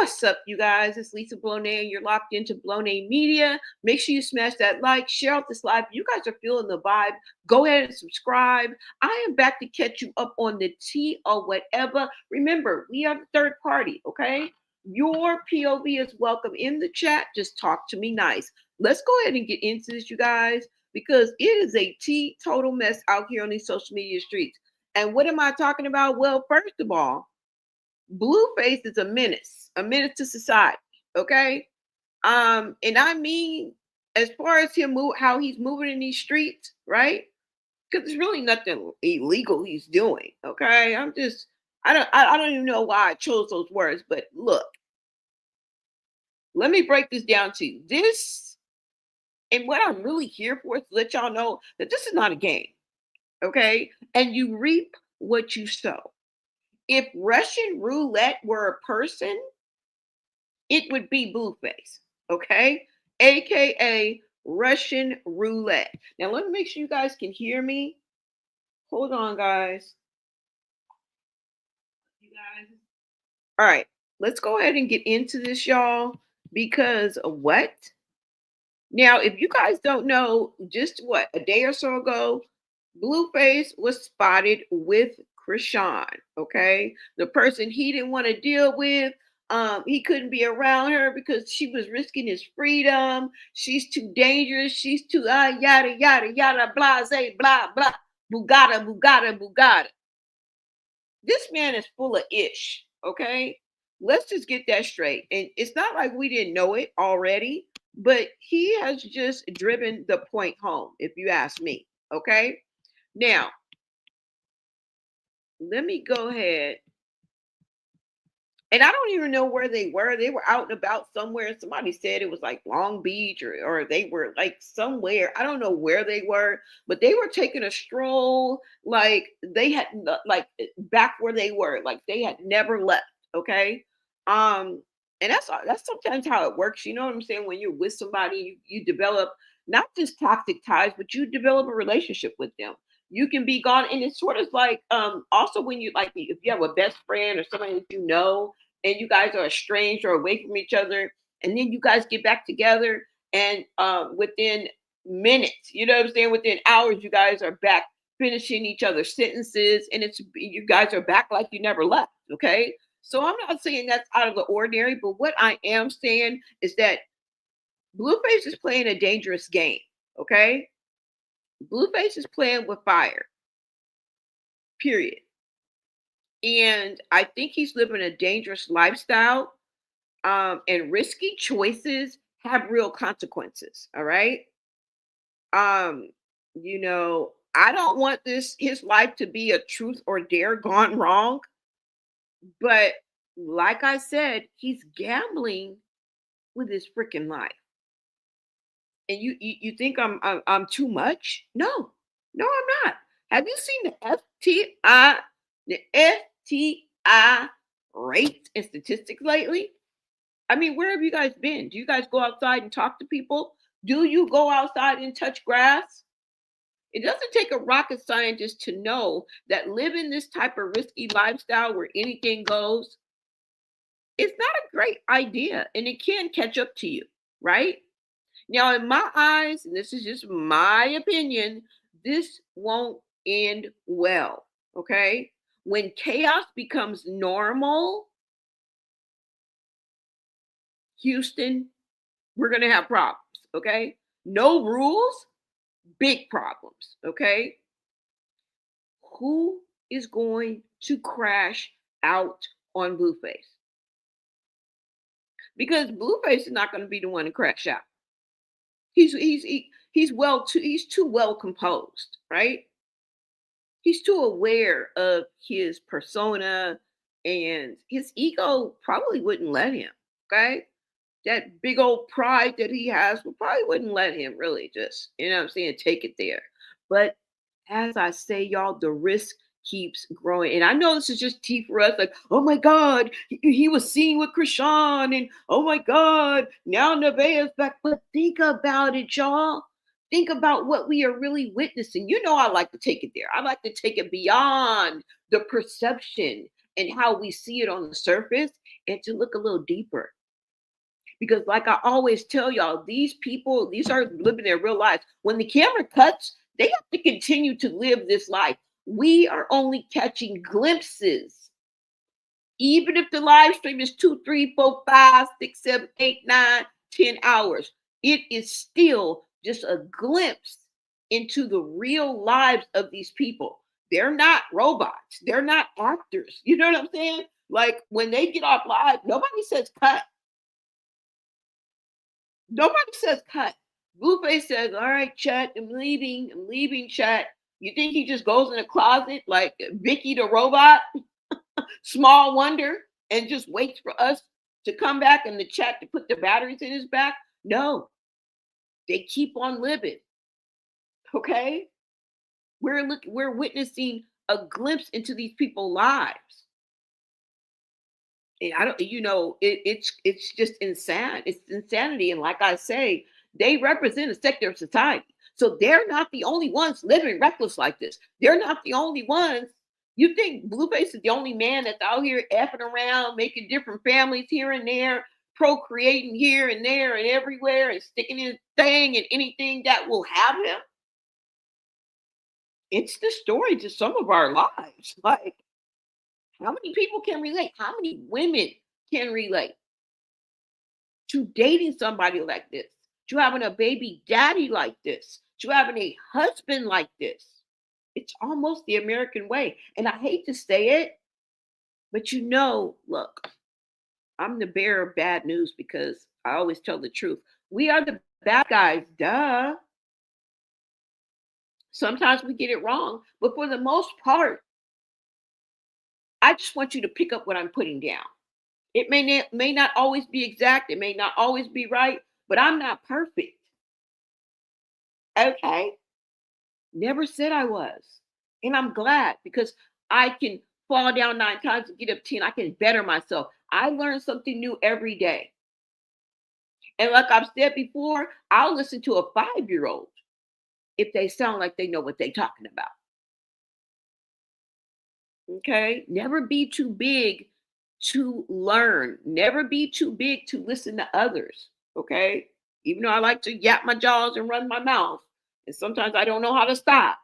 What's up, you guys? It's Lisa Blonay, and you're locked into Blonay Media. Make sure you smash that like, share out this live. You guys are feeling the vibe. Go ahead and subscribe. I am back to catch you up on the tea or whatever. Remember, we are the third party, okay? Your POV is welcome in the chat. Just talk to me nice. Let's go ahead and get into this, you guys, because it is a total mess out here on these social media streets. And what am I talking about? Well, first of all, Blueface is a menace to society. Okay. And I mean, as far as how he's moving in these streets, right? Because there's really nothing illegal he's doing. Okay. I don't even know why I chose those words, but look, let me break this down to you. And what I'm really here for is to let y'all know that this is not a game. Okay. And you reap what you sow. If Russian roulette were a person, it would be Blueface, okay? AKA Russian roulette. Now, let me make sure you guys can hear me. Hold on, guys. You guys. All right, let's go ahead and get into this, y'all, because what? Now, if you guys don't know, just what, a day or so ago, Blueface was spotted with Chrisean, okay? The person he didn't want to deal with. He couldn't be around her because she was risking his freedom. She's too dangerous. She's too yada yada yada blase blah blah bugada bugada bugada. This man is full of ish, okay? Let's just get that straight. And it's not like we didn't know it already, but he has just driven the point home, if you ask me, okay? Now, let me go ahead. And I don't even know where they were. They were out and about somewhere. Somebody said it was like Long Beach or they were like somewhere. I don't know where they were, but they were taking a stroll like they had like back where they were, like they had never left. Okay. And that's sometimes how it works. You know what I'm saying? When you're with somebody, you develop not just toxic ties, but you develop a relationship with them. You can be gone, and it's sort of like also when you like if you have a best friend or somebody that you know and you guys are estranged or away from each other, and then you guys get back together, and within minutes, you know what I'm saying, within hours, you guys are back finishing each other's sentences, and it's you guys are back like you never left. Okay, so I'm not saying that's out of the ordinary, but what I am saying is that Blueface is playing a dangerous game. Okay, Blueface is playing with fire, period. And I think he's living a dangerous lifestyle. And risky choices have real consequences. All right. Um, I don't want his life to be a truth or dare gone wrong. But like I said, he's gambling with his freaking life. And you think I'm too much? No, no, I'm not. Have you seen the FTI rates and statistics lately? I mean, where have you guys been? Do you guys go outside and talk to people? Do you go outside and touch grass? It doesn't take a rocket scientist to know that living this type of risky lifestyle where anything goes is not a great idea and it can catch up to you, right? Now, in my eyes, and this is just my opinion, this won't end well. Okay. When chaos becomes normal, Houston, we're going to have problems. Okay. No rules, big problems. Okay. Who is going to crash out on Blueface? Because Blueface is not going to be the one to crash out. He's too well composed, right? He's too aware of his persona, and his ego probably wouldn't let him. Okay, that big old pride that he has probably wouldn't let him really just, you know what I'm saying, take it there. But as I say, y'all, the risk keeps growing. And I know this is just tea for us, like, oh my God, he was seen with Chrisean, and oh my God, now Nevaeh'S back. But think about it, y'all. Think about what we are really witnessing. You know, I like to take it there. I like to take it beyond the perception and how we see it on the surface, and to look a little deeper. Because, like I always tell y'all, these people, these are living their real lives. When the camera cuts, they have to continue to live this life. We are only catching glimpses. Even if the live stream is 2, 3, 4, 5, 6, 7, 8, 9, 10 hours, it is still just a glimpse into the real lives of these people. They're not robots. They're not actors. You know what I'm saying? Like when they get off live, nobody says cut. Nobody says cut. Blueface says, "All right, chat, I'm leaving. I'm leaving, chat." You think he just goes in a closet like Vicky the robot, small wonder, and just waits for us to come back in the chat to put the batteries in his back? No, they keep on living. Okay, we're witnessing a glimpse into these people's lives. And I don't, it's just insane. It's insanity. And like I say, they represent a sector of society. So they're not the only ones living reckless like this. They're not the only ones. You think Blueface is the only man that's out here effing around, making different families here and there, procreating here and there and everywhere, and sticking his thing and anything that will have him? It's the story to some of our lives. Like, how many people can relate? How many women can relate to dating somebody like this, to having a baby daddy like this, to having a husband like this? It's almost the American way. And I hate to say it, but look, I'm the bearer of bad news because I always tell the truth. We are the bad guys, duh. Sometimes we get it wrong, but for the most part, I just want you to pick up what I'm putting down. It may not always be exact, it may not always be right, but I'm not perfect. Okay? Never said I was. And I'm glad because I can fall down 9 times and get up 10. I can better myself. I learn something new every day. And like I've said before, I'll listen to a 5-year old if they sound like they know what they're talking about. Okay? Never be too big to learn. Never be too big to listen to others. Okay? Even though I like to yap my jaws and run my mouth, and sometimes I don't know how to stop.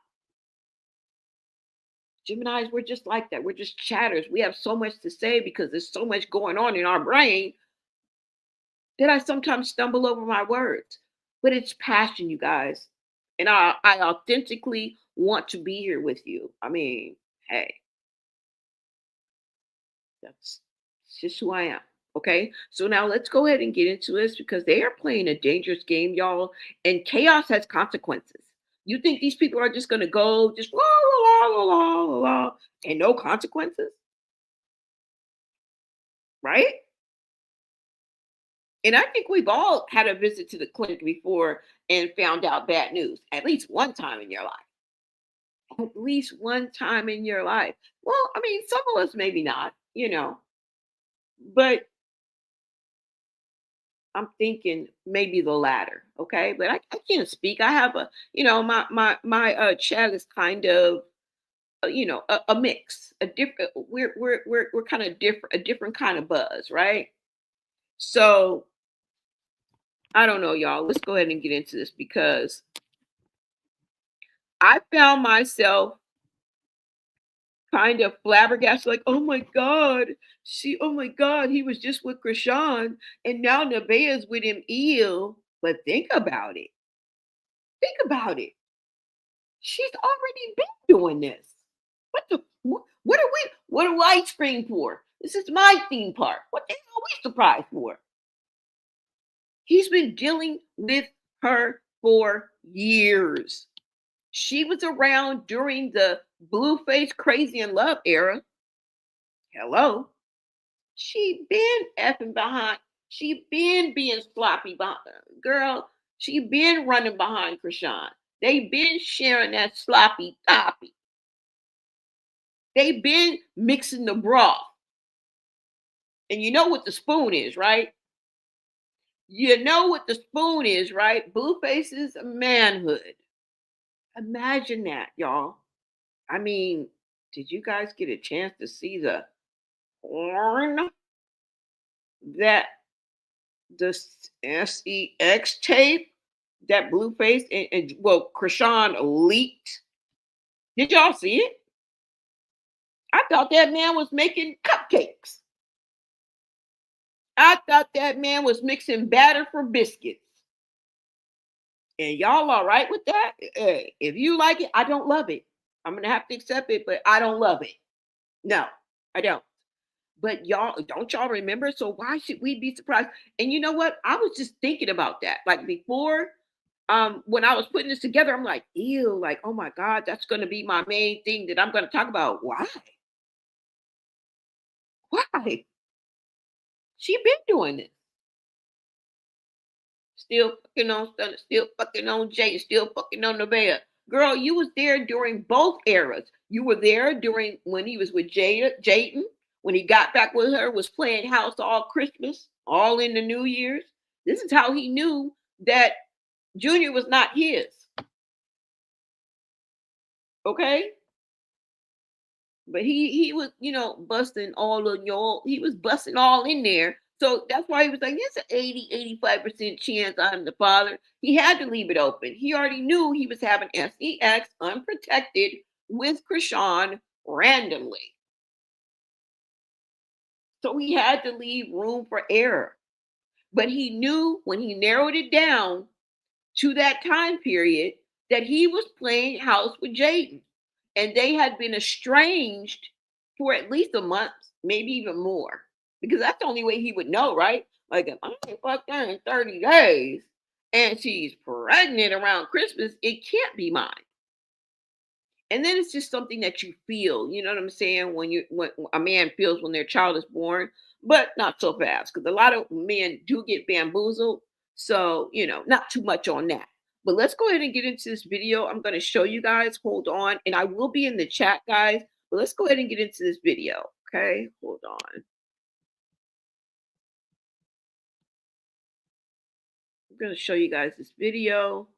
Geminis, we're just like that. We're just chatters. We have so much to say because there's so much going on in our brain that I sometimes stumble over my words. But it's passion, you guys. And I authentically want to be here with you. I mean, hey, that's it's just who I am. Okay. So now let's go ahead and get into this because they are playing a dangerous game, y'all. And chaos has consequences. You think these people are just going to go just la la la la la la and no consequences, right? And I think we've all had a visit to the clinic before and found out bad news at least one time in your life. At least one time in your life. Well, I mean, some of us maybe not, but I'm thinking maybe the latter. Okay. But I can't speak. I have my chat is kind of a mix, a different we're kind of different, a different kind of buzz, right? So I don't know, y'all. Let's go ahead and get into this because I found myself kind of flabbergasted, like, oh my God, oh my God, he was just with Chrisean and now Nevaeh'S with him ill. But think about it. Think about it. She's already been doing this. What are we scream for? This is my theme park. What the hell are we surprised for? He's been dealing with her for years. She was around during the Blueface Crazy in Love era. Hello. She been effing behind. She been being sloppy behind. Girl, she been running behind Chrisean. They been sharing that sloppy toppy. They been mixing the broth. And you know what the spoon is, right? You know what the spoon is, right? Blueface's manhood. Imagine that, y'all. I mean, did you guys get a chance to see warn that the SEX tape that Blueface and well, Chrisean leaked. Did y'all see it? I thought that man was making cupcakes. I thought that man was mixing batter for biscuits. And y'all all right with that? If you like it, I don't love it. I'm gonna have to accept it, but I don't love it. No, I don't. But y'all, don't y'all remember? So why should we be surprised? And you know what? I was just thinking about that. Like before, when I was putting this together, I'm like, ew, like, oh my God, that's gonna be my main thing that I'm gonna talk about. Why? Why? She been doing this. Still fucking on Stunner, still fucking on Jay, still fucking on Nevaeh. Girl, you was there during both eras. You were there during when he was with Jayden, when he got back with her, was playing house all Christmas, all in the New Year's. This is how he knew that Junior was not his. Okay? But he was, busting all of y'all. He was busting all in there. So that's why he was like, it's an 80, 85% chance I'm the father. He had to leave it open. He already knew he was having SEX unprotected with Chrisean randomly. So he had to leave room for error. But he knew when he narrowed it down to that time period that he was playing house with Jayden. And they had been estranged for at least a month, maybe even more. Because that's the only way he would know, right? Like if I ain't fucked her in 30 days and she's pregnant around Christmas, it can't be mine. And then it's just something that you feel, you know what I'm saying? When a man feels when their child is born, but not so fast because a lot of men do get bamboozled. So, not too much on that. But let's go ahead and get into this video. I'm going to show you guys. Hold on. And I will be in the chat, guys. But let's go ahead and get into this video. Okay. Hold on. I'm going to show you guys this video.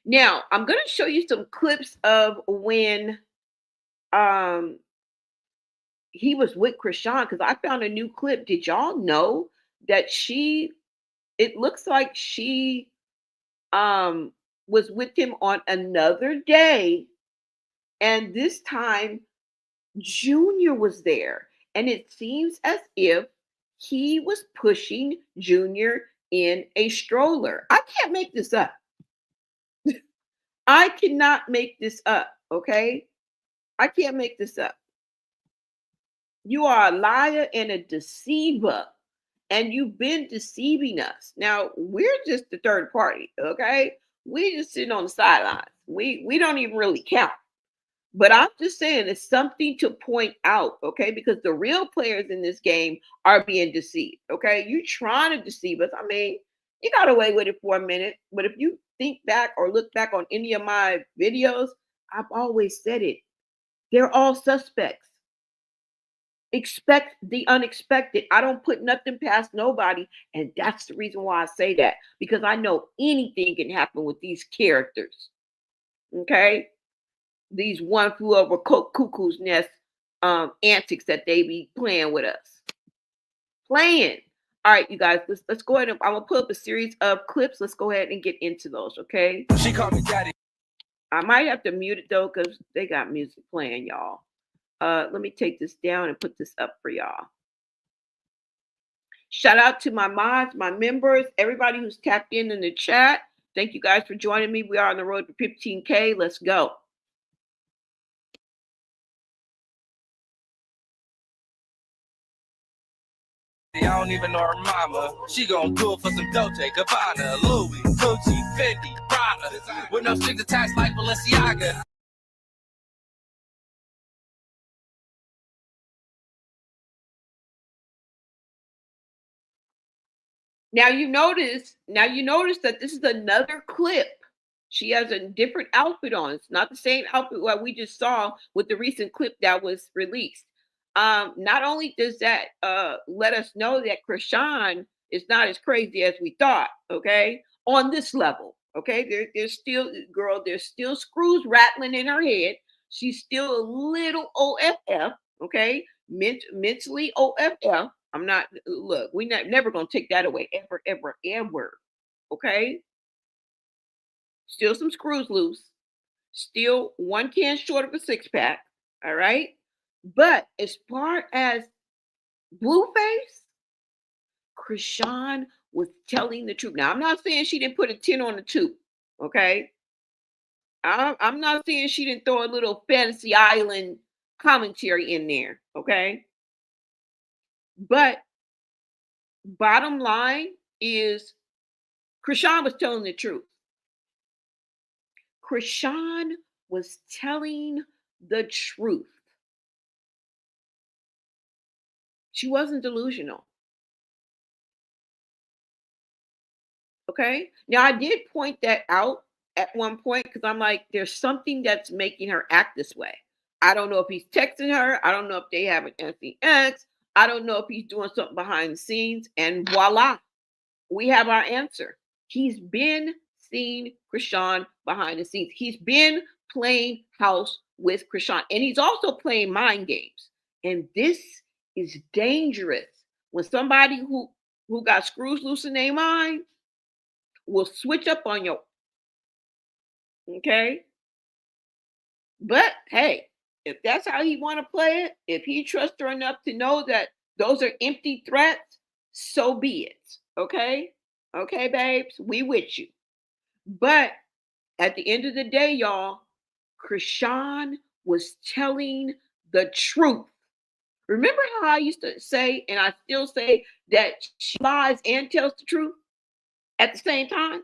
Now, I'm going to show you some clips of when he was with Chrisean because I found a new clip. Did y'all know that it looks like she was with him on another day, and this time Junior was there, and it seems as if he was pushing Junior in a stroller. I can't make this up. I cannot make this up, okay? I can't make this up. You are a liar and a deceiver, and you've been deceiving us. Now, we're just the third party, okay? We just sitting on the sidelines. We don't even really count. But I'm just saying it's something to point out, okay? Because the real players in this game are being deceived, okay? You trying to deceive us. I mean, you got away with it for a minute, but if you think back or look back on any of my videos, I've always said it. They're all suspects. Expect the unexpected. I don't put nothing past nobody, and that's the reason why I say that, because I know anything can happen with these characters. Okay? These one flew over cuckoo's nest antics that they be playing with us. Playing. All right, you guys, let's go ahead and I'm gonna put up a series of clips. Let's go ahead and get into those, okay? She called me daddy. I might have to mute it though, because they got music playing, y'all. Let me take this down and put this up for y'all. Shout out to my mods, my members, everybody who's tapped in the chat. Thank you guys for joining me. We are on the road to 15K. Let's go. I don't even know her mama. She gon' do it for some Dolce, Gabbana, Louis, Gucci, Fendi, Prada, with no strings attached like Balenciaga. Now you notice that this is another clip. She has a different outfit on. It's not the same outfit what we just saw with the recent clip that was released. Not only does that let us know that Chrisean is not as crazy as we thought, okay, on this level. Okay, there's still, girl, there's still screws rattling in her head. She's still a little OFF. Okay, mentally OFF. I'm not. Look, we not never gonna take that away, ever, ever, ever. Okay, still some screws loose. Still one can short of a six pack. All right, but as far as Blueface, Chrisean was telling the truth. Now, I'm not saying she didn't put a 10 on the two. Okay, I'm not saying she didn't throw a little fantasy island commentary in there, okay? But bottom line is Krishan was telling the truth. Krishan was telling the truth. She wasn't delusional. Okay. Now I did point that out at one point because I'm like, there's something that's making her act this way. I don't know if he's texting her. I don't know if they have an NCX. I don't know if he's doing something behind the scenes. And voila, we have our answer. He's been seeing Krishan behind the scenes. He's been playing house with Krishan, and he's also playing mind games. And this is dangerous. When somebody who got screws loose in their mind will switch up on you. Okay, but hey, if that's how he want to play it, if he trusts her enough to know that those are empty threats, so be it. Okay, okay, babes, we with you. But at the end of the day, y'all, Krishan was telling the truth. Remember how I used to say, and I still say, that she lies and tells the truth at the same time?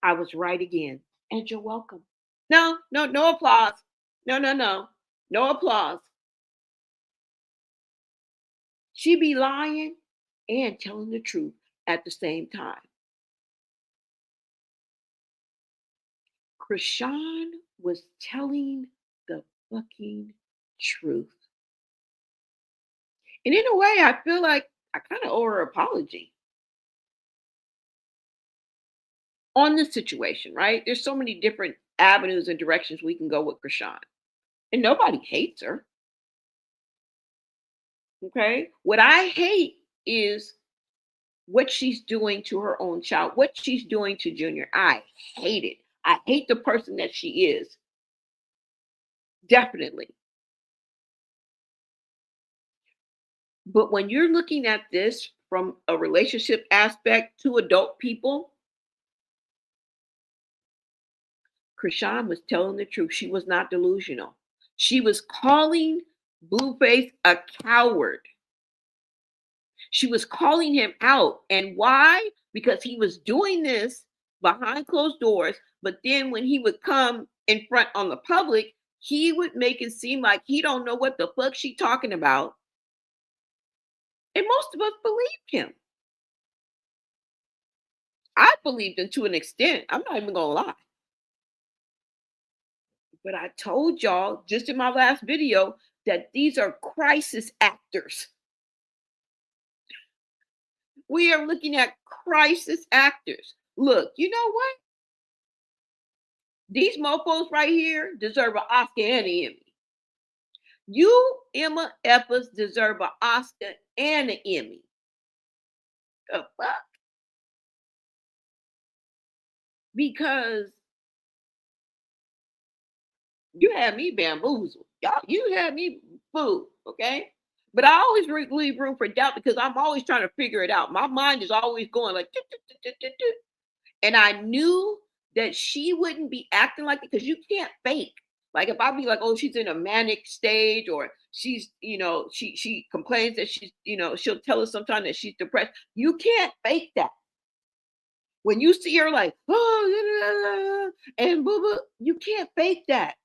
I was right again. And you're welcome. No, no, no applause. No, no, no. No applause. She be lying and telling the truth at the same time. Krishan was telling the fucking truth. And in a way, I feel like I kind of owe her an apology on this situation, right? There's so many different avenues and directions we can go with Krishan. And nobody hates her. Okay. What I hate is what she's doing to her own child, what she's doing to Junior. I hate it. I hate the person that she is. Definitely. But when you're looking at this from a relationship aspect to adult people, Krishan was telling the truth. She was not delusional. She was calling Blueface a coward. She was calling him out. And why? Because he was doing this behind closed doors. But then when he would come in front on the public, he would make it seem like he don't know what the fuck she talking about. And most of us believed him. I believed him to an extent. I'm not even gonna lie. But I told y'all just in my last video that these are crisis actors. We are looking at crisis actors. Look, you know what? These mofos right here deserve an Oscar and an Emmy. You, Emma Eppers, deserve an Oscar and an Emmy. The fuck? Because you had me bamboozled. Y'all, you had me fooled, okay? But I always leave room for doubt because I'm always trying to figure it out. My mind is always going like, "Tut, tut, tut, tut, tut, tut." And I knew that she wouldn't be acting like it because you can't fake. Like if I be like, oh, she's in a manic stage, or she's, she complains that she's, she'll tell us sometimes that she's depressed. You can't fake that. When you see her like, oh, and boo boo, you can't fake that.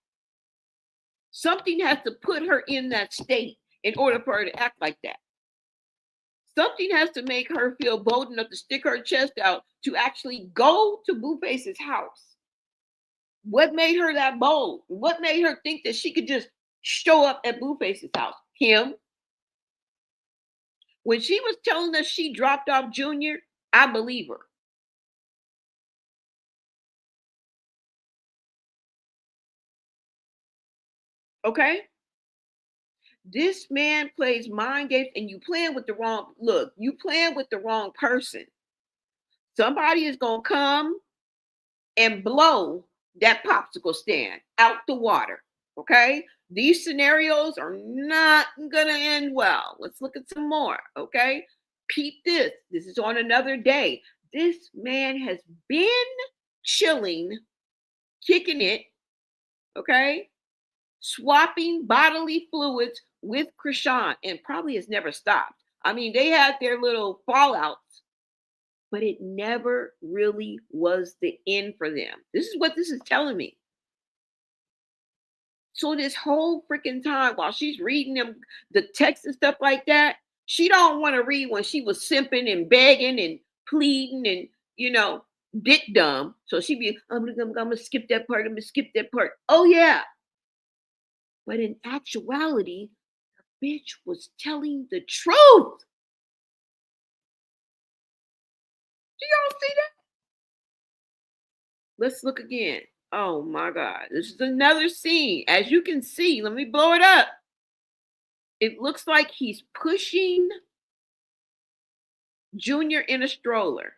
Something has to put her in that state in order for her to act like that. Something has to make her feel bold enough to stick her chest out to actually go to Blueface's house. What made her that bold? What made her think that she could just show up at Blueface's house? Him. When she was telling us she dropped off Junior, I believe her. Okay? This man plays mind games and you playing with the wrong look, you playing with the wrong person. Somebody is gonna come and blow that popsicle stand out the water. Okay. These scenarios are not gonna end well. Let's look at some more. Okay. Peep this. This is on another day. This man has been chilling, kicking it, okay, swapping bodily fluids with Chrisean and probably has never stopped. I mean, they had their little fallouts, but it never really was the end for them. This is what this is telling me. So this whole freaking time while she's reading them the text and stuff like that, she don't want to read when she was simping and begging and pleading and dick dumb. So she be, I'm gonna skip that part. I'm gonna skip that part. Oh yeah. But in actuality, the bitch was telling the truth. Do y'all see that? Let's look again. Oh my God. This is another scene. As you can see, let me blow it up. It looks like he's pushing Junior in a stroller.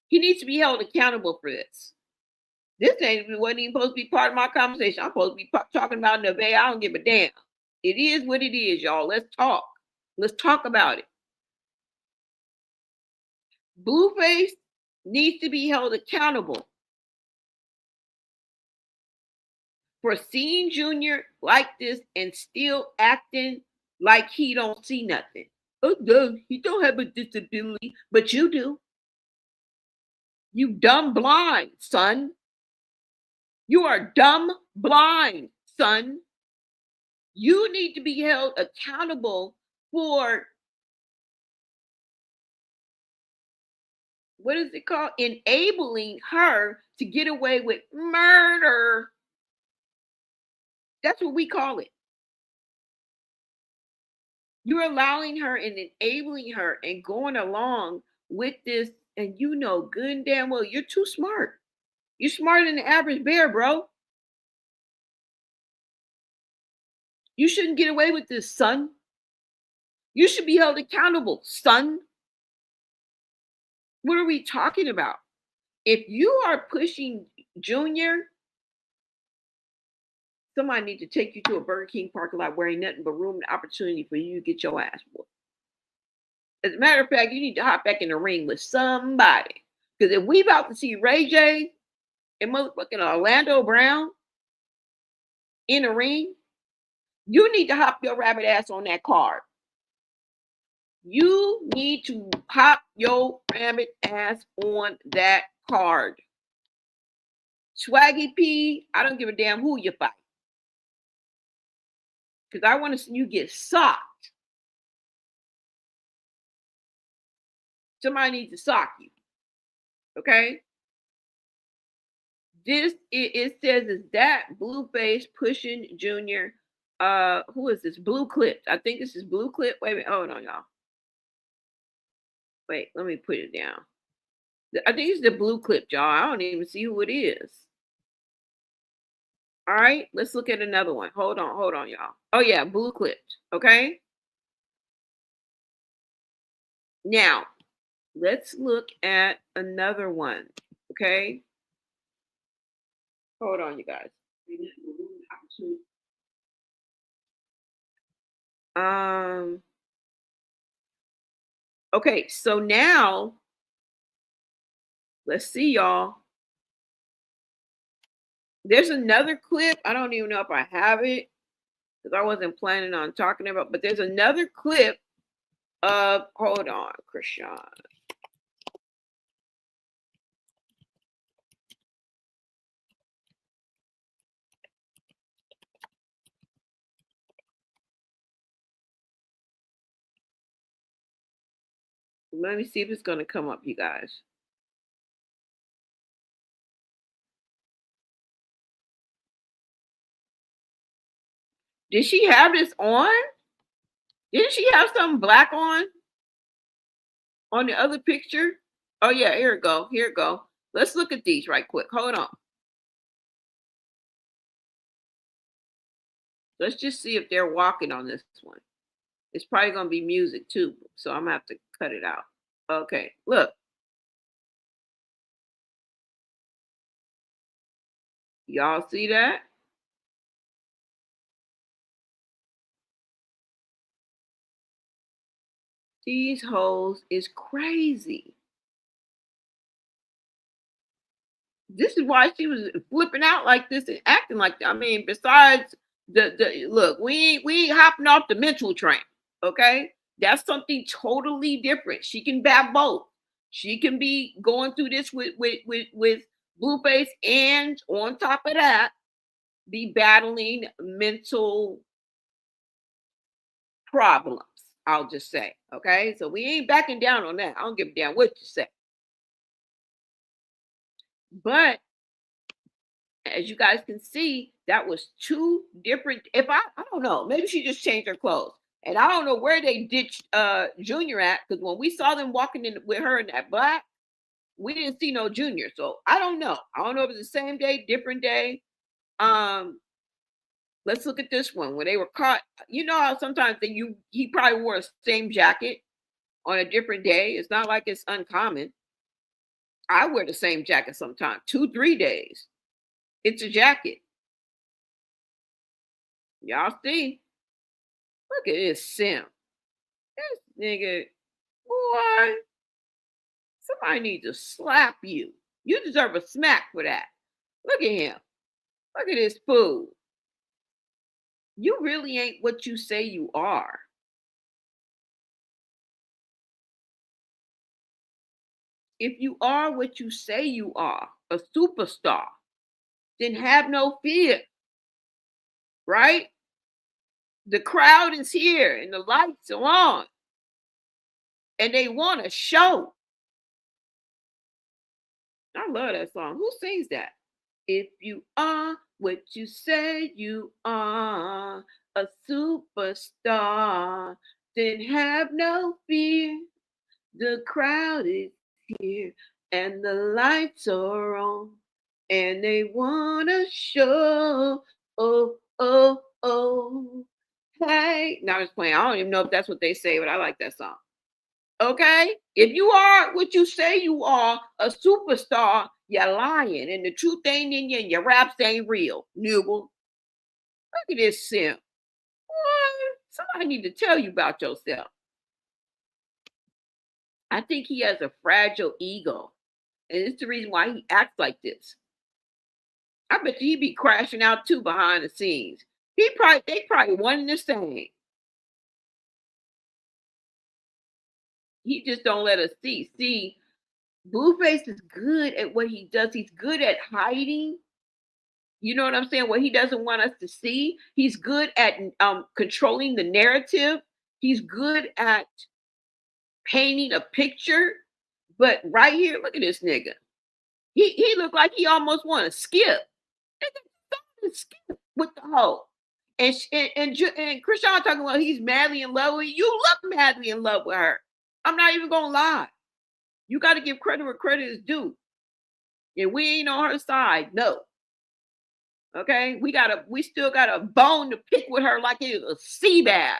He needs to be held accountable for this. This wasn't even supposed to be part of my conversation. I'm supposed to be talking about Nevaeh. I don't give a damn. It is what it is, y'all. Let's talk. Let's talk about it. Blueface needs to be held accountable for seeing Junior like this and still acting like he don't see nothing. Oh no, he don't have a disability, but you do. You dumb blind, son. You are dumb blind, son. You need to be held accountable for what is it called? Enabling her to get away with murder. That's what we call it. You're allowing her and enabling her and going along with this, and you know good and damn well you're too smart. You're smarter than the average bear, bro. You shouldn't get away with this, son. You should be held accountable, son. What are we talking about? If you are pushing Junior, somebody need to take you to a Burger King parking lot wearing nothing but room and opportunity for you to get your ass whooped. As a matter of fact, you need to hop back in the ring with somebody. Because if we about to see Ray J and motherfucking Orlando Brown in the ring, you need to hop your rabbit ass on that card. You need to hop your rabbit ass on that card. Swaggy P, I don't give a damn who you fight. Because I want to see you get socked. Somebody needs to sock you. Okay? This it says is that Blueface pushing Junior. Who is this? Blue Clip. I think this is Blue Clip. Wait a minute. Hold on, y'all. Wait, let me put it down. I think it's the Blue Clip, y'all. I don't even see who it is. All right, let's look at another one. Hold on, y'all. Oh yeah, Blue Clipped. Okay. Now, let's look at another one. Okay. Hold on, you guys. Okay, so now let's see, y'all. There's another clip. I don't even know if I have it because I wasn't planning on talking about, but there's another clip of hold on, Chrisean. Let me see if it's gonna come up, you guys. Did she have this on? Didn't she have something black on the other picture? Oh yeah, here it go. Here it go. Let's look at these right quick. Hold on. Let's just see if they're walking on this one. It's probably gonna be music too, so I'm gonna have to cut it out. Okay, look, y'all see that? These hoes is crazy. This is why she was flipping out like this and acting like that. I mean, besides the look, we ain't hopping off the mental train. Okay, that's something totally different. She can bat both. She can be going through this with Blueface, and on top of that, be battling mental problems. I'll just say, okay. So we ain't backing down on that. I don't give a damn what you say. But as you guys can see, that was two different. If I don't know, maybe she just changed her clothes. And I don't know where they ditched Junior at, because when we saw them walking in with her in that black, we didn't see no Junior. So I don't know. I don't know if it's the same day, different day. Um, let's look at this one when they were caught. You know how sometimes he probably wore the same jacket on a different day. It's not like it's uncommon. I wear the same jacket sometimes, 2, 3 days. It's a jacket. Y'all see? Look at this simp. This nigga, boy, somebody needs to slap you. You deserve a smack for that. Look at him. Look at this fool. You really ain't what you say you are. If you are what you say you are, a superstar, then have no fear, right? The crowd is here and the lights are on and they want a show. I love that song. Who sings that? If you are what you say you are, a superstar, then have no fear. The crowd is here and the lights are on and they want to show. Oh, oh, oh. Hey. Now I'm just playing. I don't even know if that's what they say, but I like that song. Okay? If you are what you say you are, a superstar, you're lying. And the truth ain't in you and your raps ain't real. Newell. Look at this simp. What? Somebody need to tell you about yourself. I think he has a fragile ego. And it's the reason why he acts like this. I bet you he be crashing out too behind the scenes. They probably one and the same. He just don't let us see. See, Blueface is good at what he does. He's good at hiding. You know what I'm saying? What he doesn't want us to see. He's good at controlling the narrative. He's good at painting a picture. But right here, look at this nigga. He looked like he almost want to skip. Skip with the hoe. And Chrisean talking about he's madly in love with you. You look madly in love with her. I'm not even gonna lie. You got to give credit where credit is due. And we ain't on her side. No. Okay. We still got a bone to pick with her like it's a sea bass.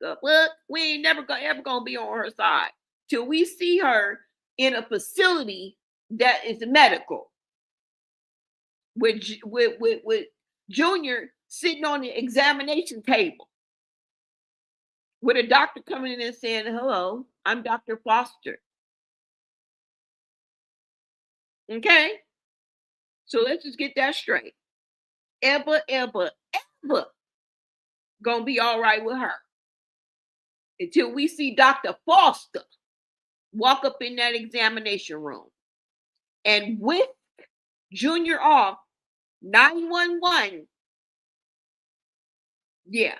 So, what? We ain't ever gonna be on her side till we see her in a facility that is medical. With Junior sitting on the examination table with a doctor coming in and saying, "Hello, I'm Dr. Foster." Okay, so let's just get that straight. Ever gonna be all right with her until we see Dr. Foster walk up in that examination room and with Junior off 911. Yeah.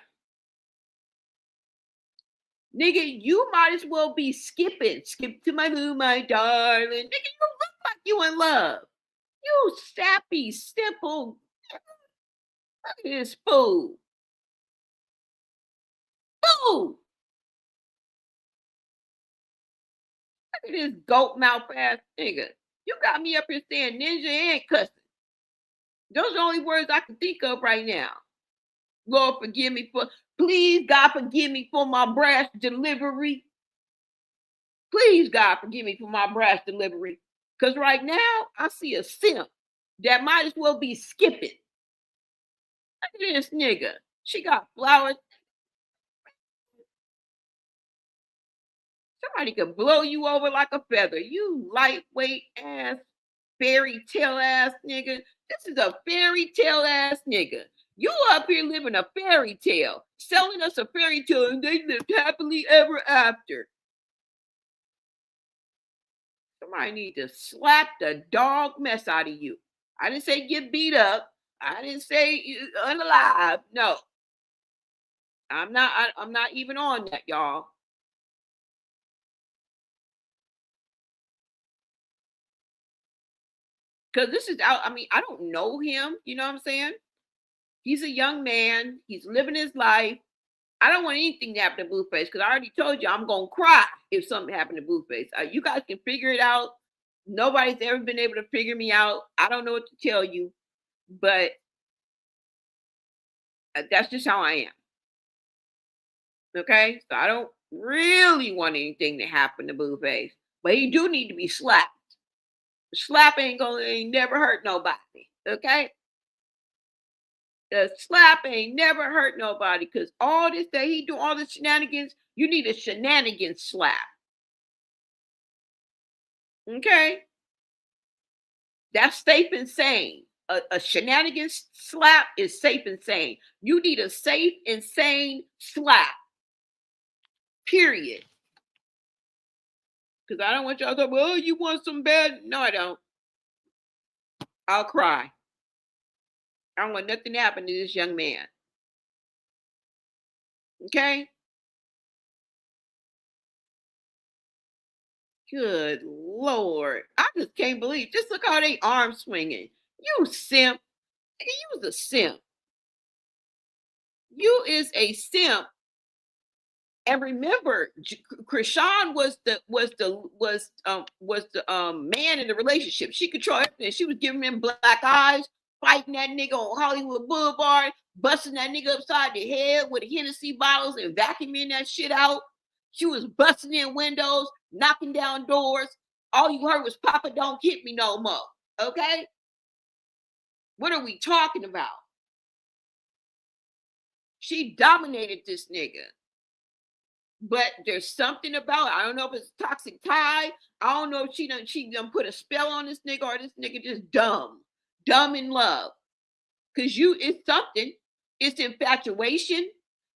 Nigga, you might as well be skipping. Skip to my boo, my darling. Nigga, you look like you in love. You sappy, simple. Look at this fool. Fool. Look at this goat mouth ass nigga. You got me up here saying ninja and cussing. Those are the only words I can think of right now. Lord, forgive me for, please, God, forgive me for my brash delivery. Please, God, forgive me for my brash delivery. Because right now, I see a simp that might as well be skipping. Look at this nigga. She got flowers. Somebody could blow you over like a feather. You lightweight ass, fairy tale ass nigga. This is a fairy tale ass nigga. You up here living a fairy tale, selling us a fairy tale, and they lived happily ever after. Somebody need to slap the dog mess out of you. I didn't say get beat up. I didn't say unalive. No, I'm not. I'm not even on that, y'all. Because this is out. I mean, I don't know him. You know what I'm saying? He's a young man. He's living his life. I don't want anything to happen to Blueface because I already told you I'm gonna cry if something happened to Blueface. You guys can figure it out. Nobody's ever been able to figure me out. I don't know what to tell you, but that's just how I am. Okay, so I don't really want anything to happen to Blueface, but he do need to be slapped. Slap ain't never hurt nobody. Okay, the slap ain't never hurt nobody because all this that he do, all the shenanigans, you need a shenanigans slap. Okay, that's safe and sane. A shenanigans slap is safe and sane. You need a safe and sane slap. Period. Because I don't want y'all to go, oh, you want some bad? No, I don't. I'll cry. I don't want nothing to happen to this young man. Okay? Good Lord. I just can't believe. Just look how they arm swinging. You simp. You was a simp. You is a simp. And remember, Chrisean was the man in the relationship. She controlled everything. She was giving him black eyes, fighting that nigga on Hollywood Boulevard, busting that nigga upside the head with Hennessy bottles and vacuuming that shit out. She was busting in windows, knocking down doors. All you heard was "Papa, don't hit me no more." Okay, what are we talking about? She dominated this nigga. But there's something about it. I don't know if it's toxic tie. I don't know if she done put a spell on this nigga or this nigga just dumb. Dumb in love. Cause it's something. It's infatuation,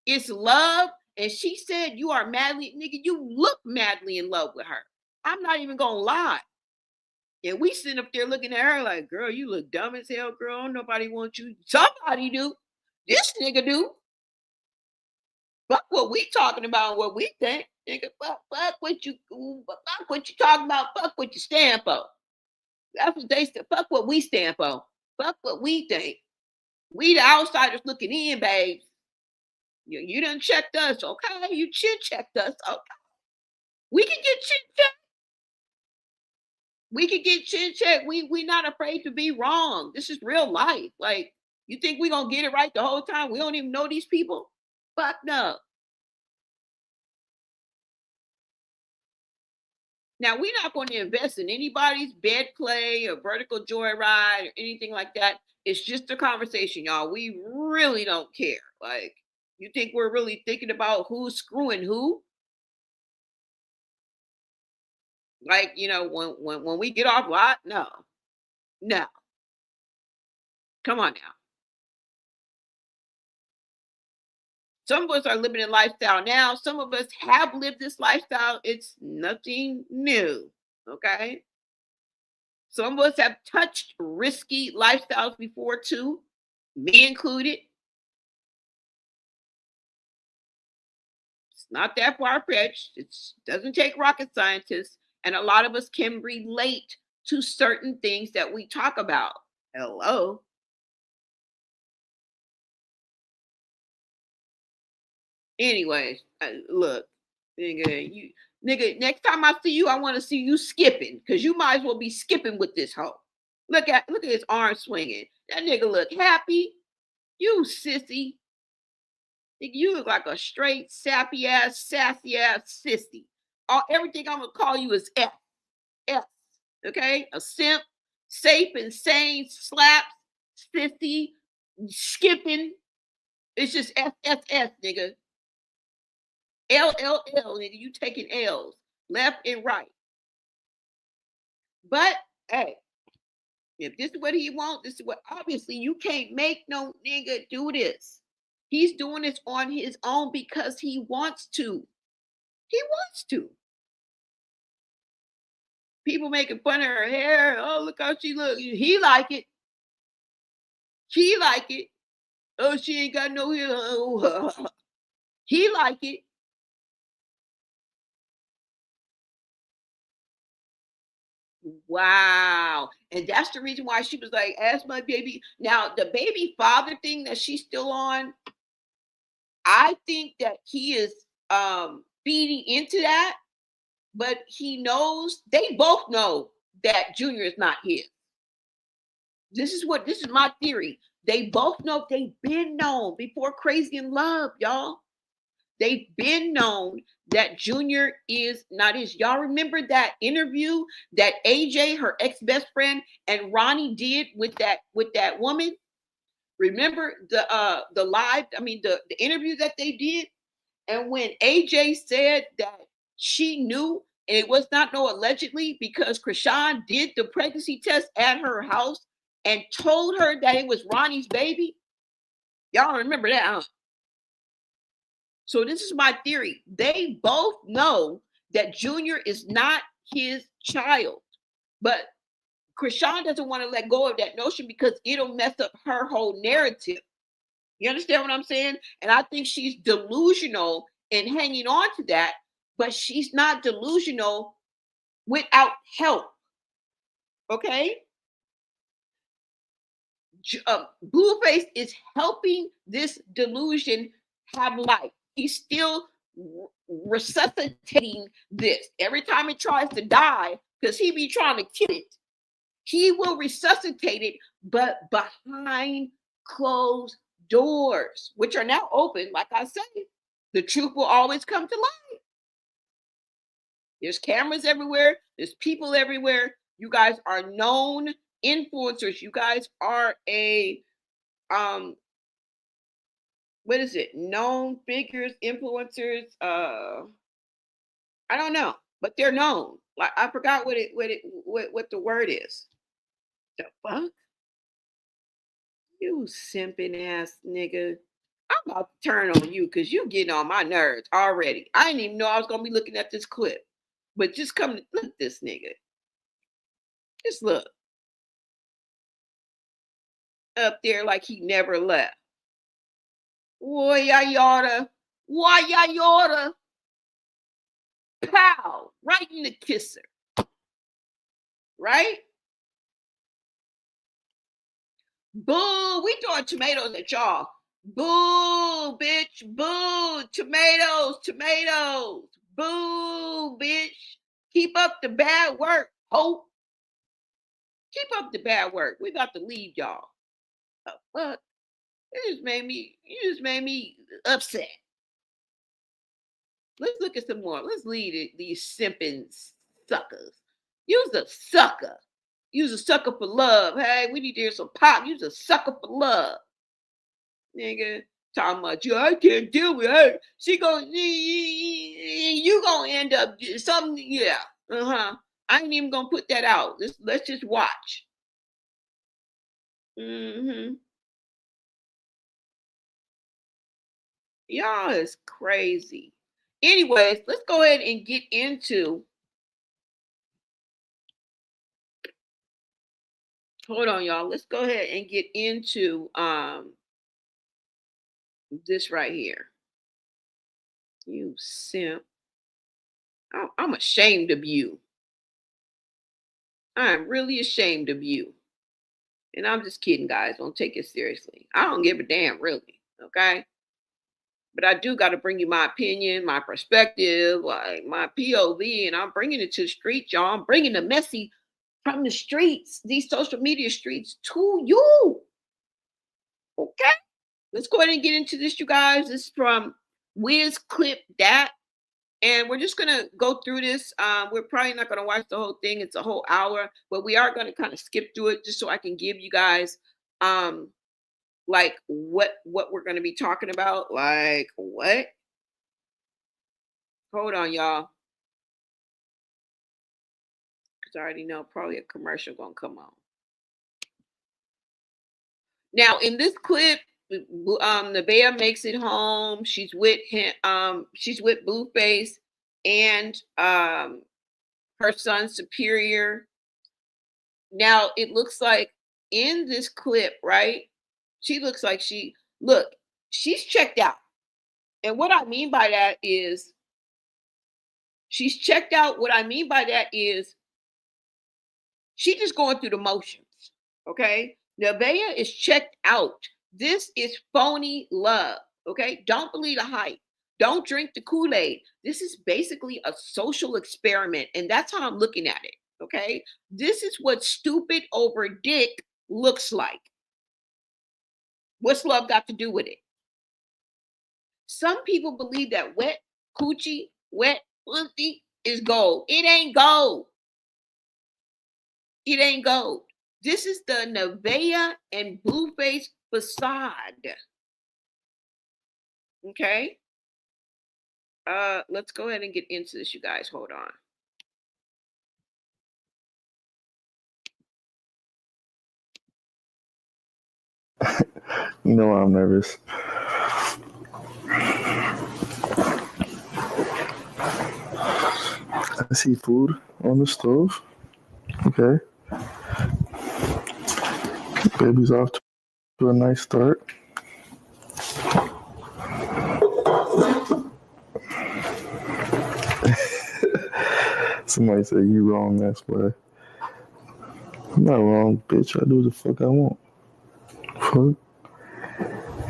it's love. And she said you are madly, nigga, you look madly in love with her. I'm not even gonna lie. And we sitting up there looking at her like, girl, you look dumb as hell, girl. Nobody wants you. Somebody do. This nigga do. Fuck what we talking about, what we think. Nigga, fuck what you talking about, fuck what you stand for. That's what they said. Fuck what we stand for. Fuck what we think. We the outsiders looking in, babes. You done checked us, okay? You chin checked us, okay? We can get chin checked. We can get chin checked. We not afraid to be wrong. This is real life. Like, you think we gonna get it right the whole time? We don't even know these people. Fuck no. Now we're not going to invest in anybody's bed play or vertical joyride or anything like that. It's just a conversation, y'all. We really don't care. Like, you think we're really thinking about who's screwing who? Like, when we get off lot, no, no. Come on now. Some of us are living a lifestyle now. Some of us have lived this lifestyle. It's nothing new. Okay. Some of us have touched risky lifestyles before too, me included. It's not that far fetched. It doesn't take rocket scientists, and a lot of us can relate to certain things that we talk about. Hello. Anyways, look, nigga, Next time I see you, I want to see you skipping, cause you might as well be skipping with this hoe. Look at his arm swinging. That nigga look happy. You sissy. Nigga, you look like a straight sappy ass, sassy ass sissy. Everything I'm gonna call you is F. F. Okay? A simp, safe and sane, slaps, sissy, skipping. It's just F, F, F, nigga. L, L, L, nigga. You taking L's left and right. But hey, if this is what he wants, this is what obviously you can't make no nigga do this. He's doing this on his own because he wants to. He wants to. People making fun of her hair. Oh, look how she look. He like it. She like it. Oh, she ain't got no hair. Oh, he like it. Wow. And that's the reason why she was like, ask my baby. Now, the baby father thing that she's still on, I think that he is feeding into that, but he knows, they both know that Junior is not his. This is my theory. They both know, they've been known before Crazy in Love, y'all. They've been known that Junior is not his. Y'all remember that interview that AJ, her ex-best friend, and Ronnie did with that woman? Remember the live, I mean the interview that they did? And when AJ said that she knew, and it was not no allegedly, because Chrisean did the pregnancy test at her house and told her that it was Ronnie's baby. Y'all remember that, huh? So this is my theory. They both know that Junior is not his child, but Chrisean doesn't want to let go of that notion because it'll mess up her whole narrative. You understand what I'm saying? And I think she's delusional in hanging on to that, but she's not delusional without help. Okay? Blueface is helping this delusion have life. He's still resuscitating this. Every time it tries to die, because he be trying to kill it, he will resuscitate it, but behind closed doors, which are now open. Like I said, the truth will always come to light. There's cameras everywhere. There's people everywhere. You guys are known influencers. You guys are a what is it? Known figures, influencers. I don't know, but they're known. Like I forgot what the word is. The fuck? You simping ass nigga. I'm about to turn on you because you getting on my nerves already. I didn't even know I was gonna be looking at this clip. But just come look at this nigga. Just look. Up there like he never left. Why ya yada? Why ya yada? Pow! Right in the kisser. Right? Boo! We throwing tomatoes at y'all. Boo, bitch. Boo. Tomatoes. Tomatoes. Boo, bitch. Keep up the bad work. Hope. Keep up the bad work. We about to leave y'all. Oh, fuck. You just made me upset. Let's look at some more. Let's lead these simping suckers. You's a sucker. You's a sucker for love. Hey, we need to hear some pop. You's a sucker for love. Nigga. Talking about you, I can't deal with her. You gonna end up something, yeah. I ain't even gonna put that out. Let's just watch. Y'all is crazy. Anyways, let's go ahead and get into. Hold on, y'all. Let's go ahead and get into this right here. You simp. I'm ashamed of you. I'm really ashamed of you. And I'm just kidding, guys. Don't take it seriously. I don't give a damn, really. Okay. But I do got to bring you my opinion, my perspective, like my POV, and I'm bringing it to the street, y'all. I'm bringing the messy from the streets, these social media streets, to you. Okay. let's go ahead and get into this, you guys. This is from Wiz Clip Dat. And we're just gonna go through this. We're probably not gonna watch the whole thing. It's a whole hour, but we are gonna kind of skip through it just so I can give you guys like what we're gonna be talking about. Like what? Hold on, y'all. Because I already know probably a commercial gonna come on. Now in this clip, Nevaeh makes it home. She's with him. She's with Blueface and her son Superior. Now it looks like in this clip, right? She looks like she's checked out. And what I mean by that is she's checked out. What I mean by that is she's just going through the motions. Okay. Nevaeh is checked out. This is phony love. Okay. Don't believe the hype. Don't drink the Kool-Aid. This is basically a social experiment. And that's how I'm looking at it. Okay. This is what stupid over dick looks like. What's love got to do with it? Some people believe that wet coochie, wet pussy is gold. It ain't gold. It ain't gold. This is the Nevaeh and Blueface facade. Okay. Let's go ahead and get into this, you guys. Hold on. You know I'm nervous. I see food on the stove. Okay. Baby's off to a nice start. Somebody said you wrong, that's why. I'm not wrong, bitch. I do the fuck I want. Fuck.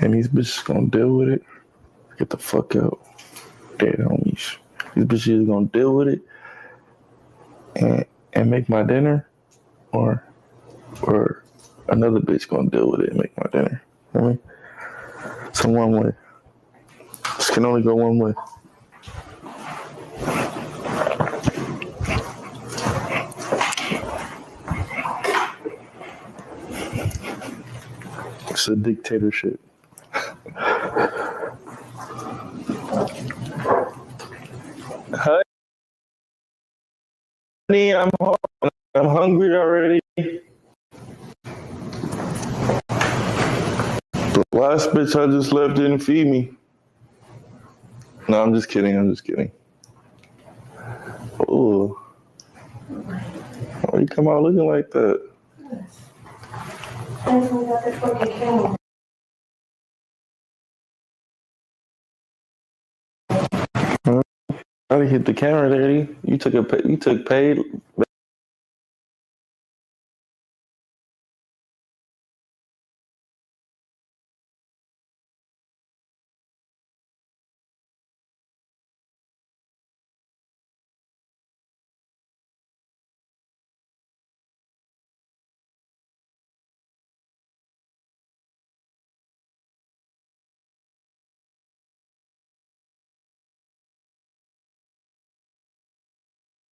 And these bitches gonna deal with it. Get the fuck out. Dead homies. These bitches gonna deal with it and make my dinner, or another bitch gonna deal with it and make my dinner. You know what I mean? It's a one way. This can only go one way. It's a dictatorship. Honey, I'm hungry already. The last bitch I just left didn't feed me. No, I'm just kidding. Oh, why you come out looking like that? Huh? I didn't hit the camera, Daddy. You took paid.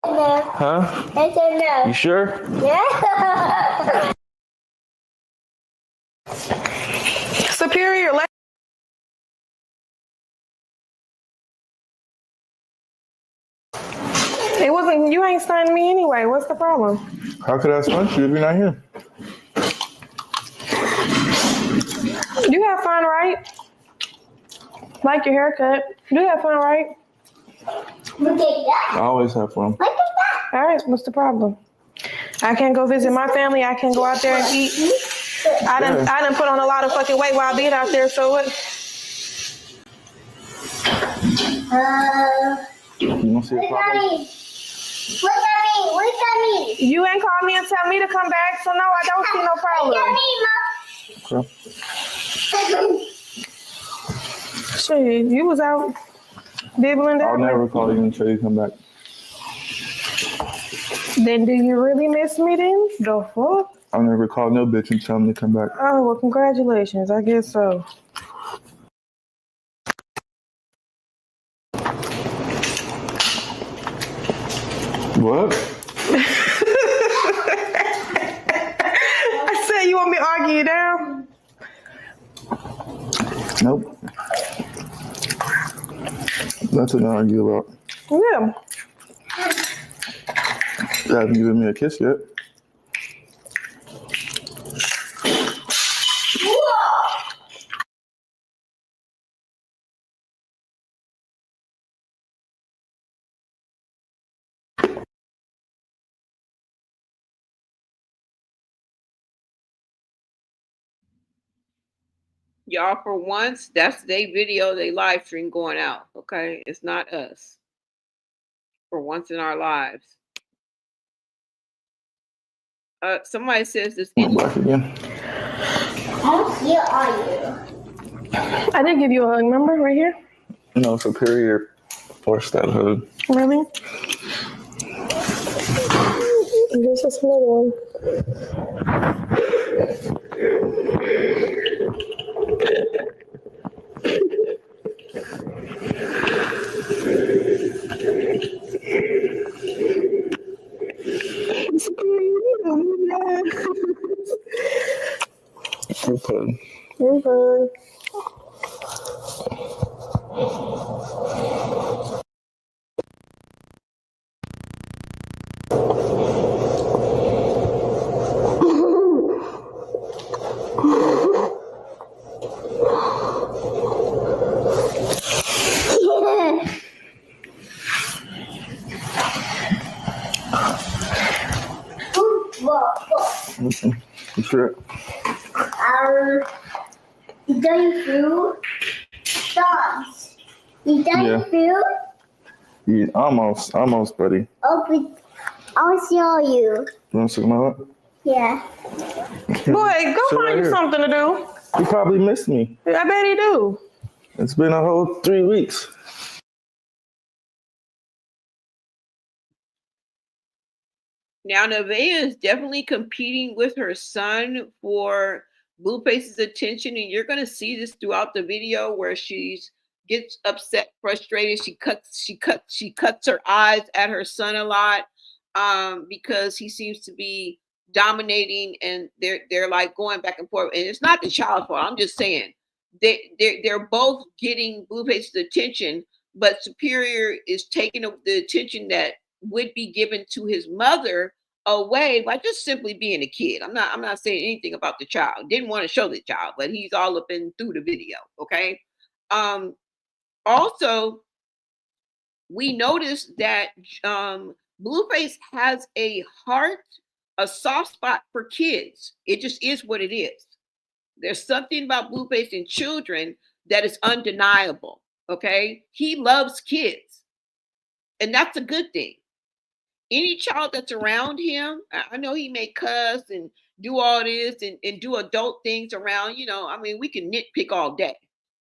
Huh? It's a no. You sure? Yeah. Superior. It wasn't. You ain't stunning me anyway. What's the problem? How could I stunt you if you're not here? You have fun, right? Like your haircut. You have fun, right? Look at that. I always have fun. Look at that. All right. What's the problem? I can't go visit my family. I can't go out there and eat. I done put on a lot of fucking weight while being out there. So what? You don't see a problem? What that mean? You ain't called me and tell me to come back. So no, I don't see no problem. Okay. Shit, you was out dibbling I'll down. never call you until you come back. Then do you really miss me then? The fuck? I'll never call no bitch and tell them to come back. Oh, well, congratulations. I guess so. What? I said, you want me to argue you down? Nope. Nothing to argue about. Yeah. You haven't given me a kiss yet. Y'all, for once, that's their video, they live stream going out. Okay, it's not us. For once in our lives. Somebody says this. Back again. How here are you? I did give you a hug, remember? Right here? No, Superior forced that hug. Really? This is another one. Okay. Okay. Listen, you sure? You done food? Dogs. You done Yeah. food? Yeah, almost, buddy. Oh, I'll show you. You want to see my hug? Yeah. Boy, go Sit find right you here. something to do. You probably missed me. I bet he do. It's been a whole 3 weeks. Now, Nevaeh is definitely competing with her son for Blueface's attention, and you're going to see this throughout the video where she gets upset, frustrated. She cuts her eyes at her son a lot because he seems to be dominating, and they're like going back and forth. And it's not the child's fault. I'm just saying they're both getting Blueface's attention, but Superior is taking the attention that would be given to his mother away by just simply being a kid. I'm not saying anything about the child. Didn't want to show the child, but he's all up in through the video. Okay. Also, we noticed that Blueface has a soft spot for kids. It just is what it is. There's something about Blueface and children that is undeniable. Okay. He loves kids. And that's a good thing. Any child that's around him, I know he may cuss and do all this and do adult things around, I mean, we can nitpick all day.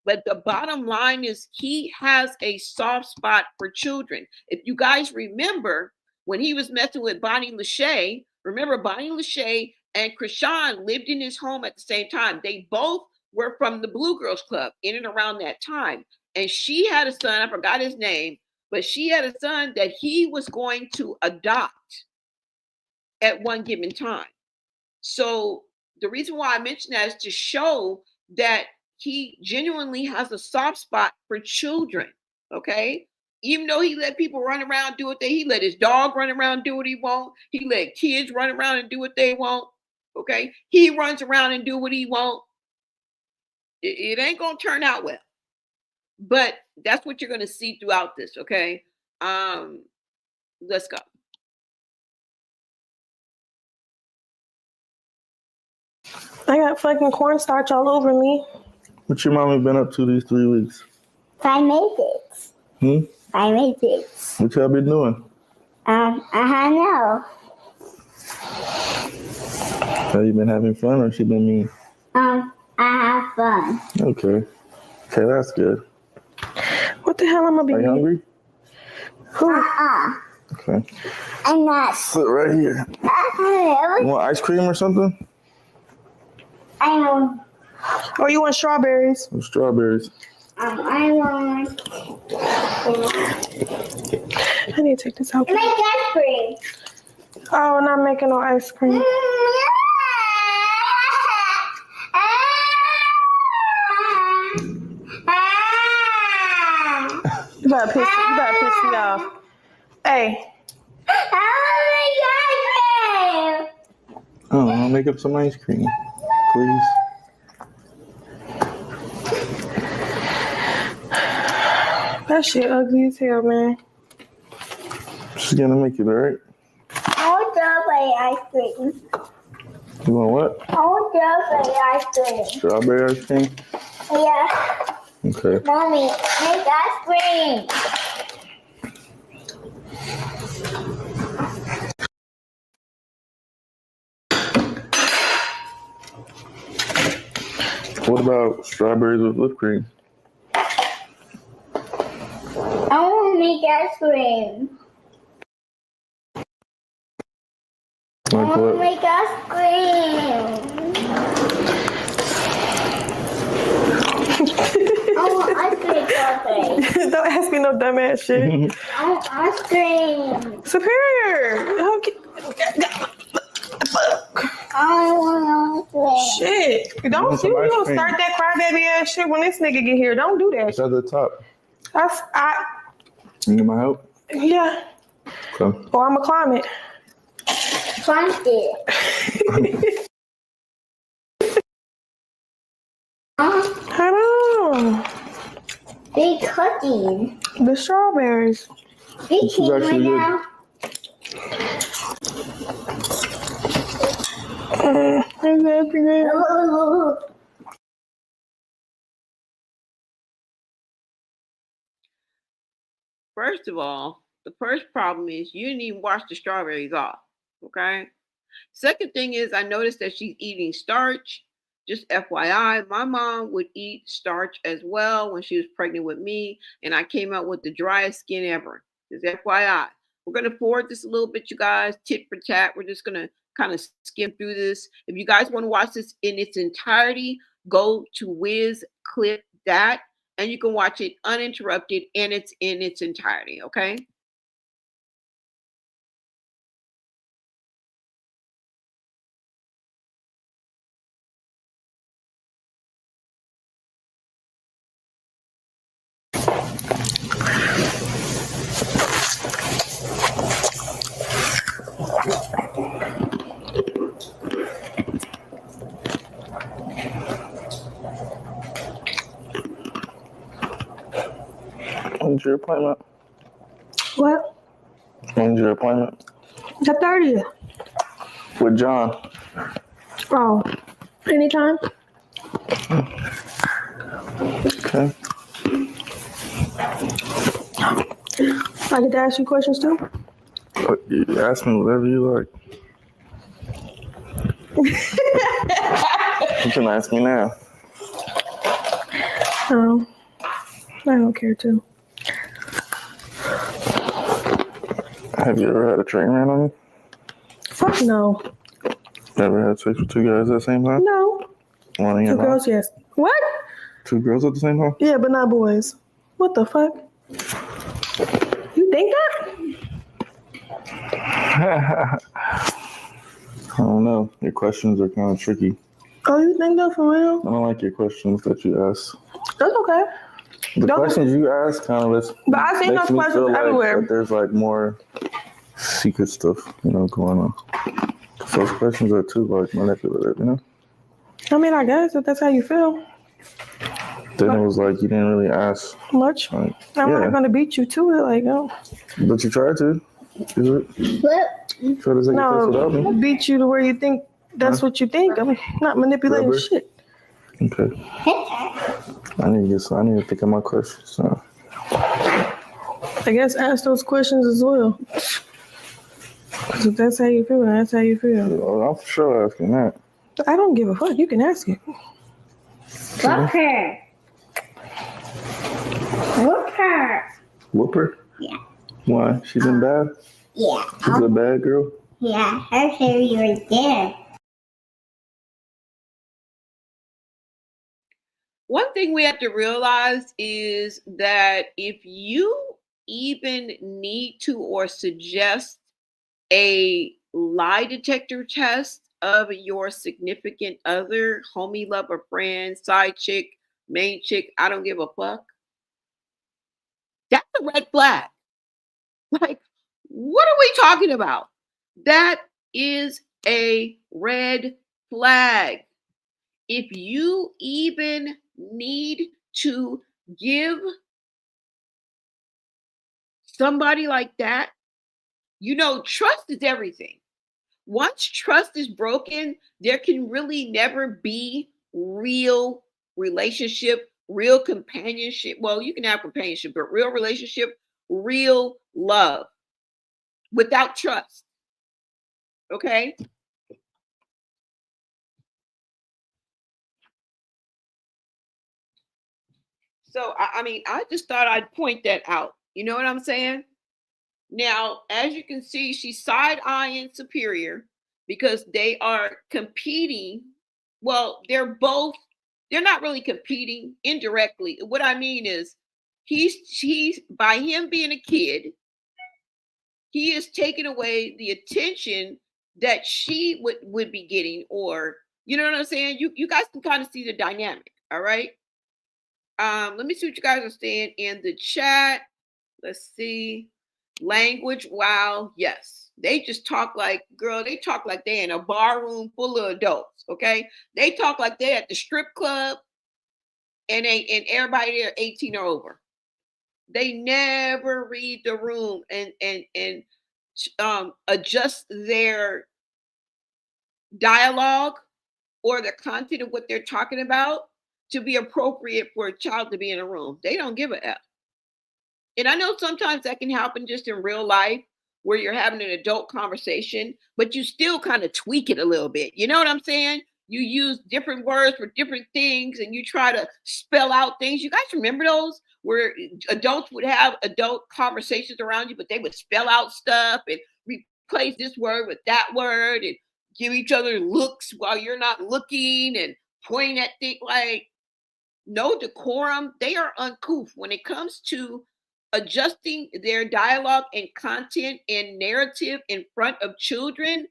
But the bottom line is he has a soft spot for children. If you guys remember when he was messing with Bonnie Lachey, remember Bonnie Lachey and Chrisean lived in his home at the same time. They both were from the Blue Girls Club in and around that time. And she had a son, I forgot his name, but she had a son that he was going to adopt at one given time. So the reason why I mention that is to show that he genuinely has a soft spot for children, okay? Even though he let people run around, do what he let his dog run around, do what he want. He let kids run around and do what they want, okay? He runs around and do what he want. It ain't gonna turn out well. But that's what you're going to see throughout this, okay? Let's go. I got fucking cornstarch all over me. What your mommy been up to these 3 weeks? 5 minutes. 5 minutes. What y'all been doing? I don't know. Have you been having fun or she been mean? I have fun. Okay. Okay, that's good. What the hell am I Are you being? hungry? Okay. I'm not. Sit right here. You want ice cream or something? I know. Or you want strawberries? Or strawberries? I want I need to take this out. make ice cream. Oh, I'm not making no ice cream. You better piss me off. Hey. Oh, I'll make up some ice cream, please. That shit ugly as hell, man. She's gonna make it, alright? I want strawberry ice cream. You want what? I want strawberry ice cream. Strawberry ice cream? Yeah. Okay. Mommy, make ice cream. What about strawberries with whipped cream? I want to make ice cream. I Like want to what? make ice cream. I want ice cream, strawberry. Don't ask me no dumbass shit. I want ice cream. Superior. Okay. I want ice cream. Shit. Don't want some you ice gonna cream. start that crybaby ass shit when this nigga get here. Don't do that. It's at the top. You need my help? Yeah. Okay. Or I'ma climb it. Find it. Hold on. Big cooking. The strawberries. Big This is cooking right actually good. now. Is that good? Ooh. First of all, the first problem is you didn't even wash the strawberries off. Okay. Second thing is I noticed that she's eating starch. Just FYI, my mom would eat starch as well when she was pregnant with me, and I came out with the driest skin ever. Just FYI. We're going to forward this a little bit, you guys, tit for tat. We're just going to kind of skim through this. If you guys want to watch this in its entirety, go to Wiz Clip That, and you can watch it uninterrupted, and it's in its entirety, okay? When's your appointment? What? When's your appointment? The 30th. With John. Oh. Anytime? Okay. I get to ask you questions too? You ask me whatever you like. You can ask me now. I don't care too. Have you ever had a train ran on you? Fuck no. Ever had sex with two guys at the same time? No. One in your Two mouth? girls, yes. What? Two girls at the same time? Yeah, but not boys. What the fuck? You think that? I don't know. Your questions are kind of tricky. Oh, you think that for real? I don't like your questions that you ask. That's okay. The Don't- questions you ask kind of But I see makes those me feel questions everywhere. that there's like more secret stuff, going on. Those questions are too like manipulative, I mean, I guess if that's how you feel. Then it was like you didn't really ask Much. like, I'm yeah, not gonna beat you to it, like no. but you tried to. Is it? What? You tried to take a piss without me. No, beat you to where you think that's what you think. I mean, not manipulating Rubber. shit. Okay. I need to think of my questions. So. I guess ask those questions as well. 'Cause if that's how you feel, that's how you feel. Well, I'm for sure asking that. I don't give a fuck. You can ask it. Whoop her. Whoop her. Whoop her? Yeah. Why? She been bad? Yeah. She's a bad girl? Yeah, her hair right there. One thing we have to realize is that if you even need to or suggest a lie detector test of your significant other, homie, lover, friend, side chick, main chick, I don't give a fuck, that's a red flag. Like, what are we talking about? That is a red flag. If you even need to give somebody like that, trust is everything. Once trust is broken, there can really never be real relationship, real companionship. Well, you can have companionship, but real relationship, real love without trust. Okay. So, I mean, I just thought I'd point that out. You know what I'm saying? Now, as you can see, she's side eyeing Superior because they are competing. Well, they're not really competing indirectly. What I mean is, he's by him being a kid, he is taking away the attention that she would be getting, or you know what I'm saying? You guys can kind of see the dynamic, all right? Let me see what you guys are saying in the chat. Let's see. Language, wow, yes. They just talk like, girl, they talk like they in a bar room full of adults, okay? They talk like they at the strip club and everybody there 18 or over. They never read the room and adjust their dialogue or the content of what they're talking about to be appropriate for a child to be in a room. They don't give a F. And I know sometimes that can happen just in real life where you're having an adult conversation, but you still kind of tweak it a little bit. You know what I'm saying? You use different words for different things and you try to spell out things. You guys remember those where adults would have adult conversations around you, but they would spell out stuff and replace this word with that word and give each other looks while you're not looking and pointing at things like no decorum. They are uncouth when it comes to adjusting their dialogue and content and narrative in front of children.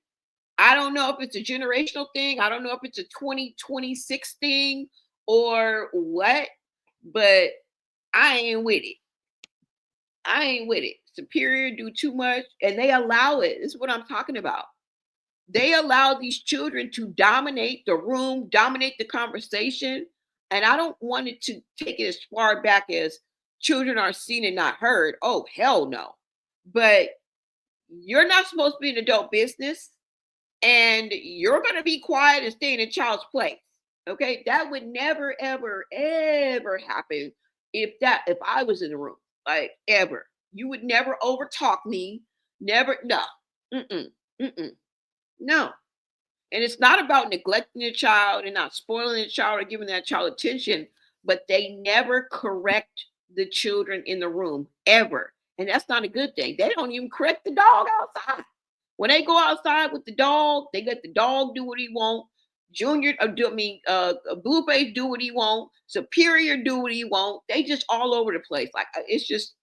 I don't know if it's a generational thing. I don't know if it's a 2026 thing or what, but I ain't with it. I ain't with it. Superior do too much and they allow it. This is what I'm talking about. They allow these children to dominate the room, dominate the conversation. And I don't want it to take it as far back as children are seen and not heard. Oh, hell no. But you're not supposed to be an adult business and you're going to be quiet and stay in a child's place. Okay. That would never, ever, ever happen if I was in the room, like ever. You would never overtalk me. Never. No. Mm-mm. Mm-mm. No. And it's not about neglecting a child and not spoiling a child or giving that child attention, but they never correct the children in the room ever. And that's not a good thing. They don't even correct the dog outside. When they go outside with the dog, they let the dog do what he wants. Blueface do what he wants. Superior do what he wants. They just all over the place. Like it's just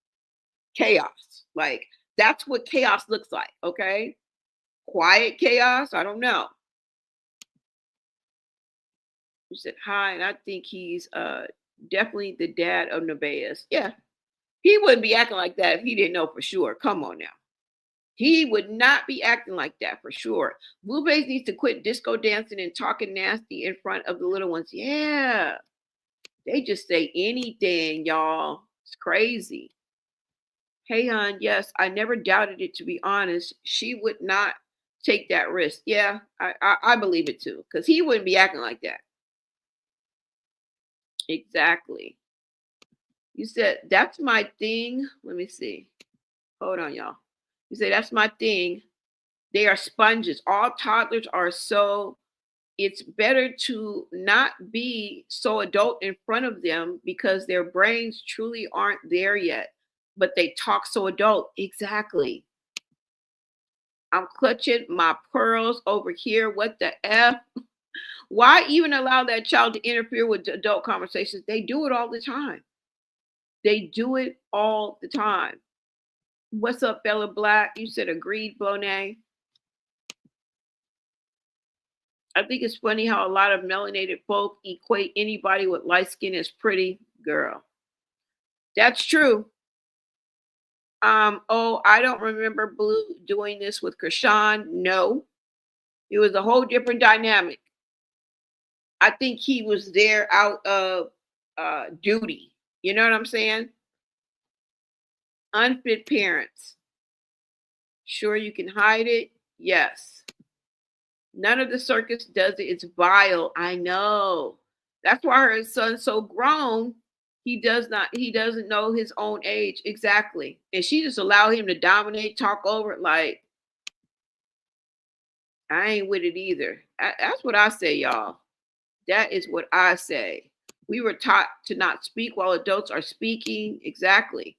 chaos. Like that's what chaos looks like. Okay. Quiet chaos. I don't know. You said hi, and I think he's definitely the dad of Nevaeh'S. Yeah, he wouldn't be acting like that if he didn't know for sure. Come on now. He would not be acting like that for sure. Blueface needs to quit disco dancing and talking nasty in front of the little ones. Yeah, they just say anything, y'all. It's crazy. Hey, hon, yes, I never doubted it, to be honest. She would not take that risk. Yeah, I believe it too, because he wouldn't be acting like that. Exactly. You said, that's my thing. Let me see. Hold on, y'all. You say, that's my thing. They are sponges. All toddlers are so, it's better to not be so adult in front of them because their brains truly aren't there yet, but they talk so adult. Exactly. I'm clutching my pearls over here. What the F? Why even allow that child to interfere with adult conversations? They do it all the time. They do it all the time. What's up, Bella Black? You said agreed, Blonay. I think it's funny how a lot of melanated folk equate anybody with light skin as pretty girl. That's true. Oh, I don't remember Blue doing this with Chrisean. No, it was a whole different dynamic. I think he was there out of duty. You know what I'm saying? Unfit parents. Sure, you can hide it. Yes. None of the circus does it. It's vile. I know. That's why her son's so grown. He doesn't know his own age. Exactly. And she just allowed him to dominate, talk over it. Like, I ain't with it either. That's what I say, y'all. That is what I say. We were taught to not speak while adults are speaking. Exactly.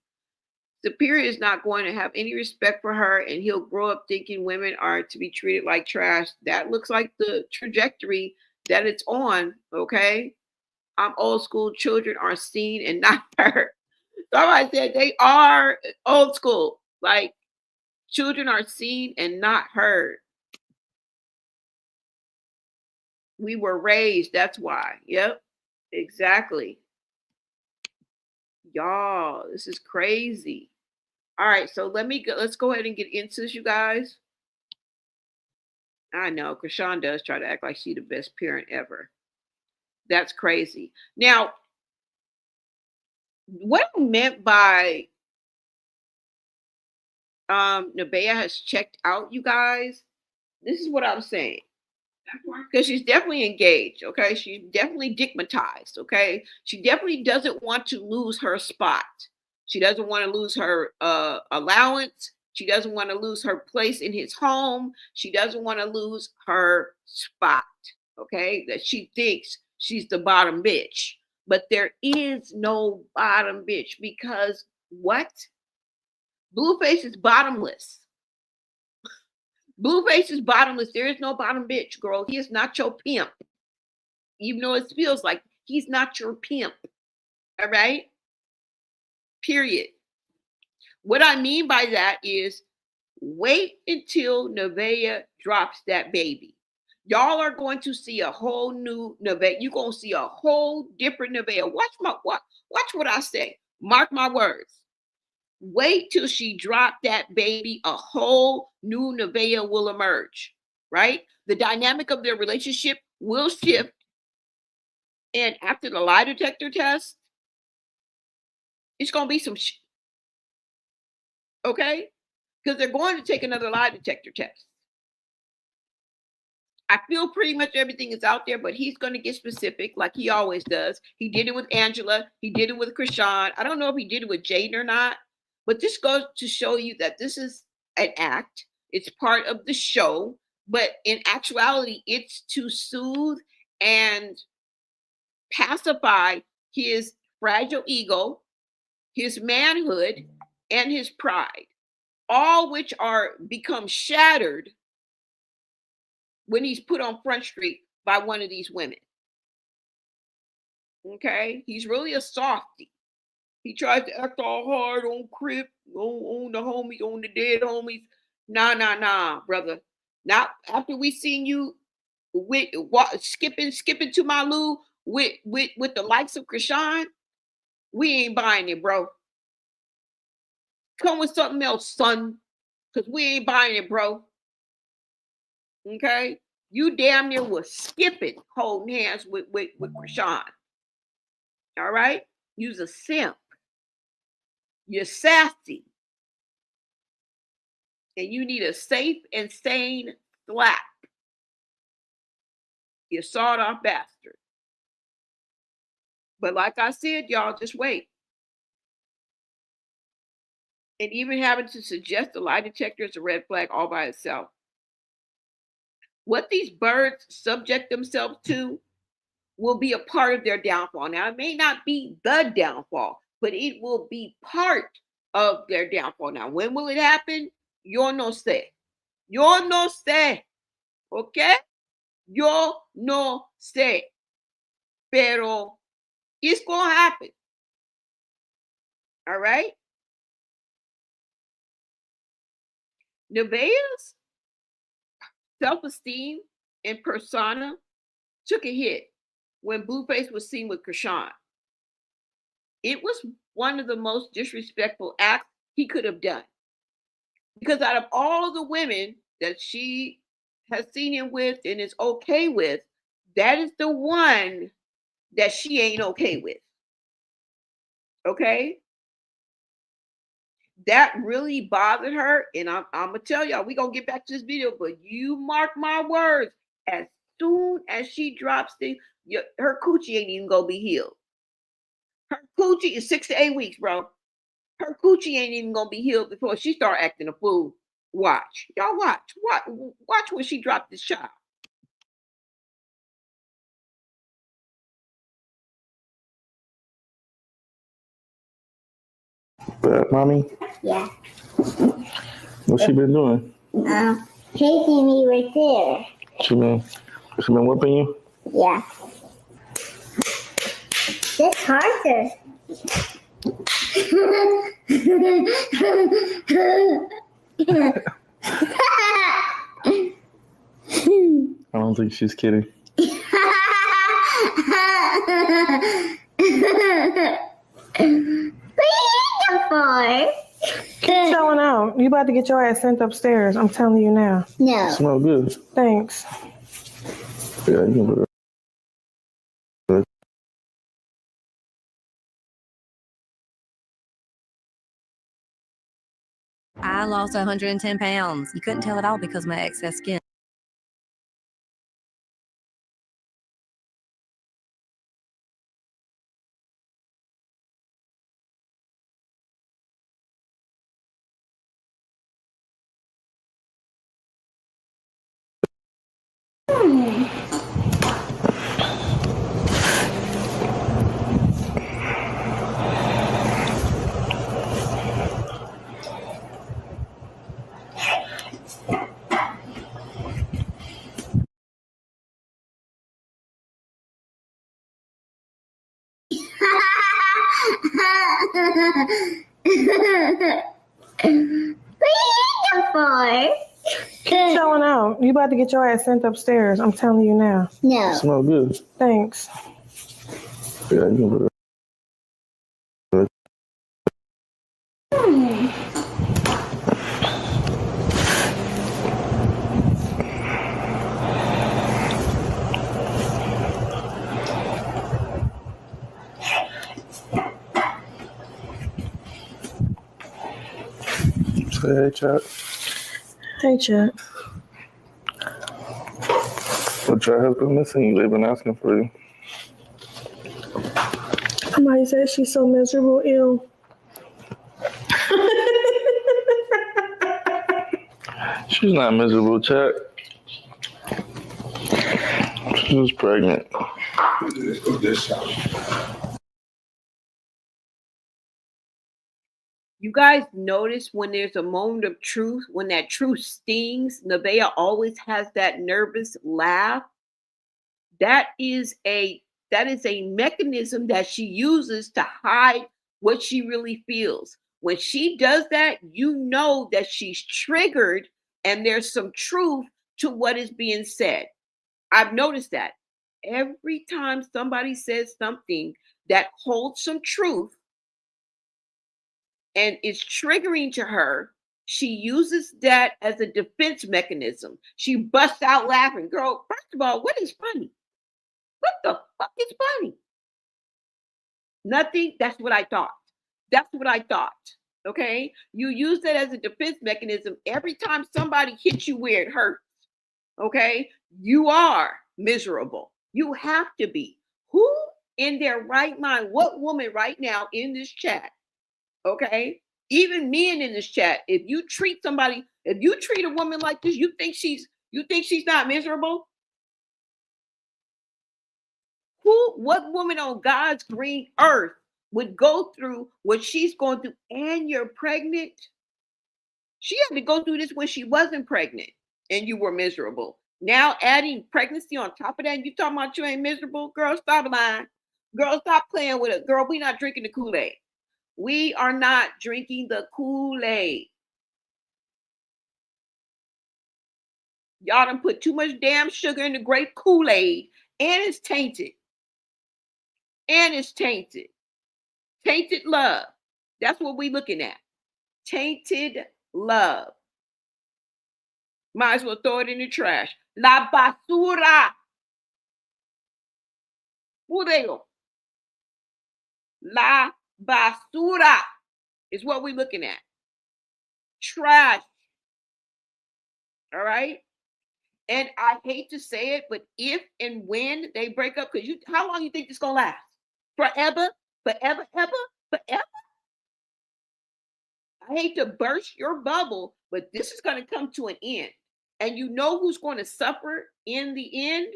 Superior is not going to have any respect for her, and he'll grow up thinking women are to be treated like trash. That looks like the trajectory that it's on. Okay. I'm old school. Children are seen and not heard. Somebody said they are old school. Like, children are seen and not heard. We were raised. That's why. Yep. Exactly. Y'all, this is crazy. All right, so let's go ahead and get into this, you guys. I know Chrisean does try to act like she's the best parent ever. That's crazy. Now, what I meant by Nevaeh has checked out, you guys, this is what I'm saying. Because she's definitely engaged, okay? She's definitely digmatized, okay? She definitely doesn't want to lose her spot. She doesn't want to lose her allowance. She doesn't want to lose her place in his home. She doesn't want to lose her spot, okay? That she thinks she's the bottom bitch. But there is no bottom bitch because what? Blueface is bottomless. Blueface is bottomless. There is no bottom bitch, girl. He is not your pimp. Even though it feels like he's not your pimp. All right? Period. What I mean by that is wait until Nevaeh drops that baby. Y'all are going to see a whole new Nevaeh. You're going to see a whole different Nevaeh. Watch what I say. Mark my words. Wait till she dropped that baby. A whole new Nevaeh will emerge, right? The dynamic of their relationship will shift. And after the lie detector test, it's going to be some okay? Because they're going to take another lie detector test. I feel pretty much everything is out there, but he's going to get specific like he always does. He did it with Angela. He did it with Chrisean. I don't know if he did it with Jaden or not, but this goes to show you that this is an act. It's part of the show, but in actuality, it's to soothe and pacify his fragile ego, his manhood, and his pride, all which are become shattered when he's put on Front Street by one of these women. Okay? He's really a softie. He tries to act all hard on Crip, on the homies, on the dead homies. Nah, brother. Not after we seen you with skipping to my Lou with the likes of Chrisean, we ain't buying it, bro. Come with something else, son, because we ain't buying it, bro. Okay? You damn near was skipping, holding hands with Chrisean. All right? You's a simp. You're sassy. And you need a safe and sane slap. You sawed-off bastard. But like I said, y'all, just wait. And even having to suggest the lie detector is a red flag all by itself. What these birds subject themselves to will be a part of their downfall. Now, it may not be the downfall, but it will be part of their downfall. Now, when will it happen? Yo no sé. Yo no sé. Okay? Yo no sé. Pero it's going to happen. All right? Nevaeh's self-esteem and persona took a hit when Blueface was seen with Chrisean. It was one of the most disrespectful acts he could have done. Because out of all the women that she has seen him with and is okay with, that is the one that she ain't okay with. Okay? That really bothered her. And I'm going to tell y'all, we're going to get back to this video, but you mark my words, as soon as she drops her coochie ain't even going to be healed. Her coochie is 6 to 8 weeks, bro. Her coochie ain't even going to be healed before she start acting a fool. Watch. Y'all watch. Watch when she dropped this child. But mommy, Yeah. what's she been doing? Chasing me right there. She been whipping you? Yeah. This harder. I don't think she's kidding. Keep showing out. You about to get your ass sent upstairs. I'm telling you now. No. Smell good. Thanks. Yeah, you can put it. I lost 110 pounds. You couldn't tell at all because of my excess skin. Keep showing out. You about to get your ass sent upstairs. I'm telling you now. No. Smell good. Thanks. Yeah, you can put it. Say hey, chat. Hey, Chet. What chat has been missing you? They've been asking for you. Somebody said she's so miserable, ill. She's not miserable, chat. She's pregnant. You guys notice when there's a moment of truth, when that truth stings, Nevaeh always has that nervous laugh. That is a mechanism that she uses to hide what she really feels. When she does that, you know that she's triggered and there's some truth to what is being said. I've noticed that every time somebody says something that holds some truth and is triggering to her, she uses that as a defense mechanism. She busts out laughing. Girl, first of all, what is funny? What the fuck is funny? Nothing. That's what I thought. That's what I thought. Okay. You use that as a defense mechanism every time somebody hits you where it hurts. Okay. You are miserable. You have to be. Who in their right mind, what woman right now in this chat? Okay. Even men in this chat, if you treat a woman like this, you think she's not miserable? What woman on God's green earth would go through what she's going through? And you're pregnant. She had to go through this when she wasn't pregnant and you were miserable. Now adding pregnancy on top of that, you talking about you ain't miserable? Girl, stop lying. Girl, stop playing with it. Girl, we not drinking the Kool-Aid. We are not drinking the Kool-Aid. Y'all done put too much damn sugar in the grape Kool-Aid, and it's tainted. And it's tainted. Tainted love. That's what we looking at. Tainted love. Might as well throw it in the trash. La basura. Pureo. La basura is what we're looking at. Trash. All right. And I hate to say it, but if and when they break up, because how long you think this gonna last? Forever? Forever? Ever? Forever? I hate to burst your bubble, but this is gonna come to an end. And you know who's going to suffer in the end?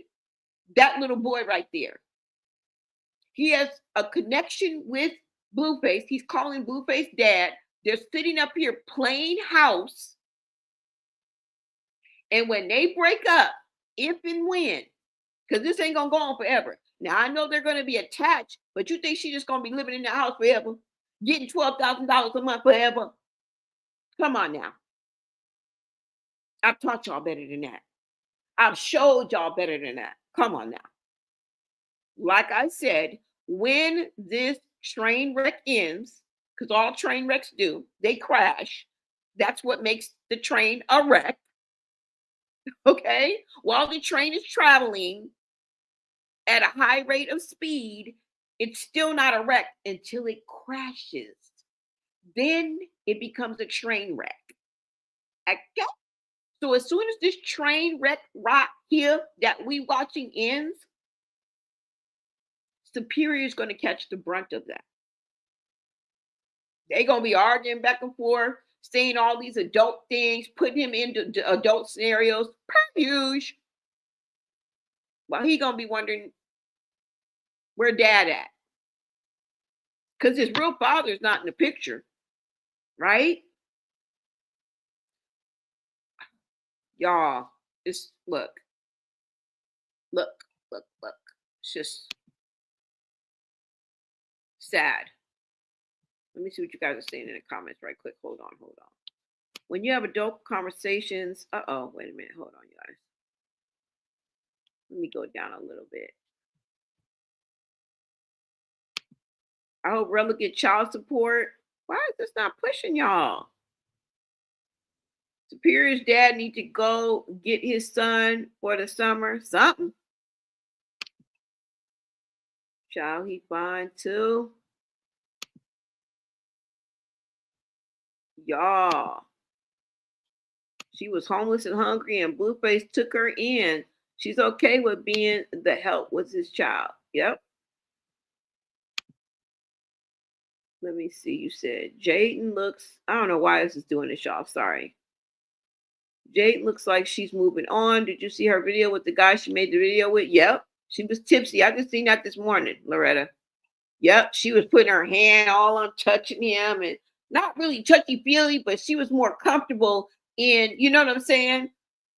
That little boy right there. He has a connection with Blueface. He's calling Blueface dad. They're sitting up here playing house. And when they break up, if and when, because this ain't going to go on forever. Now, I know they're going to be attached, but you think she's just going to be living in the house forever? Getting $12,000 a month forever? Come on now. I've taught y'all better than that. I've showed y'all better than that. Come on now. Like I said, when this train wreck ends, because all train wrecks do, they crash. That's what makes the train a wreck. Okay? While the train is traveling at a high rate of speed, it's still not a wreck until it crashes. Then it becomes a train wreck. Okay? So as soon as this train wreck right here that we watching ends, Superior is going to catch the brunt of that. They're going to be arguing back and forth, saying all these adult things, putting him into adult scenarios, per usual. While he going to be wondering where dad at. Because his real father's not in the picture, right? Y'all, it's look. It's just sad. Let me see what you guys are saying in the comments right quick. Hold on. When you have adult conversations, wait a minute. Hold on, you guys. Let me go down a little bit. I hope Rella get child support. Why is this not pushing y'all? Superior's dad need to go get his son for the summer. Something. Child, he fine too. Y'all. She was homeless and hungry, and Blueface took her in. She's okay with being the help with his child. Yep. Let me see. You said Jaden looks, I don't know why this is doing this, y'all. Sorry. Jaden looks like she's moving on. Did you see her video with the guy she made the video with? Yep. She was tipsy. I just seen that this morning, Loretta. Yep. She was putting her hand all on touching him and not really touchy-feely, but she was more comfortable in, you know what I'm saying?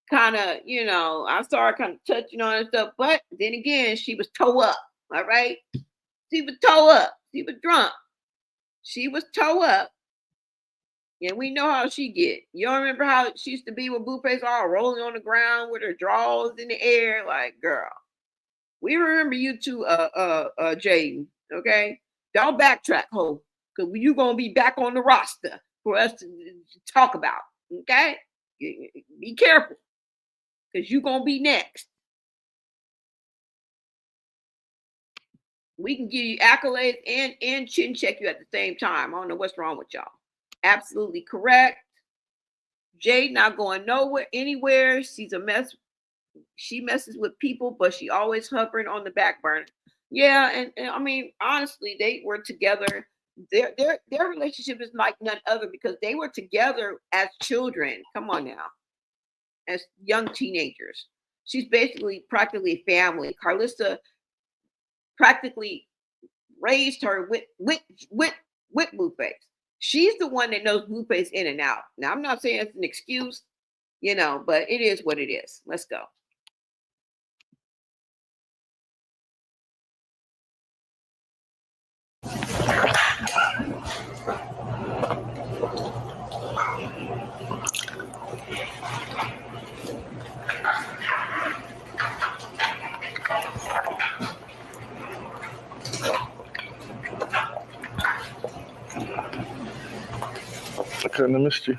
Kind of, I saw her kind of touching on and stuff. But then again, she was toe up. All right. She was toe up. She was drunk. She was toe up. And we know how she get. You don't remember how she used to be with Blueface all rolling on the ground with her drawers in the air? Like, girl, we remember you too, Jaden. Okay? Don't backtrack, ho. Because you're going to be back on the roster for us to talk about. Okay? Be careful. Because you're going to be next. We can give you accolades and chin check you at the same time. I don't know what's wrong with y'all. Absolutely correct. Jade not going nowhere, anywhere. She's a mess. She messes with people, but she always hovering on the back burner. Yeah, and I mean, honestly, they were together. Their relationship is like none other because they were together as children. Come on now. As young teenagers. She's basically practically family. Carlissa practically raised her with Blueface. She's the one that knows Blueface in and out. Now, I'm not saying it's an excuse, but it is what it is. Let's go. kind of missed you.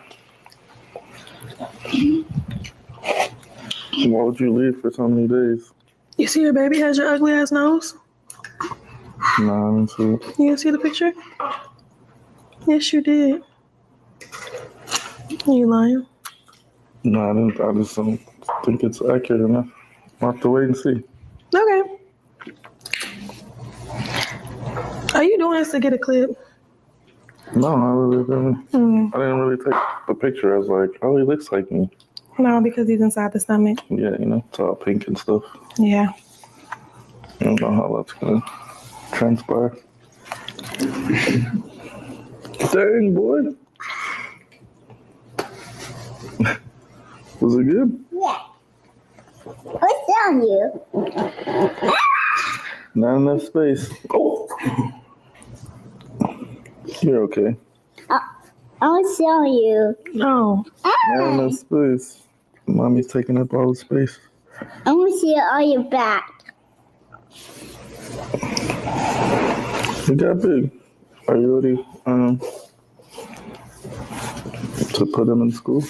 Why would you leave for so many days? You see your baby has your ugly ass nose? Nah, I didn't see it. You didn't see the picture? Yes, you did. Are you lying? No, I didn't. I just don't think it's accurate enough. I'll have to wait and see. Okay. Are you doing this to get a clip? No, I really didn't. I didn't really take the picture. I was like, oh, he looks like me. No, because he's inside the stomach. Yeah, you know, it's all pink and stuff. Yeah. I don't know how that's gonna transpire. Dang, boy. Was it good? Yeah. What's on you? Not enough space. Oh. You're okay. I will show you. No. Not enough space. Mommy's taking up all the space. I want to see it on your back. It got big. Are you ready to put him in school?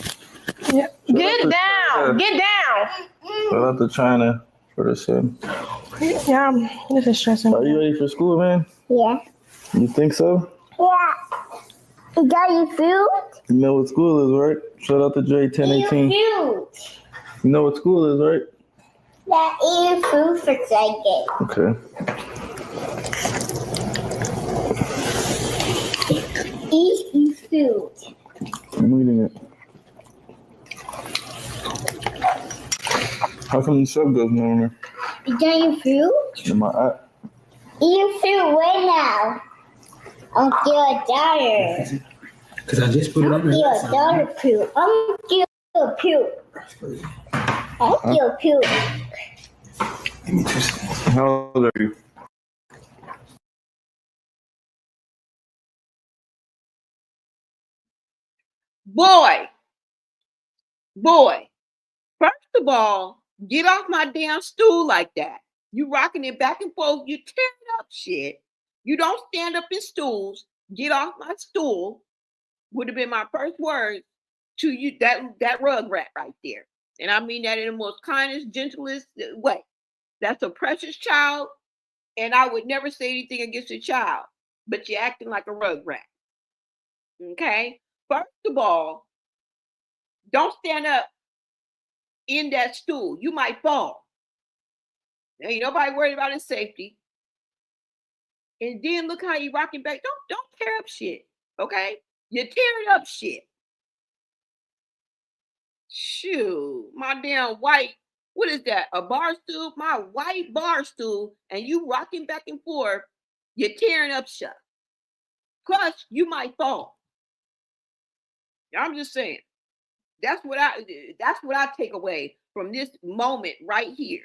Yeah. Get down. Get down. Shout out to China for the son. Yeah, this is stressing. Are you ready for school, man? Yeah. You think so? Yeah. You got your food? You know what school is, right? Shout out to J1018. Your food. You know what school is, right? That eat your food for a second. Okay. Eat your food. I'm eating it. How come the sub goes nowhere? You got your food? In my eye. Eat your food right now. I'll give a dollar. Because I just put it I'll on give there. a dollar poop. I'll give a poop. I'll give a poop. Give me 2 seconds. How old are you? Boy. First of all, get off my damn stool like that. You rocking it back and forth. You tearing up shit. You don't stand up in stools. Get off my stool. Would have been my first words to you. That rug rat right there. And I mean that in the most kindest, gentlest way. That's a precious child. And I would never say anything against a child. But you're acting like a rug rat. Okay? First of all, don't stand up in that stool. You might fall. There ain't nobody worried about his safety. And then look how you rocking back. Don't tear up shit. Okay? You're tearing up shit. Shoot, my damn white, what is that? A bar stool? My white bar stool, and you rocking back and forth, you're tearing up shit. Plus, you might fall. I'm just saying. That's what I take away from this moment right here.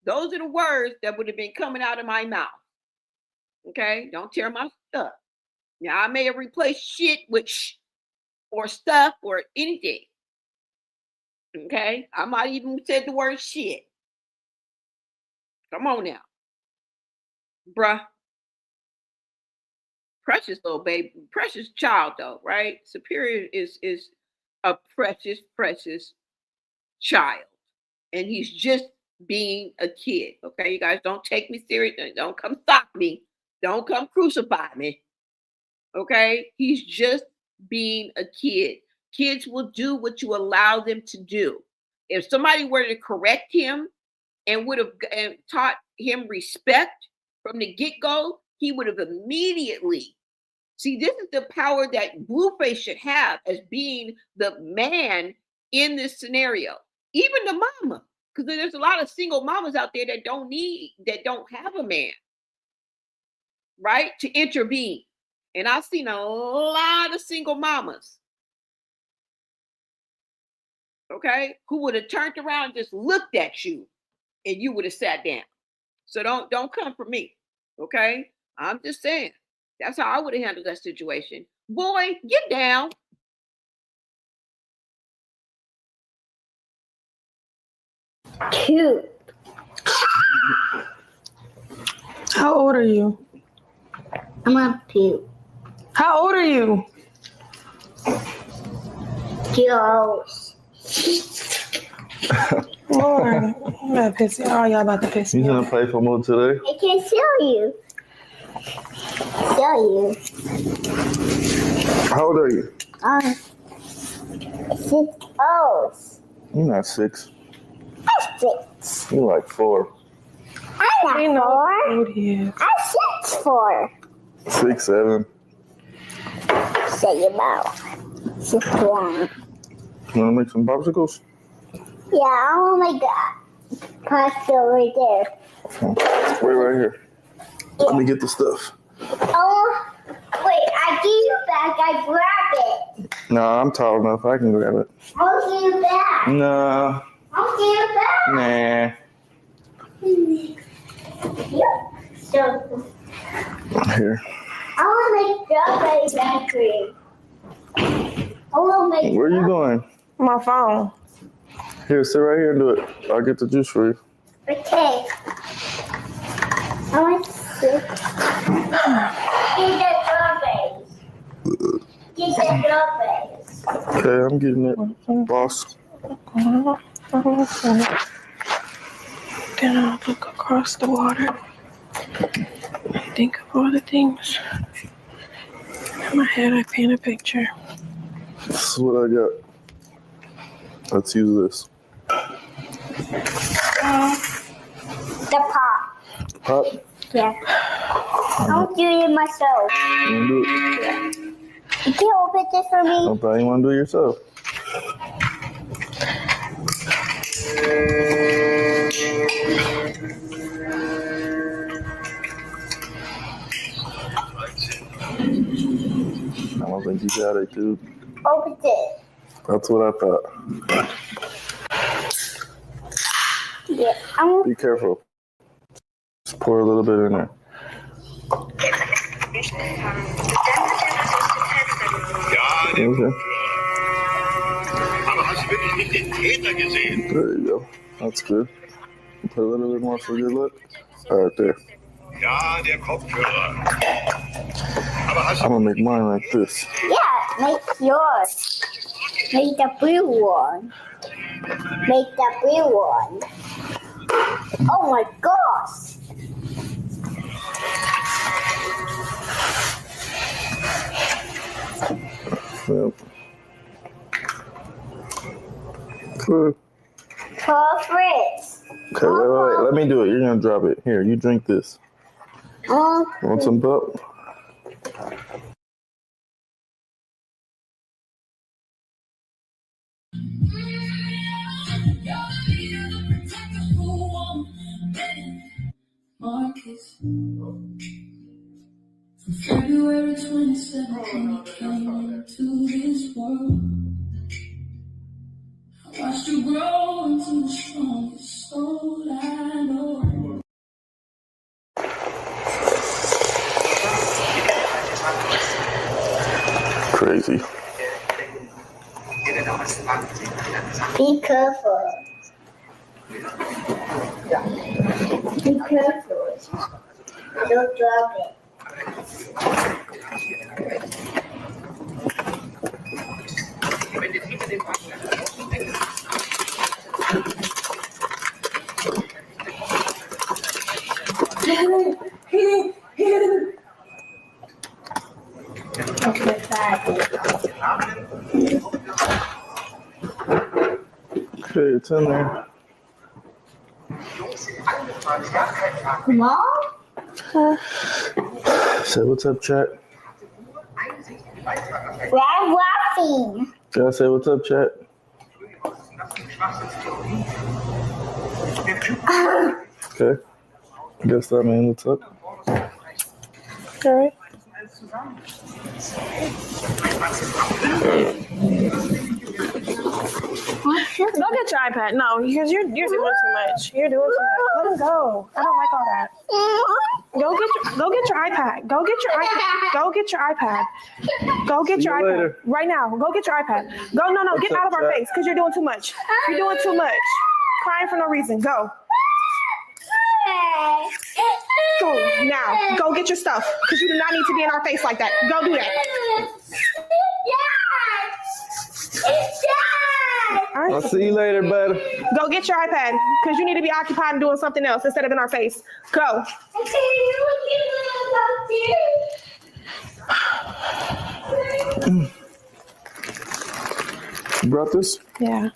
Those are the words that would have been coming out of my mouth. Okay, don't tear my stuff. Now I may have replaced shit with sh or stuff or anything. Okay, I might even said the word shit. Come on now, bruh. Precious little baby, precious child though, right? Superior is a precious child, and he's just being a kid. Okay, you guys don't take me serious. Don't come stop me. Don't come crucify me. Okay, he's just being a kid. Kids will do what you allow them to do. If somebody were to correct him and would have taught him respect from the get-go, he would have immediately. See, this is the power that Blueface should have as being the man in this scenario. Even the mama, because there's a lot of single mamas out there that don't have a man, right, to intervene. And I've seen a lot of single mamas, okay, who would have turned around and just looked at you and you would have sat down. So don't come for me, okay? I'm just saying. That's how I would have handled that situation. Boy, get down. Cute. How old are you? I'm a poop. How old are you? Girls. Lord, I'm about to piss you. Oh, y'all about to piss You me in a off. playful mood today? I can show you. Show you. How old are you? 6 O's. You're not 6. I'm 6. You're like 4. I'm He not knows 4. what it is. I'm 6'4". 6, 7. Say your mouth. 6'1". You wanna make some popsicles? Yeah, oh my god. Pasta right there. Wait right here. Let me get the stuff. Oh, wait, I give you back. I grab it. No, I'm tall enough. I can grab it. I'll give you back. No, I'll give you back. nah. So, Here. I want to make strawberry ice cream. I want to make. Where are you going? My phone. Here, sit right here and do it. I'll get the juice for you. Okay. I want to sit. Get the strawberries. Get the strawberries. Okay, I'm getting it, boss. Then I'll look across the water. Think of all the things. In my head, I paint a picture. This is what I got. Let's use this. The pot. Pop, Yeah. I'll do it myself. you wanna do it? Can you open this for me? I thought you wanna do it yourself. I don't think you got it, dude. Open it. That's what I thought. Yeah. I'm Be careful. Just pour a little bit in there. Okay. There you go. That's good. Put a little bit more for good luck. All right, there. I'm gonna make mine like this. make yours. Make the blue one. Make the blue one. Oh my gosh. Yep. Good. Perfect. Okay, wait. Let me do it. You're gonna drop it. Here, you drink this. Want some pop? Marcus. February 27th, when you came into this world, I watched you grow into the strongest soul I know. Crazy. Be careful. Be careful. Don't drop it. Okay, it's in there. Mom? Say what's up, chat. We're laughing. Can I say what's up, chat? Okay. Guess that means what's up. All right. Go get your iPad. No, because you're doing too much. You're doing too much. Let him go. I don't like all that. Go get your iPad. Go get your iPad. Go get your iPad. Go get See your you iPad later. right now. Go get your iPad. Go. No. What's Get up, out of our Jack? face because you're doing too much. You're doing too much. Crying for no reason. Go. Go now. Go get your stuff because you do not need to be in our face like that. Go do that. All right. I'll see you later, buddy. Go get your iPad because you need to be occupied and doing something else instead of in our face. Go. You brought this? Yeah.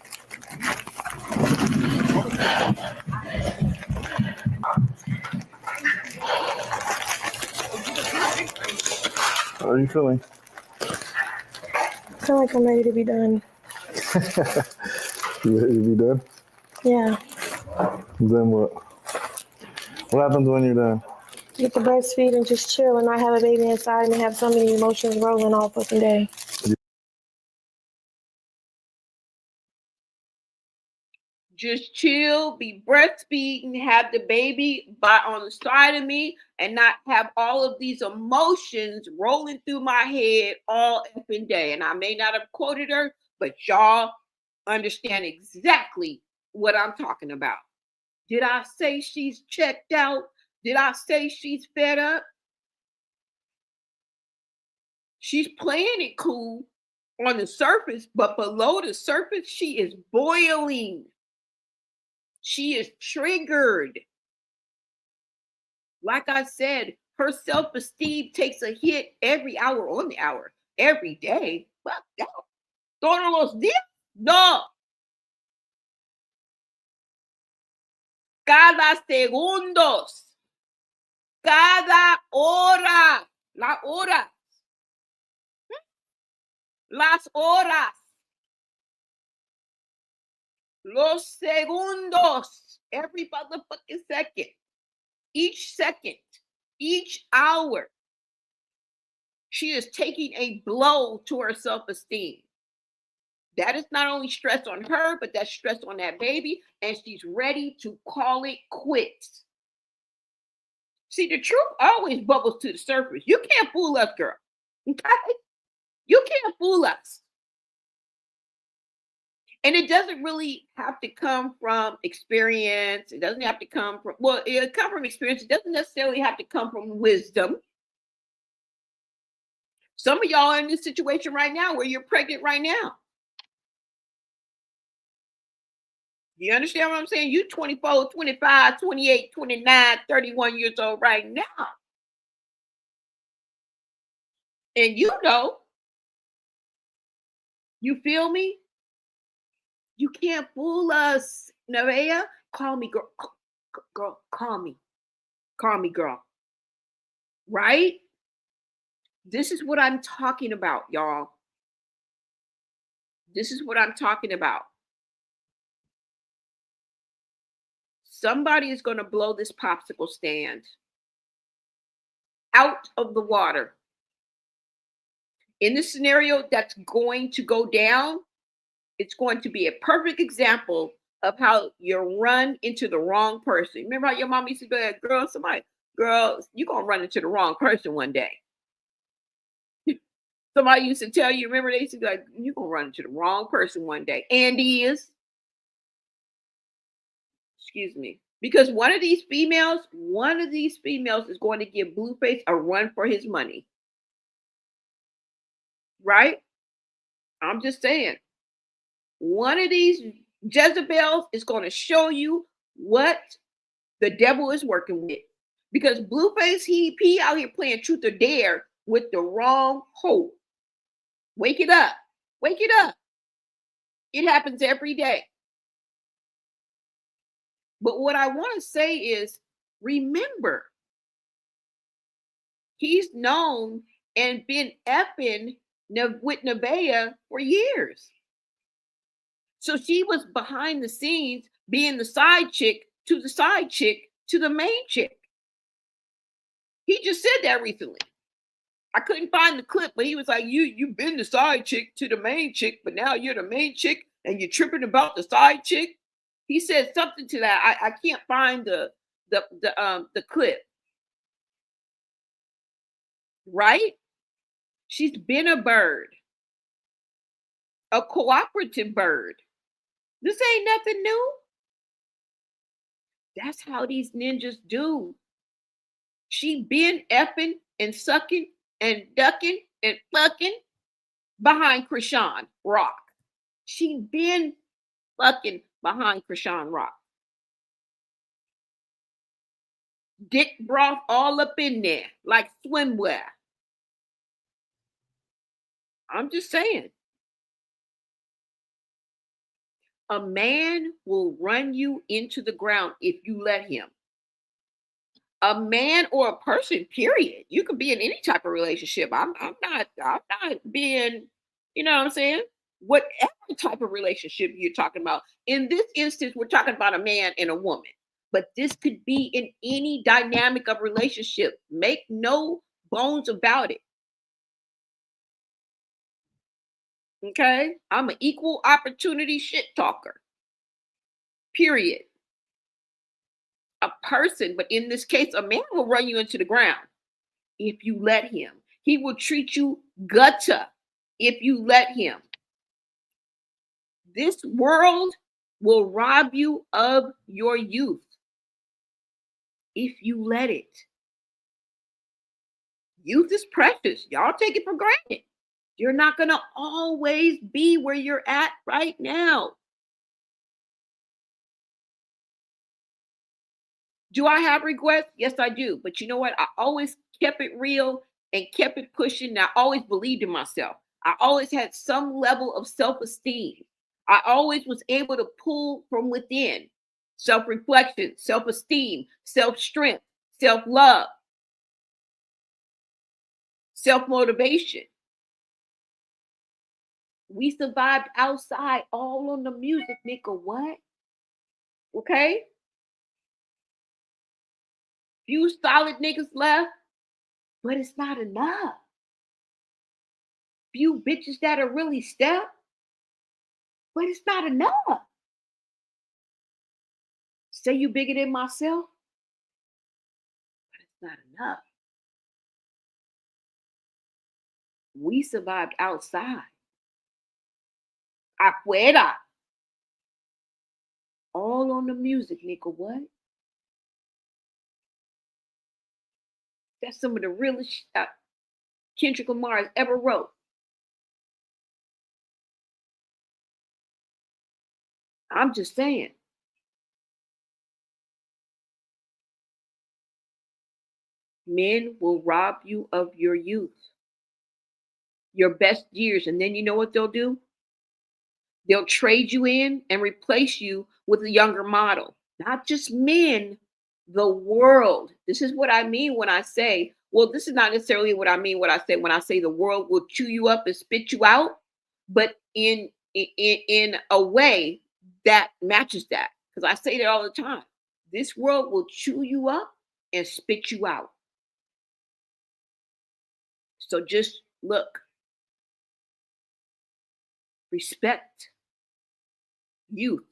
How are you feeling? I feel like I'm ready to be done. You ready to be done? Yeah. Then what? What happens when you're done? Get to breastfeed and just chill and not have a baby inside and have so many emotions rolling all fucking day. Just chill, be breastfeeding, have the baby on the side of me, and not have all of these emotions rolling through my head all effing day. And I may not have quoted her, but y'all understand exactly what I'm talking about. Did I say she's checked out? Did I say she's fed up? She's playing it cool on the surface, but below the surface, she is boiling. She is triggered. Like I said, her self-esteem takes a hit every hour on the hour, every day. Fuck that. Todos los días? No. Cada segundos. Cada hora. La hora. Las horas. Los segundos. Every motherfucking second. Each second. Each hour. She is taking a blow to her self-esteem. That is not only stress on her, but that's stress on that baby. And she's ready to call it quits. See, the truth always bubbles to the surface. You can't fool us, girl. Okay? You can't fool us. And it doesn't really have to come from experience. It doesn't have to come from, well, it'll come from experience. It doesn't necessarily have to come from wisdom. Some of y'all are in this situation right now where you're pregnant right now. You understand what I'm saying? You 24, 25, 28, 29, 31 years old right now. And you know, you feel me? You can't fool us, Nevaeh. Call me, girl. Girl, call me. Call me, girl. Right? This is what I'm talking about, y'all. This is what I'm talking about. Somebody is going to blow this popsicle stand out of the water. In this scenario that's going to go down, it's going to be a perfect example of how you run into the wrong person. Remember how your mom used to go, girl, you're going to run into the wrong person one day. Somebody used to tell you, remember they used to be like, you're going to run into the wrong person one day. And is. Excuse me. Because one of these females is going to give Blueface a run for his money. Right? I'm just saying. One of these Jezebels is going to show you what the devil is working with. Because Blueface, he out here playing truth or dare with the wrong hope. Wake it up. Wake it up. It happens every day. But what I want to say is, remember, he's known and been effing with Nevaeh for years. So she was behind the scenes being the side chick to the main chick. He just said that recently. I couldn't find the clip, but he was like, you've been the side chick to the main chick, but now you're the main chick and you're tripping about the side chick. He said something to that. I can't find the clip. Right? She's been a bird. A cooperative bird. This ain't nothing new. That's how these ninjas do. She been effing and sucking and ducking and fucking behind Chrisean Rock. She been fucking behind Chrisean Rock. Dick broth all up in there like swimwear. I'm just saying. A man will run you into the ground if you let him. A man or a person, period. You could be in any type of relationship. I'm not being, you know what I'm saying? Whatever type of relationship you're talking about. In this instance, we're talking about a man and a woman. But this could be in any dynamic of relationship. Make no bones about it. Okay? I'm an equal opportunity shit talker. Period. A person, but in this case, a man will run you into the ground if you let him. He will treat you gutter if you let him. This world will rob you of your youth if you let it. Youth is precious. Y'all take it for granted. You're not going to always be where you're at right now. Do I have regrets? Yes, I do. But you know what? I always kept it real and kept it pushing. And I always believed in myself. I always had some level of self-esteem. I always was able to pull from within. Self-reflection, self-esteem, self-strength, self-love, self-motivation. We survived outside all on the music, nigga. What? Okay? Few solid niggas left, but it's not enough. Few bitches that are really step, but it's not enough. Say you bigger than myself, but it's not enough. We survived outside. Afuera. All on the music, nigga. What? That's some of the realest Kendrick Lamar has ever wrote. I'm just saying. Men will rob you of your youth, your best years. And then you know what they'll do? They'll trade you in and replace you with a younger model. Not just men, the world. This is what I mean when I say, well, this is not necessarily what I mean when I say the world will chew you up and spit you out, but in a way that matches that. Because I say that all the time. This world will chew you up and spit you out. So just look, respect youth.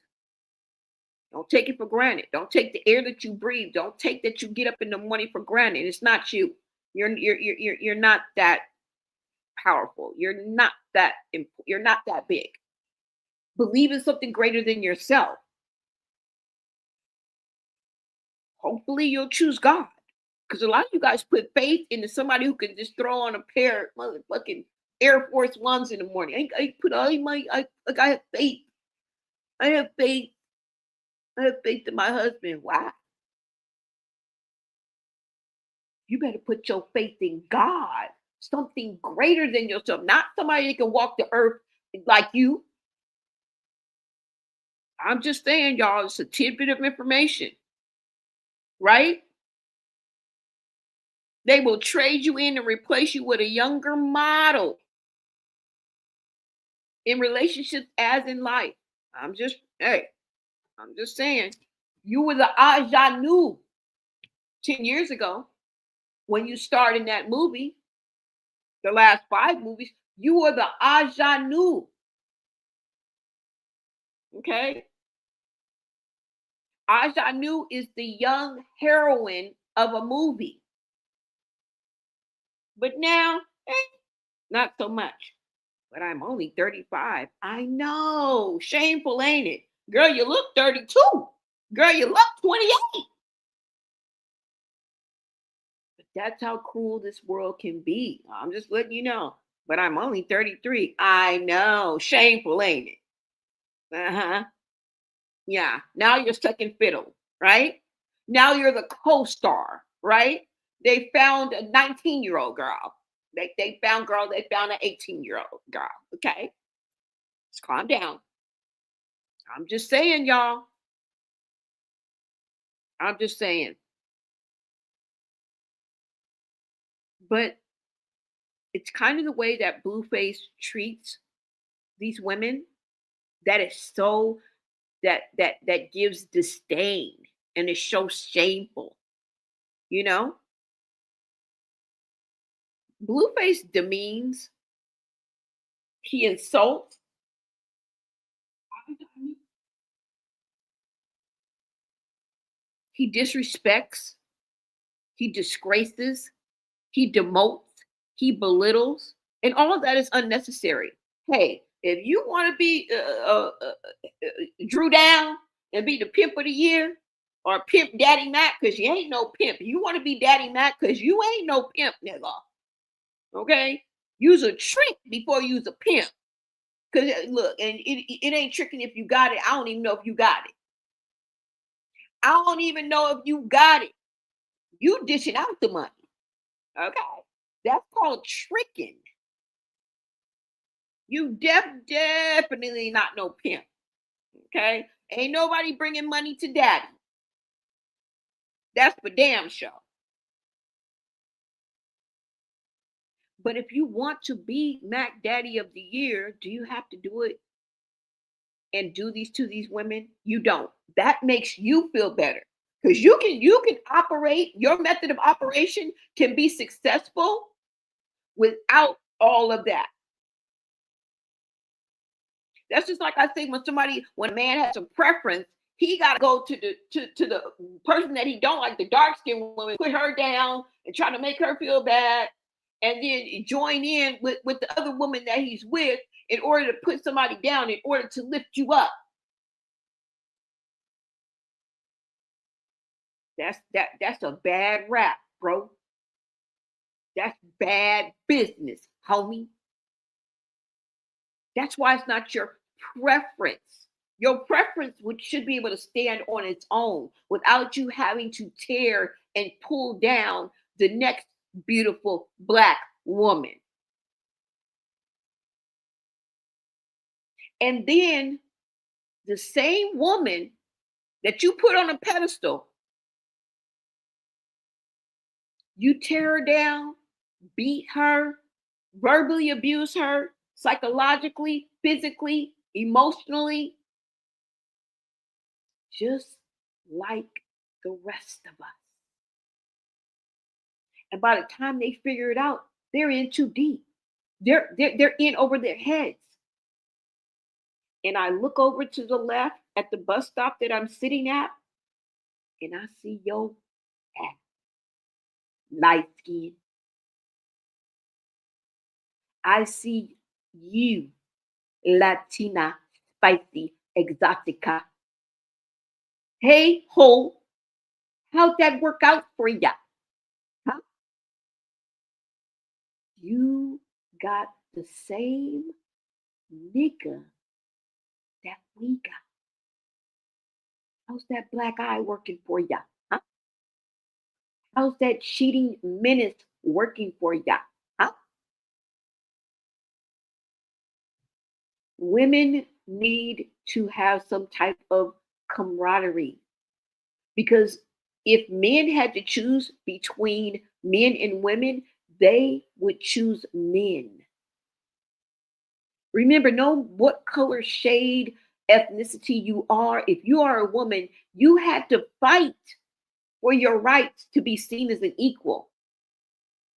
Don't take it for granted. Don't take the air that you breathe. Don't take that you get up in the morning for granted. It's not you. You're not that powerful. You're not that big. Believe in something greater than yourself. Hopefully you'll choose God. Because a lot of you guys put faith into somebody who can just throw on a pair of motherfucking Air Force Ones in the morning. I have faith. I have faith. I have faith in my husband. Why? You better put your faith in God. Something greater than yourself. Not somebody that can walk the earth like you. I'm just saying, y'all, it's a tidbit of information. Right? They will trade you in and replace you with a younger model in relationships as in life. I'm just saying, you were the ingenue 10 years ago when you starred in that movie, the last 5 movies, you were the ingenue. Okay? Ingenue is the young heroine of a movie. But now, not so much. But I'm only 35. I know. Shameful, ain't it? Girl, you look 32. Girl, you look 28. But that's how cruel this world can be. I'm just letting you know. But I'm only 33. I know. Shameful, ain't it? Uh-huh. Yeah. Now you're second fiddle, right? Now you're the co-star, right? They found a 19-year-old girl. They found girl, they found an 18-year-old girl. Okay. Let's calm down. I'm just saying, y'all. I'm just saying. But it's kind of the way that Blueface treats these women that is so that gives disdain and is so shameful, you know? Blueface demeans, he insults, he disrespects, he disgraces, he demotes, he belittles, and all of that is unnecessary. Hey, if you want to be Drew down and be the pimp of the year or pimp Daddy Mac, because you ain't no pimp. You want to be Daddy Mac because you ain't no pimp, nigga. Okay? Use a trick before you use a pimp. Because look, and it ain't tricking if you got it. I don't even know if you got it. I don't even know if you got it. You dishing out the money. Okay? That's called tricking. You definitely not no pimp. Okay? Ain't nobody bringing money to daddy. That's for damn sure. But if you want to be Mac Daddy of the Year, do you have to do it and do these to these women? You don't. That makes you feel better. Because you can operate, your method of operation can be successful without all of that. That's just like I say when a man has a preference, he got to go to the person that he don't like, the dark skinned woman, put her down and try to make her feel bad, and then join in with the other woman that he's with in order to put somebody down, in order to lift you up. That's a bad rap, bro. That's bad business, homie. That's why it's not your preference. Your preference should be able to stand on its own without you having to tear and pull down the next beautiful black woman. And then the same woman that you put on a pedestal, you tear her down, beat her, verbally abuse her, psychologically, physically, emotionally, just like the rest of us. And by the time they figure it out, they're in too deep. They're in over their heads. And I look over to the left at the bus stop that I'm sitting at, and I see your ass, light skin. I see you, Latina, spicy, exotica. Hey, ho, how'd that work out for ya? Huh? You got the same nigga that we got. How's that black eye working for ya? Huh? How's that cheating menace working for ya? Huh? Women need to have some type of camaraderie because if men had to choose between men and women, they would choose men. Remember, know what color, shade, ethnicity you are. If you are a woman, you had to fight for your rights to be seen as an equal.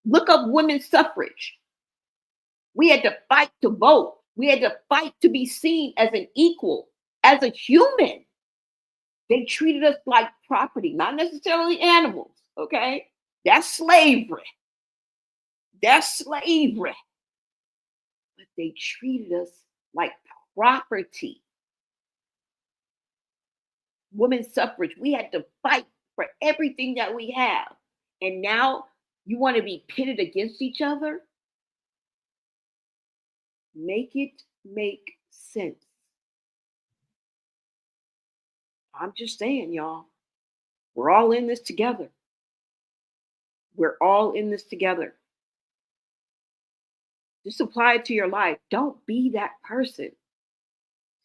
Look up women's suffrage. We had to fight to vote. We had to fight to be seen as an equal, as a human. They treated us like property, not necessarily animals, okay? That's slavery. That's slavery. But they treated us like property. Women's suffrage, we had to fight for everything that we have. And now you want to be pitted against each other? Make it make sense. I'm just saying, y'all, we're all in this together. We're all in this together. Just apply it to your life. Don't be that person.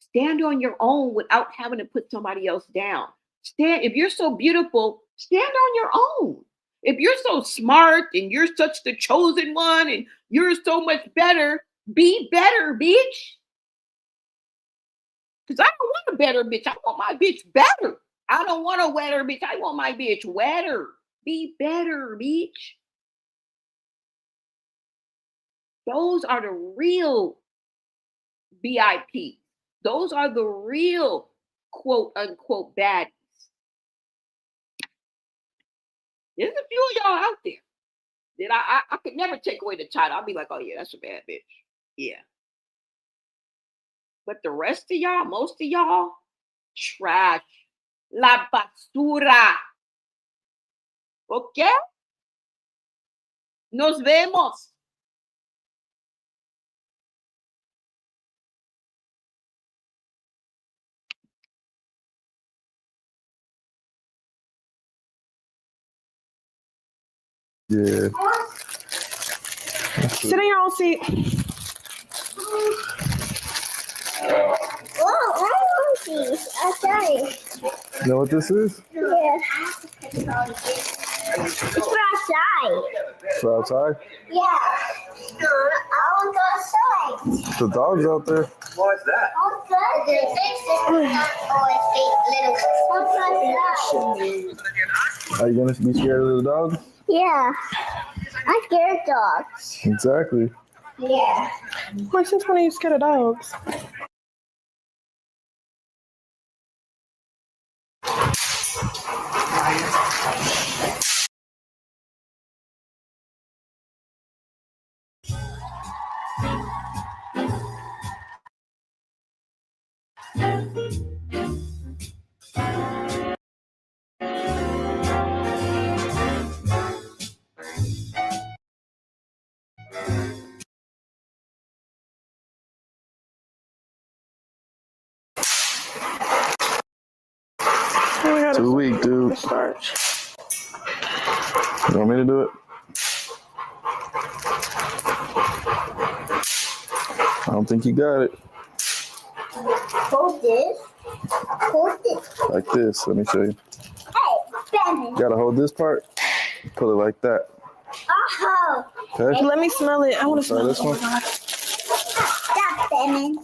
Stand on your own without having to put somebody else down. If you're so beautiful, stand on your own. If you're so smart and you're such the chosen one and you're so much better, be better, bitch. Because I don't want a better bitch. I want my bitch better. I don't want a wetter bitch. I want my bitch wetter. Be better, bitch. Those are the real VIP. Those are the real quote unquote baddies. There's a few of y'all out there that I could never take away the title. I'll be like, oh yeah, that's a bad bitch. Yeah. But the rest of y'all, most of y'all, trash. La basura. Okay? Nos vemos. Yeah. Sit in your own seat. Oh, I want these. I'm sorry. You know what this is? Yeah. It's for outside. For outside? Yeah. I want to go outside. The dog's out there. Why is that? Oh, good. The things that always be little. Are you gonna be scared of the dog? Yeah. I'm scared of dogs. Exactly. Yeah. Why since when are you scared of dogs? Too weak, dude. Starch. You want me to do it? I don't think you got it. Hold this. Hold this. Like this. Let me show you. Hey, Benny. Gotta hold this part. Pull it like that. Oh, Okay? Let me smell it. I want to Try smell this it. one. stop, Benny.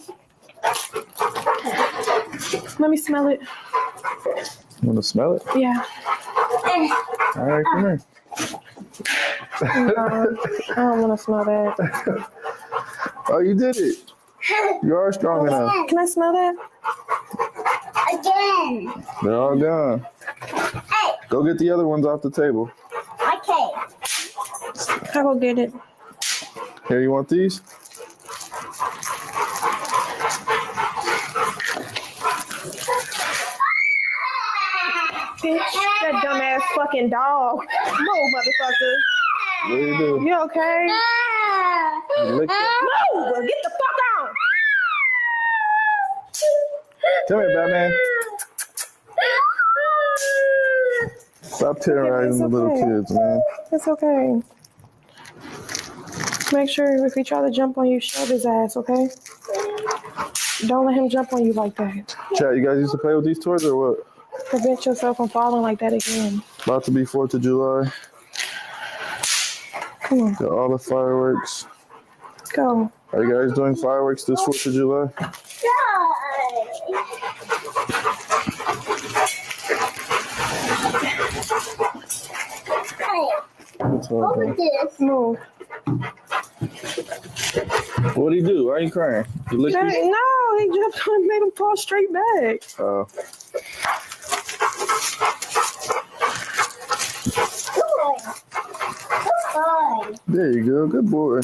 Let me smell it. You wanna smell it? Yeah. All right, come here. No, I don't want to smell that. Oh, you did it. You are strong enough. Can I smell that? Again. They're all gone. Hey, Go get the other ones off the table. okay. I go get it. Here, you want these? Bitch, that dumbass fucking dog. Move, motherfucker. What do you do? You okay? You lick it? Move! Get the fuck out! Come here, Batman. Stop terrorizing the little kids, man. It's okay. Make sure if he try to jump on you, shove his ass, okay? Don't let him jump on you like that. Chat, you guys used to play with these toys or what? Prevent yourself from falling like that again. About to be 4th of July. Come on, Got all the fireworks. go. Are you guys doing fireworks this 4th of July? Hey, It's all over done. this. Move. What do you do? Why are you crying? You licked Hey, it? no, he jumped on and made him fall straight back. Oh. Good boy. There you go. Good boy.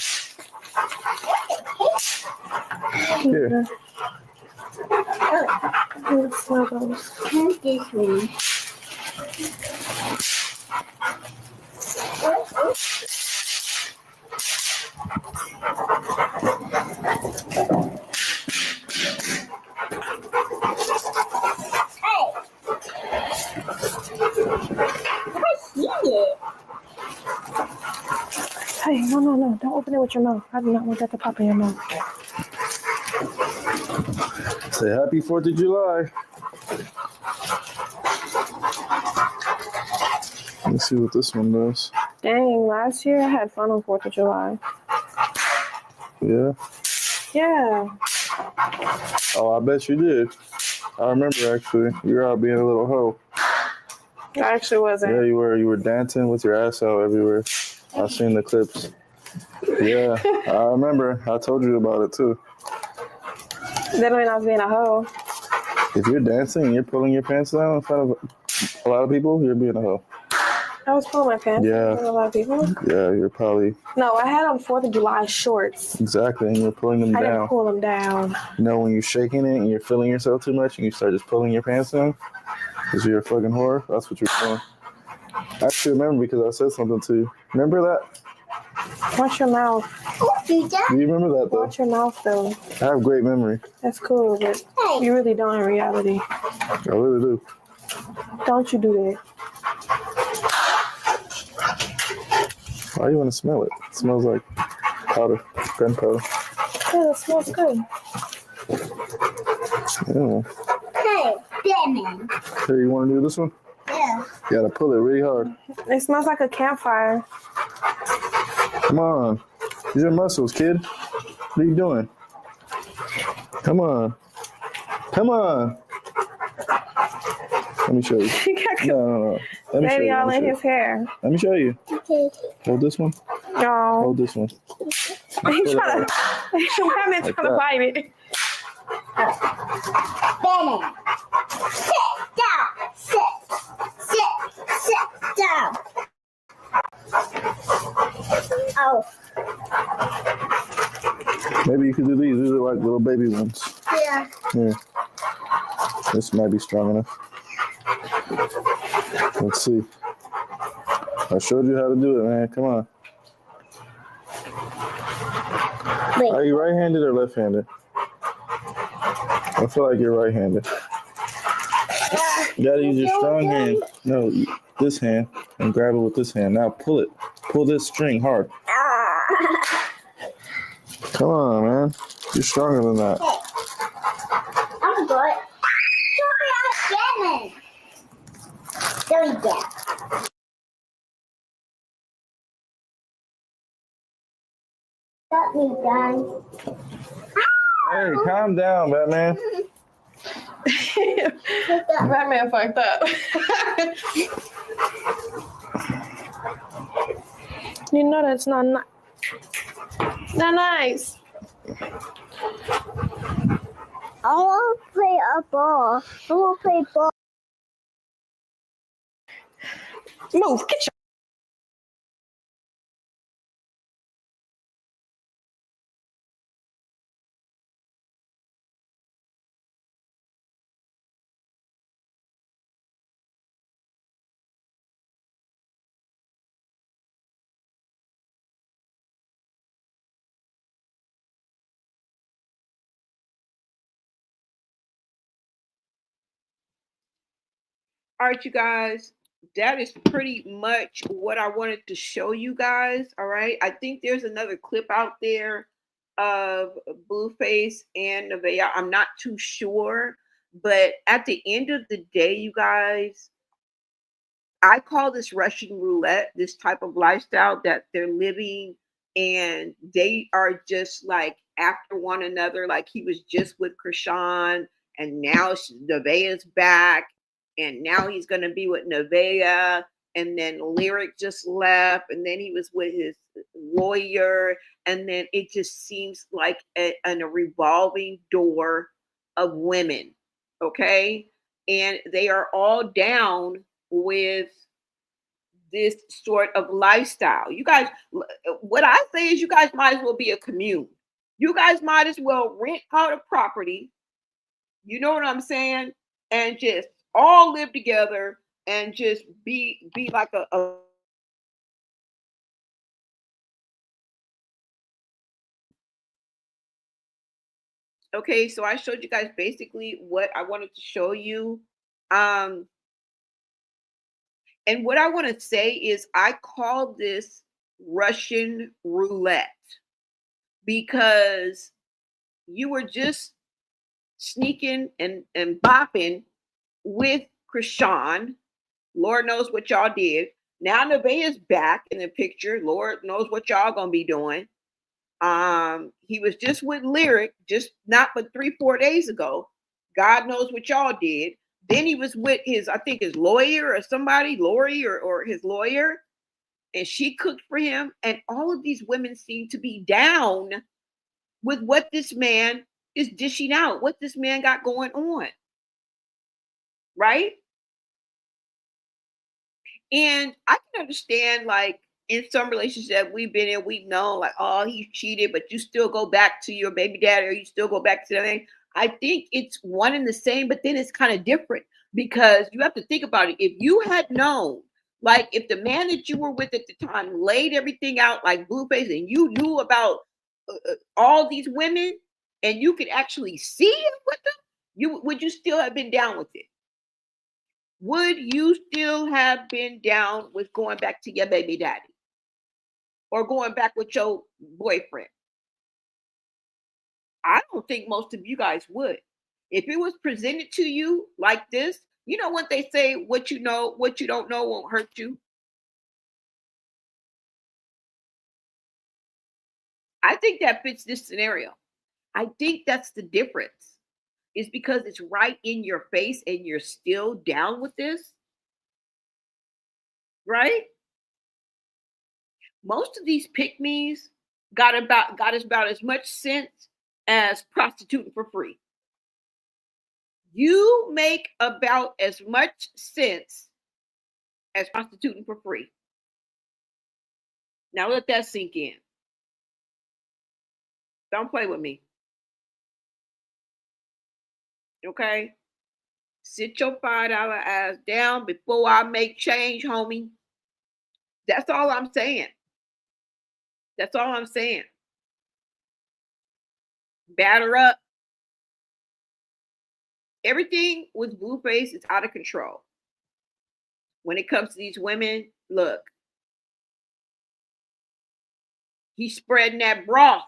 Here. Let's smell those. Who's this one? Hey, Don't open it with your mouth. I do not want that to pop in your mouth. Say happy 4th of July. Let's see what this one does. Dang, last year I had fun on 4th of July. Yeah. Yeah. Oh, I bet you did. I remember actually. You were out being a little hoe. I actually wasn't. Yeah, you were. You were dancing with your ass out everywhere. I've seen the clips. Yeah, I remember. I told you about it too. That don't mean I was being a hoe. If you're dancing and you're pulling your pants down in front of a lot of people, you're being a hoe. I was pulling my pants Yeah. in front of a lot of people. Yeah, you're probably. No, I had on 4th of July shorts. Exactly, and you're pulling them I down. didn't pull them down. You know, when you're shaking it and you're feeling yourself too much and you start just pulling your pants down because you're a fucking whore, that's what you're doing. I actually remember because I said something to you. Remember that? Watch your mouth. Do you remember that, though? Watch your mouth, though. I have great memory. That's cool, but you really don't in reality. I really do. Don't you do that. Why do you want to smell it? It smells like powder, gunpowder. Yeah, that smells good. Yeah. Hey, Batman. Hey, you want to do this one? Yeah. You gotta pull it really hard. It smells like a campfire. Come on. These are muscles, kid. What are you doing? Come on. Come on. Let me show you. No. Let me show Maybe you. all Let in me his hair. show you. Okay. Hold this one. No. Hold this one. He's trying to. Batman's Like trying to that. bite it. Batman. Sit down. Sit down. Oh, Maybe you could do these. These are like little baby ones. yeah. Here. This might be strong enough. Let's see. I showed you how to do it, man. Come on. Wait. Are you right-handed or left-handed? I feel like you're right-handed. You gotta use your strong hand. No, this hand, and grab it with this hand. Now pull it. Pull this string hard. Come on, man. You're stronger than that. I'm good. Show me how to There we go. Got me done. Hey, calm down, Batman. Batman fucked up. You know that's not nice. I want to play a ball. I want to play ball. Move, get your. All right, you guys, that is pretty much what I wanted to show you guys. All right, I think there's another clip out there of Blueface and Nevaeh. I'm not too sure, but at the end of the day, you guys, I call this Russian roulette, this type of lifestyle that they're living, and they are just like after one another. Like he was just with Chrisean, and now Nevaeh's back, and now he's going to be with Nevaeh, and then Lyric just left, and then he was with his lawyer, and then it just seems like a revolving door of women, okay? And they are all down with this sort of lifestyle. You guys, what I say is you guys might as well be a commune. You guys might as well rent out a property. You know what I'm saying? And just all live together and just be like a okay, so I showed you guys basically what I wanted to show you. And what I want to say is I call this Russian roulette because you were just sneaking and bopping with Chrisean. Lord knows what y'all did. Now Nevaeh's back in the picture. Lord knows what y'all gonna be doing. He was just with Lyric, just not but 3-4 days ago. God knows what y'all did. Then he was with his, I think his lawyer or somebody, Lori or his lawyer, and she cooked for him. And all of these women seem to be down with what this man is dishing out, what this man got going on. Right? And I can understand, like, in some relationships that we've been in, we've known, like, oh, he cheated, but you still go back to your baby daddy, or you still go back to that. I think it's one and the same, but then it's kind of different because you have to think about it. If you had known, like, if the man that you were with at the time laid everything out like Blueface, and you knew about all these women, and you could actually see it with them, would you still have been down with it? Would you still have been down with going back to your baby daddy or going back with your boyfriend? I don't think most of you guys would. If it was presented to you like this, you know what they say, what you know, what you don't know won't hurt you. I think that fits this scenario. I think that's the difference. Is because it's right in your face and you're still down with this, right? Most of these pick-me's got about as much sense as prostituting for free. You make about as much sense as prostituting for free. Now let that sink in. Don't play with me. Okay? Sit your $5 ass down before I make change, homie. That's all I'm saying. That's all I'm saying. Batter up. Everything with Blueface is out of control. When it comes to these women, look. He's spreading that broth.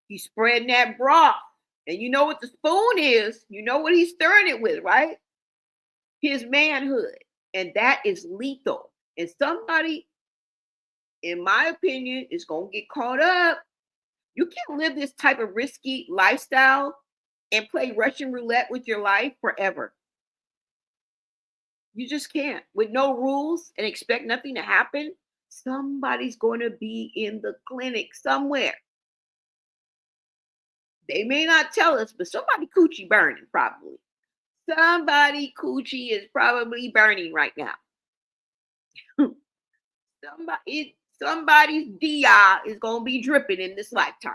He's spreading that broth. And you know what the spoon is. You know what he's stirring it with, right? His manhood. And that is lethal. And somebody, in my opinion, is going to get caught up. You can't live this type of risky lifestyle and play Russian roulette with your life forever. You just can't. With no rules and expect nothing to happen, somebody's going to be in the clinic somewhere. They may not tell us, but somebody coochie burning probably. Somebody coochie is probably burning right now. Somebody's DI is going to be dripping in this lifetime.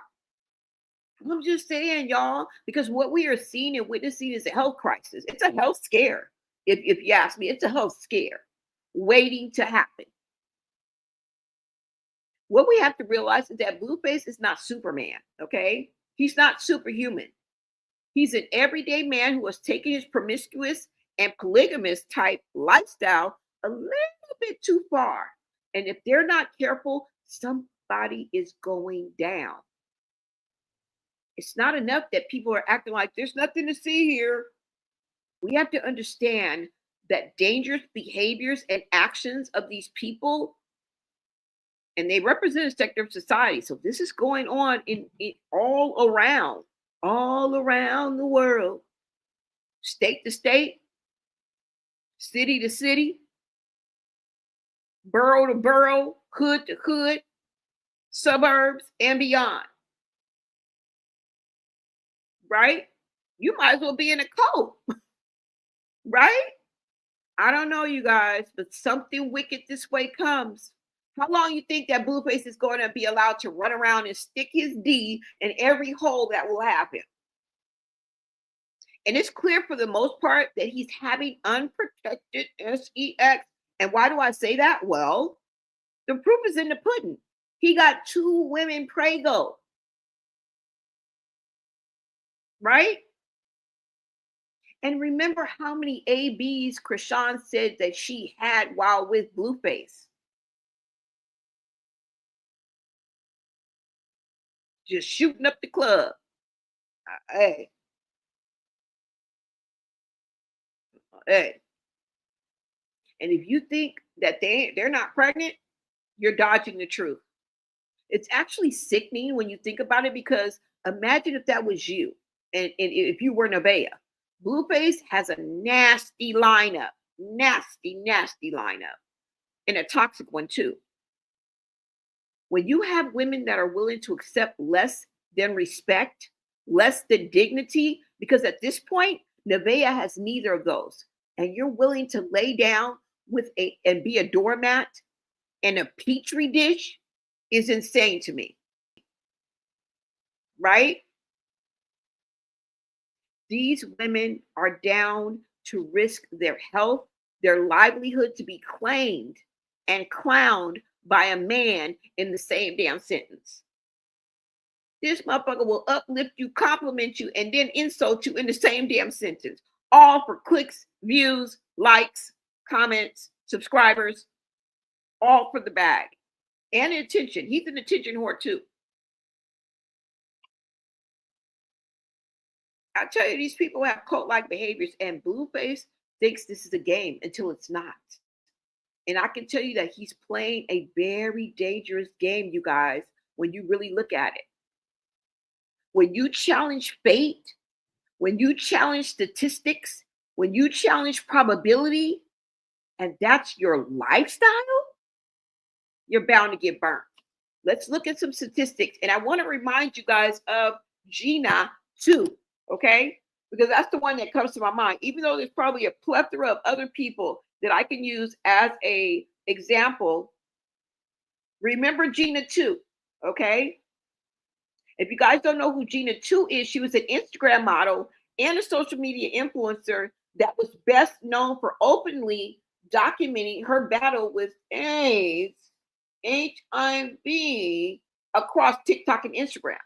I'm just saying, y'all, because what we are seeing and witnessing is a health crisis. It's a health scare. If you ask me, it's a health scare waiting to happen. What we have to realize is that Blueface is not Superman, okay? He's not superhuman. He's an everyday man who has taken his promiscuous and polygamous type lifestyle a little bit too far. And if they're not careful, somebody is going down. It's not enough that people are acting like there's nothing to see here. We have to understand that dangerous behaviors and actions of these people, and they represent a sector of society. So this is going on in all around the world, state to state, city to city, borough to borough, hood to hood, suburbs, and beyond. Right? You might as well be in a cult. Right? I don't know, you guys, but something wicked this way comes. How long you think that Blueface is going to be allowed to run around and stick his D in every hole that will have him? And it's clear for the most part that he's having unprotected sex. And why do I say that? Well, the proof is in the pudding. He got 2 women prego. Right? And remember how many ABs Chrisean said that she had while with Blueface. just shooting up the club. Hey, hey. And if you think that they're not pregnant, you're dodging the truth. It's actually sickening when you think about it, because imagine if that was you, and if you were Nevaeh. Blueface has a nasty lineup, nasty lineup, and a toxic one too. When you have women that are willing to accept less than respect, less than dignity, because at this point, Nevaeh has neither of those, and you're willing to lay down with and be a doormat and a petri dish, is insane to me. Right? These women are down to risk their health, their livelihood, to be claimed and clowned by a man in the same damn sentence. This motherfucker will uplift you, compliment you, and then insult you in the same damn sentence. All for clicks, views, likes, comments, subscribers, all for the bag. And attention. He's an attention whore too. I tell you, these people have cult-like behaviors, and Blueface thinks this is a game until it's not. And I can tell you that he's playing a very dangerous game, you guys, when you really look at it. When you challenge fate, when you challenge statistics, when you challenge probability, and that's your lifestyle, you're bound to get burnt. Let's look at some statistics. And I want to remind you guys of Gina too, okay? Because that's the one that comes to my mind, even though there's probably a plethora of other people that I can use as a example. Remember Gina too, okay? If you guys don't know who Gina 2 is, she was an Instagram model and a social media influencer that was best known for openly documenting her battle with AIDS, HIV, across TikTok and Instagram.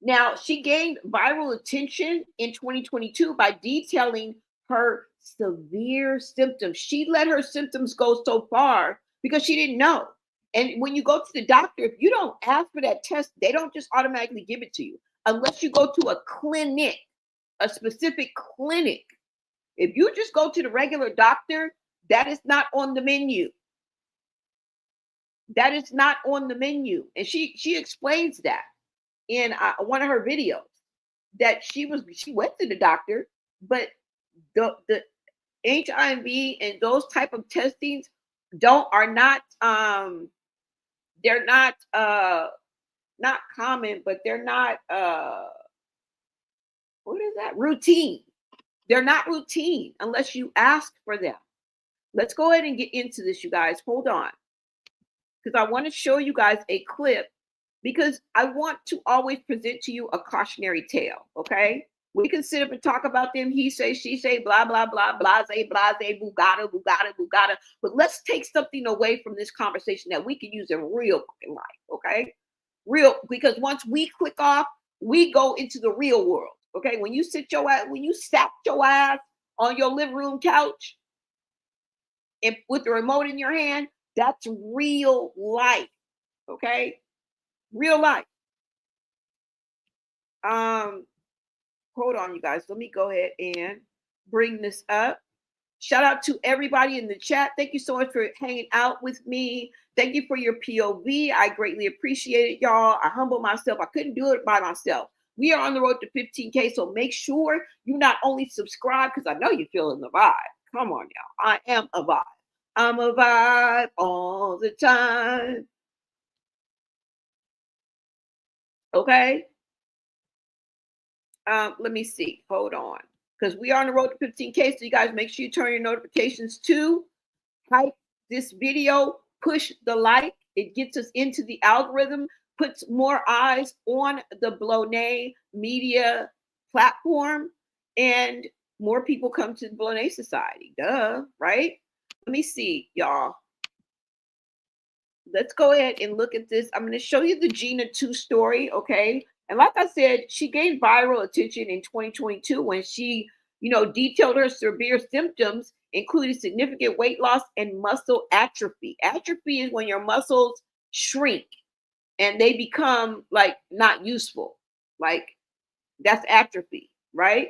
Now, she gained viral attention in 2022 by detailing her severe symptoms. She let her symptoms go so far because she didn't know. And when you go to the doctor, if you don't ask for that test, they don't just automatically give it to you unless you go to a clinic, a specific clinic. If you just go to the regular doctor, that is not on the menu. That is not on the menu. And she explains that in one of her videos, that she went to the doctor, but the HIV and those type of testings are not they're not common, but they're not what is that? Routine. They're not routine unless you ask for them. Let's go ahead and get into this, you guys. Hold on. Because I want to show you guys a clip, because I want to always present to you a cautionary tale, okay? We can sit up and talk about them, he say, she say, blah, blah, blah, blase, blase, bugada, bugada, bugada. But let's take something away from this conversation that we can use in real fucking life, okay? Real, because once we click off, we go into the real world, okay? When you sat your ass on your living room couch and with the remote in your hand, that's real life, okay? Real life. Hold on, you guys. Let me go ahead and bring this up. Shout out to everybody in the chat. Thank you so much for hanging out with me. Thank you for your POV. I greatly appreciate it, y'all. I humble myself. I couldn't do it by myself. We are on the road to 15K, so make sure you not only subscribe, because I know you're feeling the vibe. Come on, y'all. I am a vibe. I'm a vibe all the time. Okay? Let me see. Hold on. Because we are on the road to 15K, so you guys make sure you turn your notifications to. Hype this video. Push the like. It gets us into the algorithm. Puts more eyes on the Blonay media platform. And more people come to the Blonay Society. Duh, right? Let me see, y'all. Let's go ahead and look at this. I'm going to show you the Gina 2 story, okay? And like I said, she gained viral attention in 2022 when she, detailed her severe symptoms, including significant weight loss and muscle atrophy. Atrophy is when your muscles shrink. and they become like not useful. Like that's atrophy, right?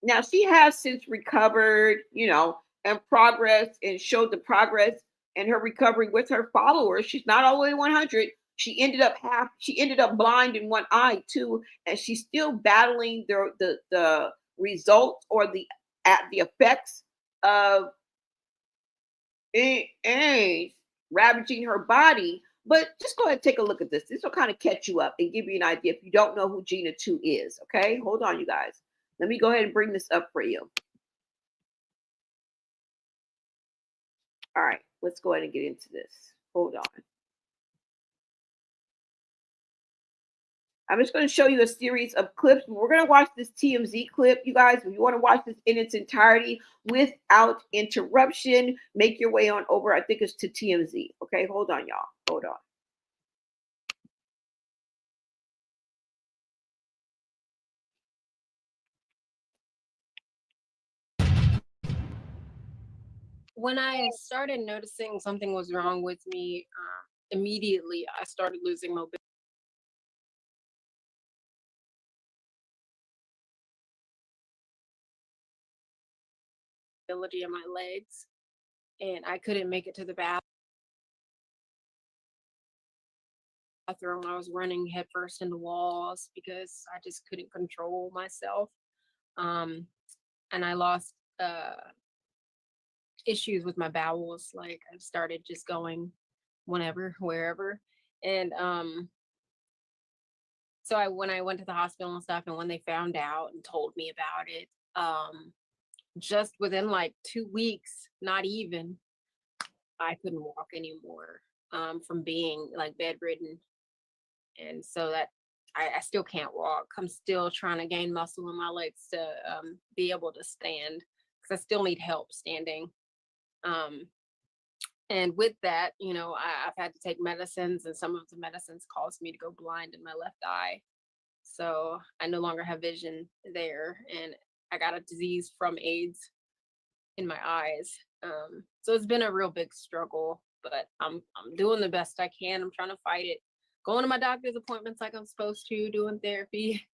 Now she has since recovered, and progress and showed the progress in her recovery with her followers. She's not all the way 100. She ended up blind in one eye too, and she's still battling the results or the effects of AIDS ravaging her body. But just go ahead and take a look at this. This will kind of catch you up and give you an idea if you don't know who Gina 2 is. Okay, hold on, you guys. Let me go ahead and bring this up for you. All right, let's go ahead and get into this. Hold on. I'm just going to show you a series of clips. We're going to watch this TMZ clip, you guys. If you want to watch this in its entirety without interruption, make your way on over. I think it's to TMZ. Okay, hold on, y'all. Hold on. When I started noticing something was wrong with me, immediately I started losing mobility in my legs, and I couldn't make it to the bathroom. I was running headfirst into walls because I just couldn't control myself. And I lost issues with my bowels. Like I started just going whenever, wherever. And so when I went to the hospital and stuff, and when they found out and told me about it, just within like 2 weeks, not even, I couldn't walk anymore from being like bedridden. And so that I still can't walk. I'm still trying to gain muscle in my legs to be able to stand, because I still need help standing. And with that, I've had to take medicines, and some of the medicines caused me to go blind in my left eye. So I no longer have vision there, and I got a disease from AIDS in my eyes. So it's been a real big struggle, but I'm doing the best I can. I'm trying to fight it, going to my doctor's appointments like I'm supposed to, doing therapy.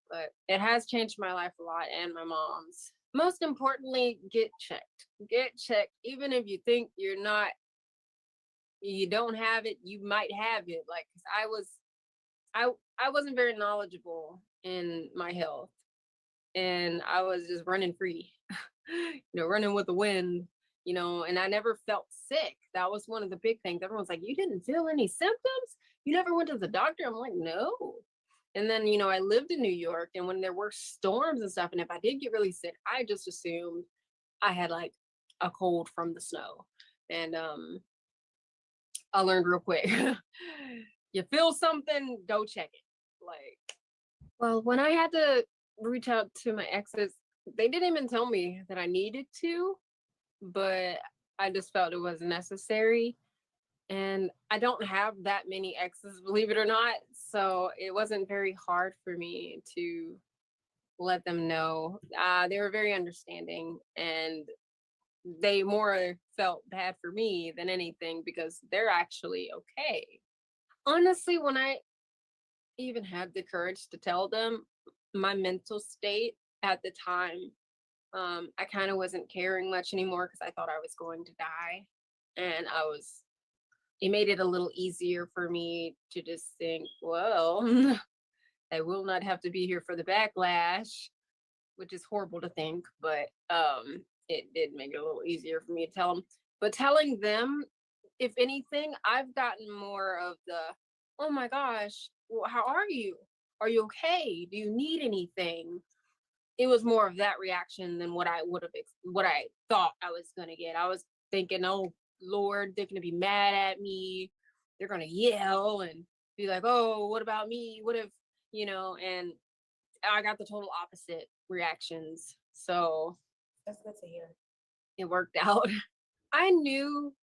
But it has changed my life a lot, and my mom's. Most importantly, get checked. Get checked. Even if you think you don't have it, you might have it. Like, 'cause I wasn't very knowledgeable in my health, and I was just running free, running with the wind, and I never felt sick. That was one of the big things. Everyone's like, you didn't feel any symptoms? You never went to the doctor? I'm like, no. And then, I lived in New York, and when there were storms and stuff, and if I did get really sick, I just assumed I had like a cold from the snow. And I learned real quick. You feel something, go check it. Well, when I had to reach out to my exes, they didn't even tell me that I needed to, but I just felt it was necessary. And I don't have that many exes, believe it or not. So it wasn't very hard for me to let them know. They were very understanding, and they more felt bad for me than anything, because they're actually okay. Honestly, when I even had the courage to tell them my mental state at the time, I kind of wasn't caring much anymore, because I thought I was going to die. And it made it a little easier for me to just think, well, I will not have to be here for the backlash, which is horrible to think, but it did make it a little easier for me to tell them. But telling them, if anything, I've gotten more of the, oh my gosh, well, how are you? Are you okay? Do you need anything? It was more of that reaction than what I thought I was going to get. I was thinking, oh, Lord, they're going to be mad at me. They're going to yell and be like, oh, what about me? What if, and I got the total opposite reactions. So that's good to hear. It worked out. I knew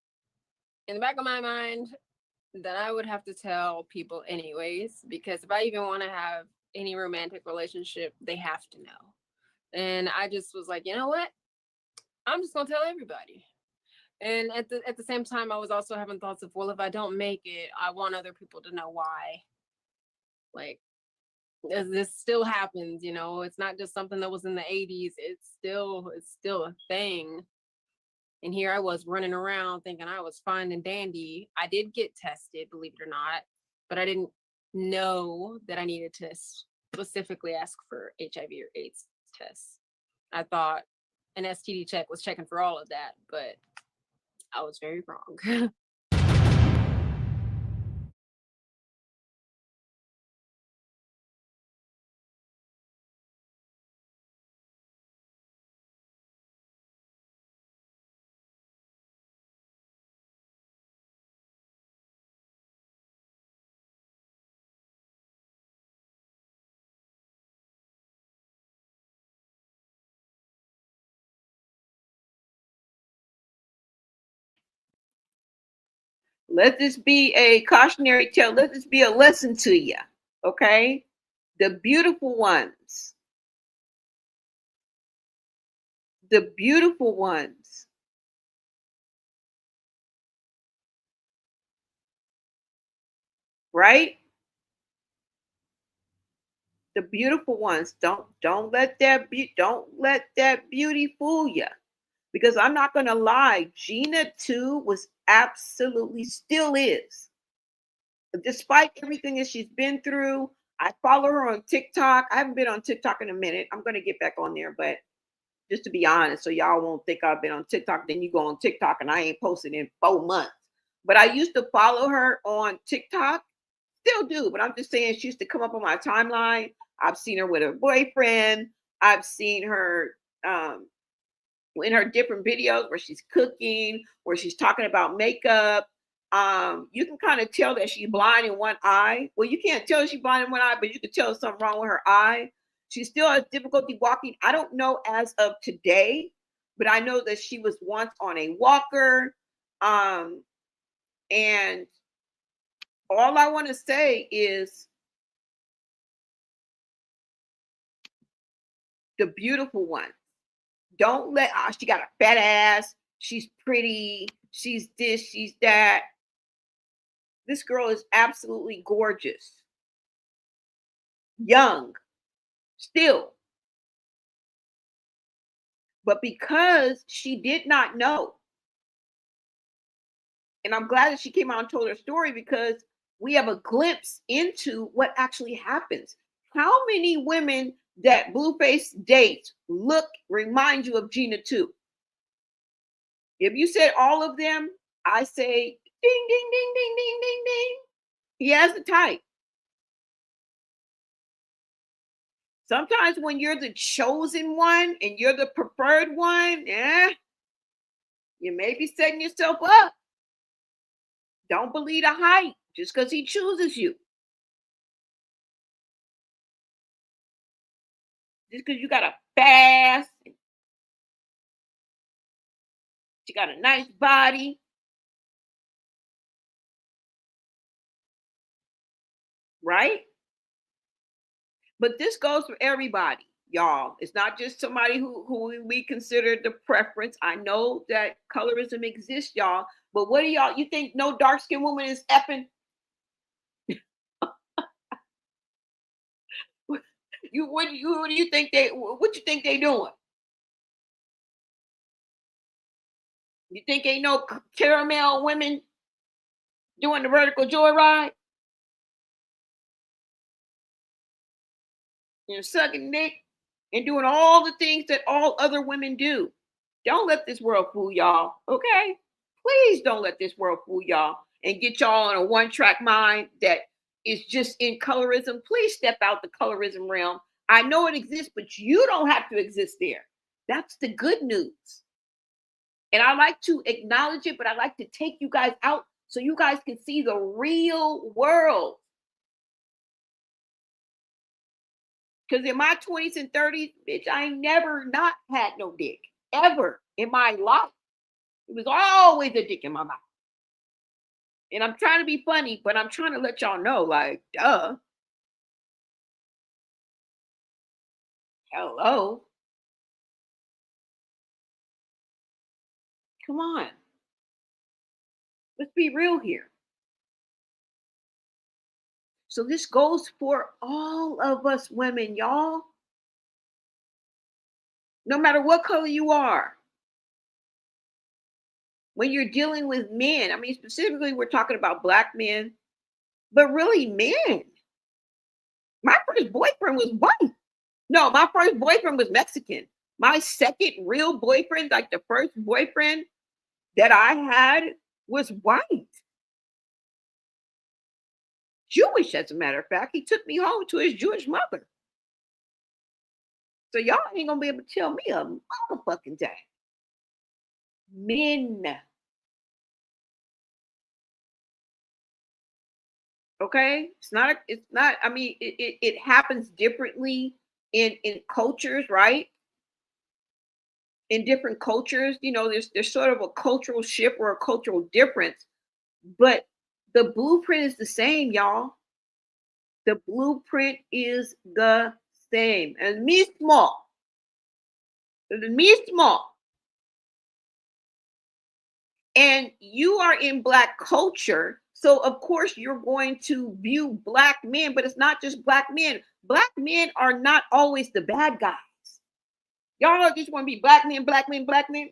in the back of my mind that I would have to tell people anyways, because if I even want to have any romantic relationship, they have to know. And I just was like, you know what? I'm just going to tell everybody. And at the same time, I was also having thoughts of, well, if I don't make it, I want other people to know why. Like, this still happens, you know. It's not just something that was in the 80s. It's still a thing. And here I was running around thinking I was fine and dandy. I did get tested, believe it or not, but I didn't know that I needed to specifically ask for HIV or AIDS tests. I thought an STD check was checking for all of that, but I was very wrong. Let this be a cautionary tale. Let this be a lesson to you. Okay? The beautiful ones. The beautiful ones. Right? The beautiful ones. Don't let that beauty fool you. Because I'm not gonna lie, Gina too was absolutely still is. Despite everything that she's been through, I follow her on TikTok. I haven't been on TikTok in a minute. I'm gonna get back on there, but just to be honest, so y'all won't think I've been on TikTok. Then you go on TikTok and I ain't posted in 4 months. But I used to follow her on TikTok, still do. But I'm just saying she used to come up on my timeline. I've seen her with her boyfriend. I've seen her in her different videos where she's cooking, where she's talking about makeup. You can kind of tell that she's blind in one eye. Well, you can't tell she's blind in one eye, but you can tell there's something wrong with her eye. She still has difficulty walking. I don't know as of today, but I know that she was once on a walker. And all I want to say is the beautiful one. Don't let, she got a fat ass. She's pretty. She's this, she's that. This girl is absolutely gorgeous. Young, still. But because she did not know, and I'm glad that she came out and told her story because we have a glimpse into what actually happens. How many women that Blueface dates remind you of Gina too? If you said all of them, I say ding, ding, ding, ding, ding, ding, ding. He has the type. Sometimes when you're the chosen one and you're the preferred one, you may be setting yourself up. Don't believe the hype just because he chooses you. Just because you got a fast, you got a nice body. Right? But this goes for everybody, y'all. It's not just somebody who we consider the preference. I know that colorism exists, y'all. But what do y'all, you think no dark-skinned woman is effing? What do you think they doing? You think ain't no caramel women doing the vertical joyride? You know, sucking dick and doing all the things that all other women do. Don't let this world fool y'all, okay? Please don't let this world fool y'all and get y'all on a one-track mind that is just in colorism. Please step out the colorism realm. I know it exists, but you don't have to exist there. That's the good news. And I like to acknowledge it, but I like to take you guys out so you guys can see the real world. Because in my 20s and 30s, bitch, I ain't never not had no dick. Ever in my life. It was always a dick in my mouth. And I'm trying to be funny, but I'm trying to let y'all know, like, duh. Hello. Come on. Let's be real here. So this goes for all of us women, y'all. No matter what color you are. When you're dealing with men, I mean, specifically, we're talking about Black men, but really men. My first boyfriend was white. No, my first boyfriend was Mexican. My second real boyfriend, like the first boyfriend that I had, was white. Jewish, as a matter of fact. He took me home to his Jewish mother. So y'all ain't gonna be able to tell me a motherfucking thing. Men. Okay? It's not, I mean, it happens differently in cultures, right? In different cultures, you know, there's sort of a cultural shift or a cultural difference, but the blueprint is the same, y'all. The blueprint is the same. El mismo. El mismo. And you are in Black culture, so of course you're going to view Black men, but it's not just Black men. Black men are not always the bad guys. Y'all just want to be Black men, Black men, Black men.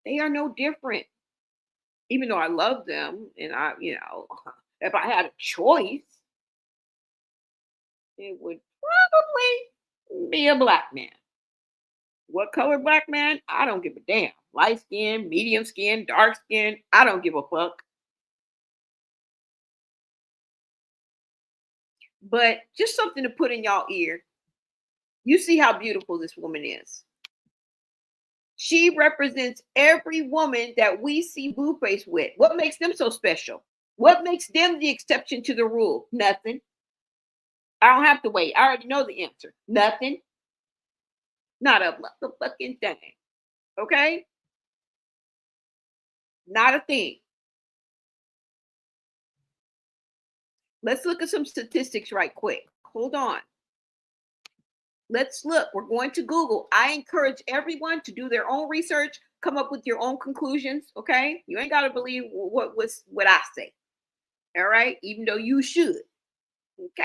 They are no different. Even though I love them, and I, you know, if I had a choice, it would probably be a Black man. What color Black man? I don't give a damn. Light skin, medium skin, dark skin. I don't give a fuck. But just something to put in y'all ear. You see how beautiful this woman is. She represents every woman that we see Blueface with. What makes them so special? What makes them the exception to the rule? Nothing. I don't have to wait. I already know the answer. Nothing. Not a motherfucking thing. Okay? Not a thing. Let's look at some statistics right quick. Hold on. Let's look. We're going to Google. I encourage everyone to do their own research, come up with your own conclusions. Okay? You ain't got to believe what I say. All right? Even though you should. Okay?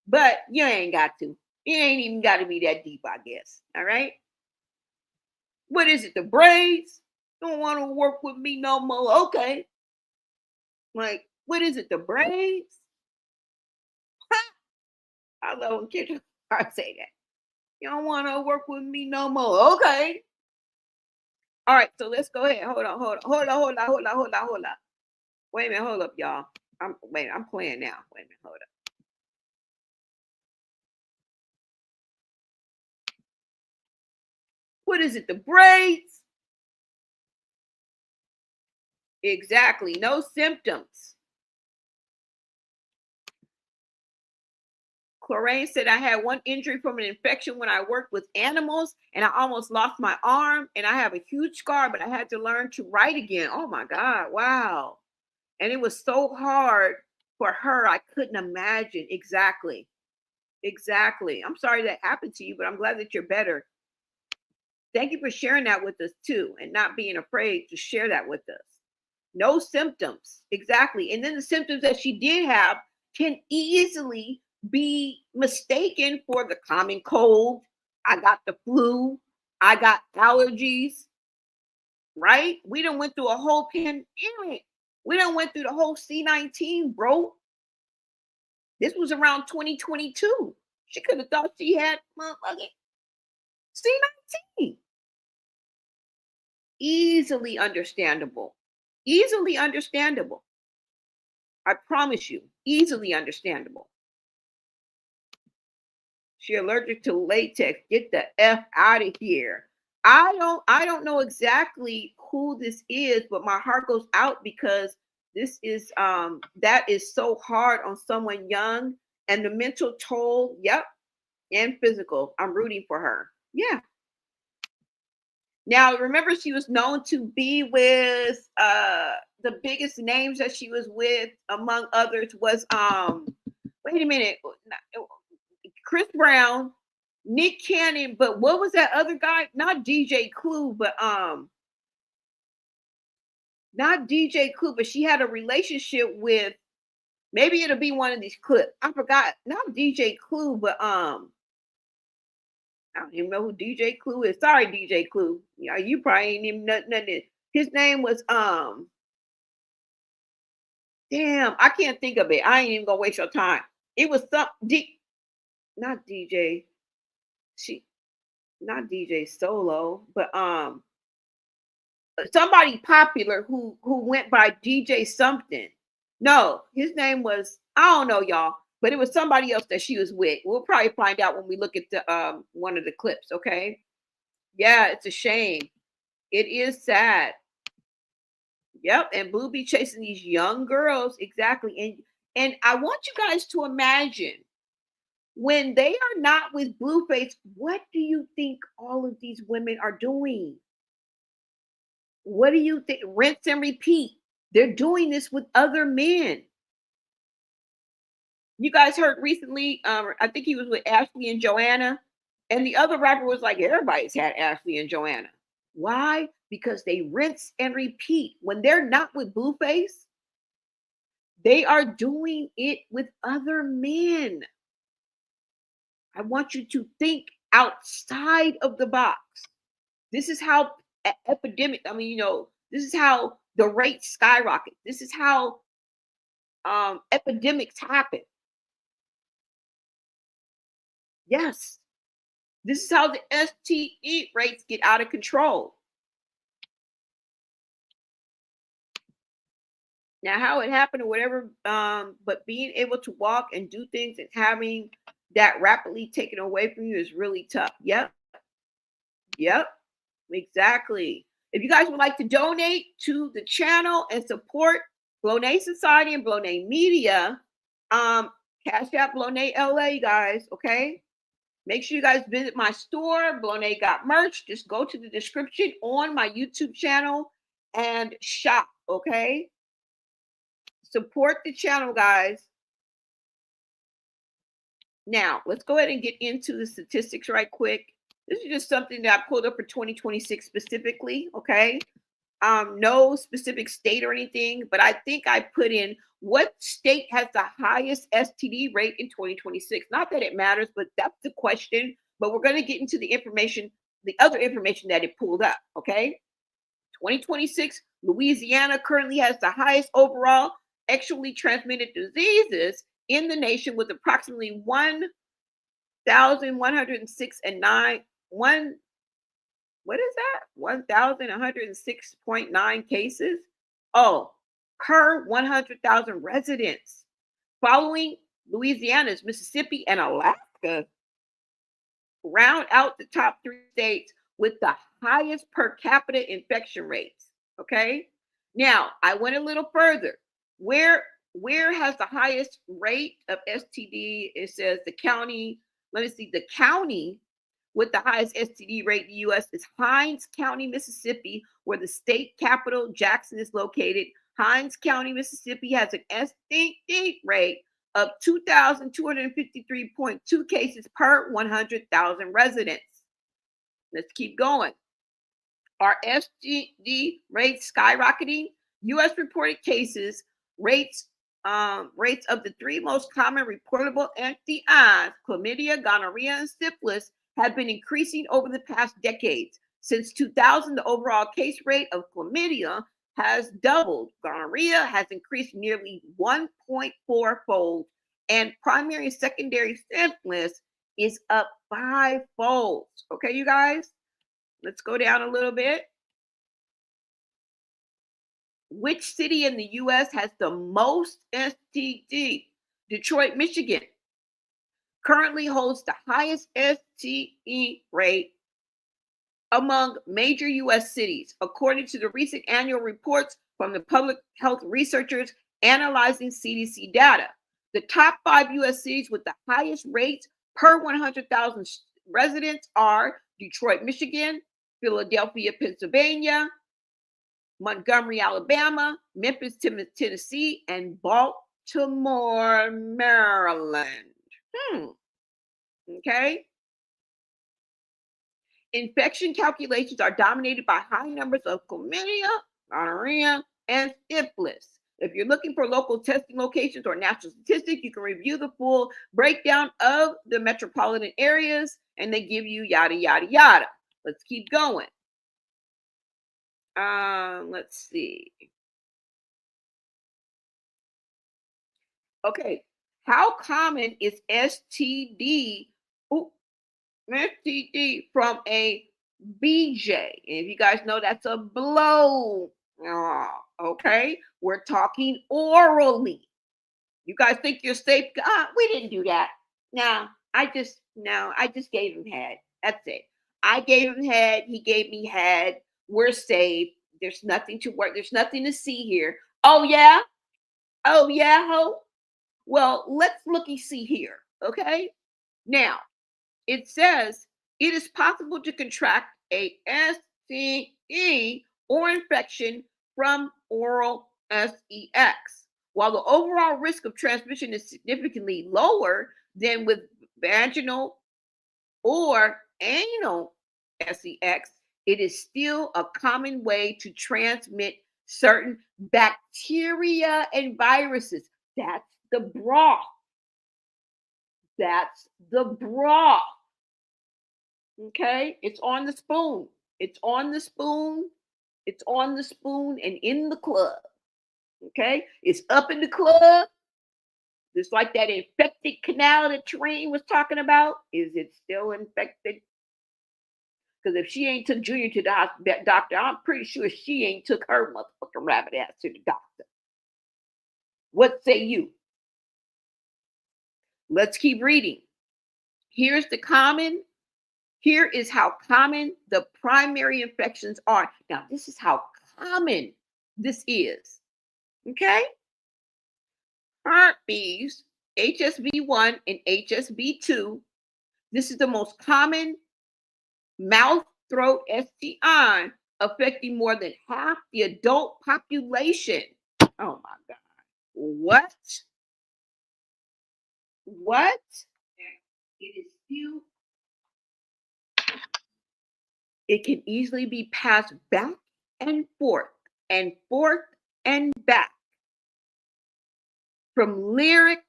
But you ain't got to. It ain't even got to be that deep, I guess. All right? What is it? The braids? Don't want to work with me no more. Okay. Like, what is it? The braids? I love when kids say that. You don't want to work with me no more. Okay. All right, so let's go ahead. Hold on. Wait a minute, hold up, y'all. I'm playing now. Wait a minute, hold up. What is it? The braids? Exactly. No symptoms. Chrisean said, I had one injury from an infection when I worked with animals, and I almost lost my arm, and I have a huge scar, but I had to learn to write again. Oh my God. Wow. And it was so hard for her. I couldn't imagine. Exactly. I'm sorry that happened to you, but I'm glad that you're better. Thank you for sharing that with us too, and not being afraid to share that with us. No symptoms. Exactly. And then the symptoms that she did have can easily be mistaken for the common cold. I got the flu. I got allergies. Right? We done went through a whole pandemic. We done went through the whole C-19, bro. This was around 2022. She could have thought she had motherfucking C-19. Easily understandable. Easily understandable. I promise you, easily understandable. She allergic to latex. Get the F out of here. I don't know exactly who this is, but my heart goes out because this is that is so hard on someone young, and the mental toll, yep, and physical. I'm rooting for her. Yeah. Now remember, she was known to be with the biggest names that she was with, among others, was wait a minute, Chris Brown, Nick Cannon, but what was that other guy? Not DJ Clue, but not DJ Clue, but she had a relationship with, maybe it'll be one of these clips. I forgot. Not DJ Clue, but I don't even know who DJ Clue is. Sorry, DJ Clue. Yeah, you probably ain't even nothing. His name was damn, I can't think of it. I ain't even gonna waste your time. It was not DJ. Not DJ Solo, but somebody popular who went by DJ something. No, his name was, I don't know, y'all, but it was somebody else that she was with. We'll probably find out when we look at the one of the clips, okay? Yeah, it's a shame. It is sad. Yep, and Blue be chasing these young girls, exactly. And I want you guys to imagine when they are not with Blueface, what do you think all of these women are doing? What do you think? Rinse and repeat. They're doing this with other men. You guys heard recently, I think he was with Ashley and Joanna, and the other rapper was like, everybody's had Ashley and Joanna. Why? Because they rinse and repeat. When they're not with Blueface, they are doing it with other men. I want you to think outside of the box. This is how epidemic, this is how the rates skyrocket. This is how epidemics happen. Yes. This is how the STE rates get out of control. Now, how it happened or whatever, but being able to walk and do things and having that rapidly taken away from you is really tough. Yep. Exactly. If you guys would like to donate to the channel and support Blonay Society and Blonay Media, Cash App Blonay LA, guys, okay? Make sure you guys visit my store, Blonay Got Merch. Just go to the description on my YouTube channel and shop, okay? Support the channel, guys. Now, let's go ahead and get into the statistics right quick. This is just something that I pulled up for 2026 specifically, okay? No specific state or anything, but I think I put in what state has the highest STD rate in 2026. Not that it matters, but that's the question. But we're going to get into the information, the other information that it pulled up, okay? 2026, Louisiana currently has the highest overall sexually transmitted diseases in the nation with approximately 1,106.9 cases. Oh, per 100,000 residents. Following Louisiana's, Mississippi and Alaska round out the top 3 states with the highest per capita infection rates. Okay. Now I went a little further. Where has the highest rate of STD? It says the county. Let me see. The county with the highest STD rate in the U.S. is Hinds County, Mississippi, where the state capital, Jackson, is located. Hinds County, Mississippi has an STD rate of 2,253.2 cases per 100,000 residents. Let's keep going. Are STD rates skyrocketing? U.S. reported cases rates of the 3 most common reportable STIs, chlamydia, gonorrhea, and syphilis, have been increasing over the past decades. Since 2000, the overall case rate of chlamydia has doubled. Gonorrhea has increased nearly 1.4-fold, and primary and secondary syphilis is up 5-fold. Okay, you guys, let's go down a little bit. Which city in the U.S. has the most STD? Detroit, Michigan currently holds the highest STD rate among major U.S. cities, according to the recent annual reports from the public health researchers analyzing CDC data. The top 5 U.S. cities with the highest rates per 100,000 residents are Detroit, Michigan, Philadelphia, Pennsylvania, Montgomery, Alabama, Memphis, Tennessee, and Baltimore, Maryland. Okay. infection calculations are dominated by high numbers of chlamydia, gonorrhea, and syphilis. If you're looking for local testing locations or national statistics, you can review the full breakdown of the metropolitan areas, and they give you yada, yada, yada. Let's keep going. Let's see. Okay, how common is STD? STD from a BJ. And if you guys know, that's a blow. Okay, we're talking orally. You guys think you're safe? We didn't do that. No, I just gave him head. That's it. I gave him head. He gave me head. We're safe. There's nothing to work. There's nothing to see here. Oh yeah. Oh yeah, ho. Well, let's looky see here. Okay. Now, it says it is possible to contract a STD or infection from oral sex. While the overall risk of transmission is significantly lower than with vaginal or anal sex, it is still a common way to transmit certain bacteria and viruses. That's the broth. That's the broth. Okay, it's on the spoon. It's on the spoon. It's on the spoon and in the club. Okay, it's up in the club. Just like that infected canal that Terrain was talking about. Is it still infected? Because if she ain't took Junior to the doctor, I'm pretty sure she ain't took her motherfucking rabbit ass to the doctor. What say you? Let's keep reading. Here is how common the primary infections are. Now, this is how common this is. Okay? Herpes, HSV1 and HSV2. This is the most common mouth throat STI, affecting more than half the adult population. Oh my God. What? What? It is still. It can easily be passed back and forth and back. From Lyric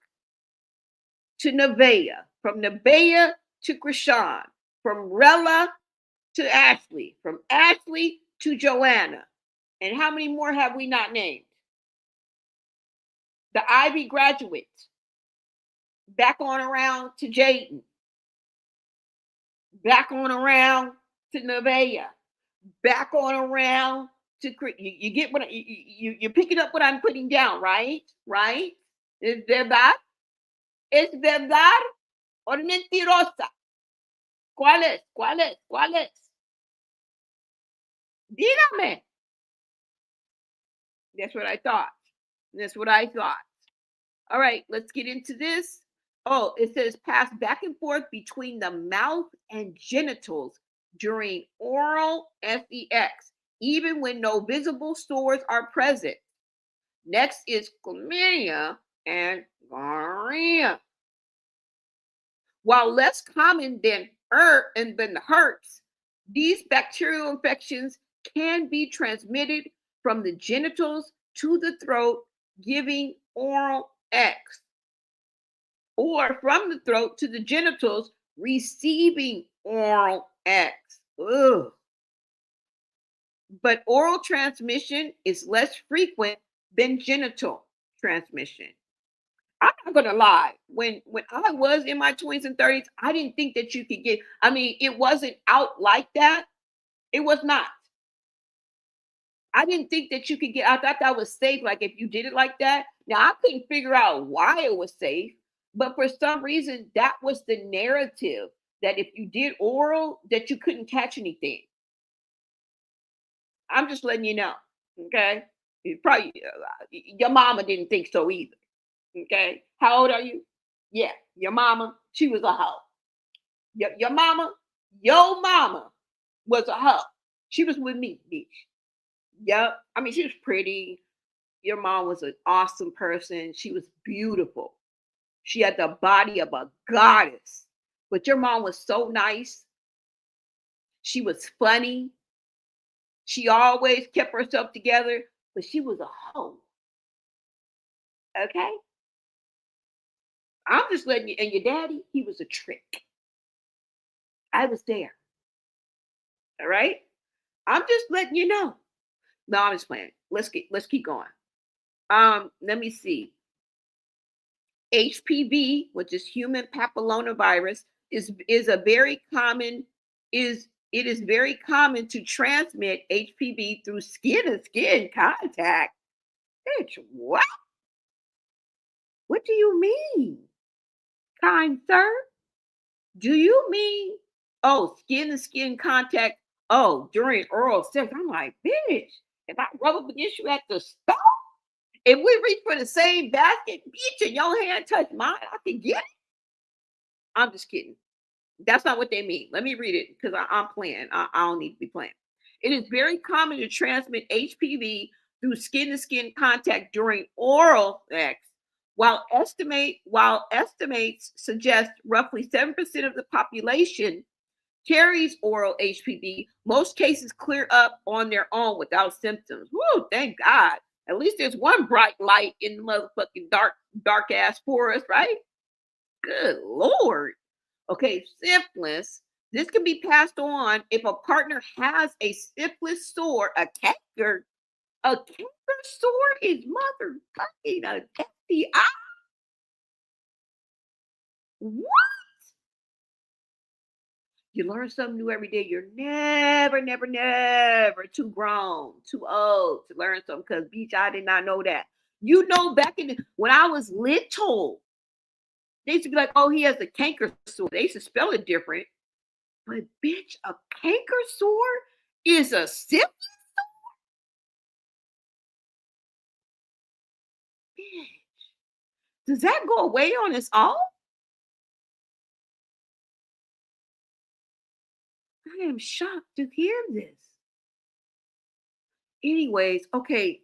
to Nevaeh, from Nevaeh to Chrisean, from Rella to Ashley, from Ashley to Joanna. And how many more have we not named? The Ivy graduates, back on around to Jaden, back on around to Nevaeh, back on around to you get what you're picking up what I'm putting down, right? Right? ¿Es verdad? ¿Es verdad o mentirosa? ¿Cuál es? ¿Cuál es? ¿Cuál es? Dígame. That's what I thought. That's what I thought. All right, let's get into this. Oh, it says pass back and forth between the mouth and genitals during oral sex, even when no visible sores are present. Next is chlamydia and gonorrhea. While less common than herpes, these bacterial infections can be transmitted from the genitals to the throat, giving oral X, or from the throat to the genitals, receiving oral X. Ugh. But oral transmission is less frequent than genital transmission. I'm not gonna lie. When I was in my 20s and 30s, I didn't think that you could get. I mean, it wasn't out like that. It was not. I didn't think that you could get. I thought that was safe. Like if you did it like that. Now I couldn't figure out why it was safe, but for some reason that was the narrative that if you did oral, that you couldn't catch anything. I'm just letting you know. Okay, you probably your mama didn't think so either. Okay. How old are you? Yeah. Your mama, she was a hoe. Your mama was a hoe. She was with me, bitch. Yep. I mean, she was pretty. Your mom was an awesome person. She was beautiful. She had the body of a goddess. But your mom was so nice. She was funny. She always kept herself together, but she was a hoe. Okay? I'm just letting you, and your daddy, he was a trick. I was there. All right? I'm just letting you know. No, I'm just playing. Let's keep going. Let me see. HPV, which is human papillomavirus, is a very common is it is very common to transmit HPV through skin to skin contact. Bitch, what? What do you mean, kind sir? Do you mean skin to skin contact? Oh, during oral sex. I'm like, bitch, if I rub up against you at the store, if we reach for the same basket, bitch, and your hand touch mine, I can get it. I'm just kidding. That's not what they mean. Let me read it because I'm playing. I don't need to be playing. It is very common to transmit HPV through skin to skin contact during oral sex. While estimates suggest roughly 7% of the population carries oral HPV, most cases clear up on their own without symptoms. Woo, thank God. At least there's one bright light in the motherfucking dark ass forest, right? Good Lord. Okay, syphilis. This can be passed on if a partner has a syphilis sore, a canker. A canker sore is motherfucking a STI. What? You learn something new every day. You're never too grown, too old to learn something. Because, bitch, I did not know that. You know, back when I was little, they used to be like, oh, he has a canker sore. They used to spell it different. But, bitch, a canker sore is a syphilis sore? Bitch, does that go away on its own? I am shocked to hear this. Anyways, okay,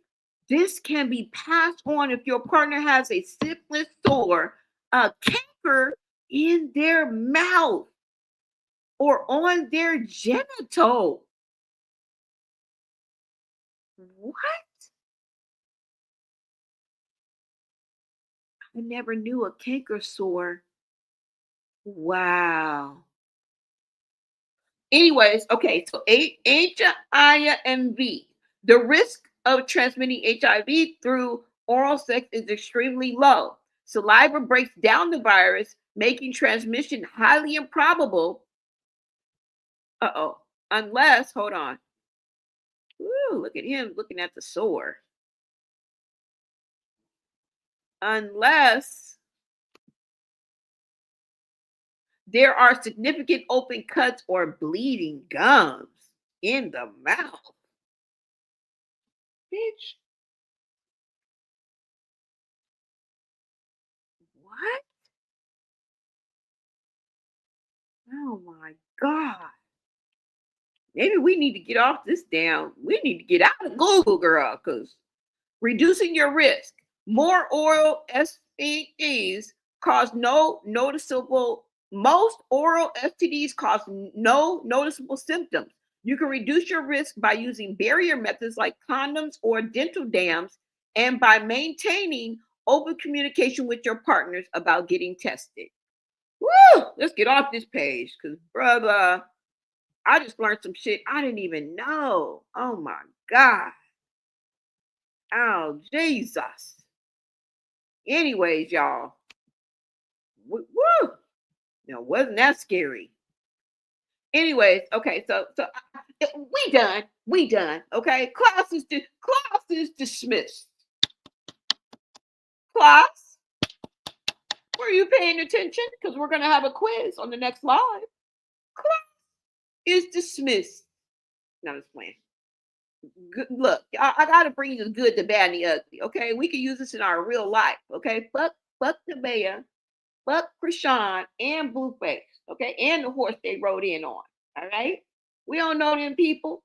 this can be passed on if your partner has a syphilis sore, a canker in their mouth or on their genital. What? I never knew a canker sore. Wow. Anyways, okay, so HIV. The risk of transmitting HIV through oral sex is extremely low. Saliva breaks down the virus, making transmission highly improbable. Unless, hold on. Ooh, look at him looking at the sore. Unless there are significant open cuts or bleeding gums in the mouth. Bitch. What? Oh my God. Maybe we need to get off this down. We need to get out of Google, girl, because reducing your risk. More oral STDs cause most oral STDs cause no noticeable symptoms. You can reduce your risk by using barrier methods like condoms or dental dams and by maintaining open communication with your partners about getting tested. Woo! Let's get off this page because, brother, I just learned some shit I didn't even know. Oh my God. Oh, Jesus. Anyways, y'all. Woo! Now, wasn't that scary? Anyways, okay, so we done. Okay, class is dismissed. Class, were you paying attention? Because we're gonna have a quiz on the next live. Class is dismissed. Now just playing. Good, look, I gotta bring you the good, the bad, and the ugly. Okay, we can use this in our real life. Okay, fuck Nevaeh, fuck Chrisean and Blueface. Okay, and the horse they rode in on. All right, we don't know them people.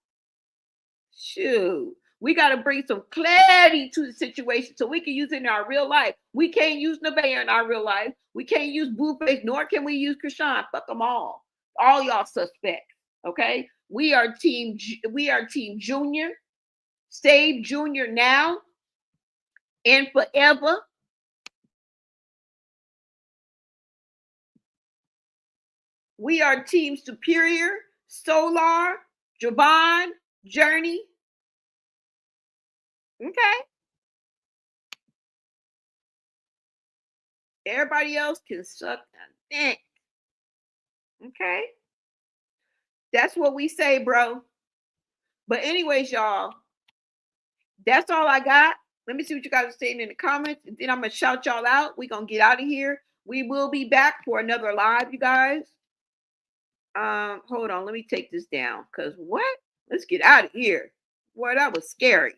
Shoot, we got to bring some clarity to the situation so we can use it in our real life. We can't use Nevaeh in our real life. We can't use Blueface, nor can we use Chrisean. Fuck them all y'all suspects. Okay, We are team Junior. Save Junior now and forever. We are team Superior, Solar, Javon, Journey. Okay. Everybody else can suck a dick. Okay. That's what we say, bro. But anyways, y'all, that's all I got. Let me see what you guys are saying in the comments. And then I'm going to shout y'all out. We're going to get out of here. We will be back for another live, you guys. Hold on. Let me take this down. Because what? Let's get out of here. Boy, that was scary.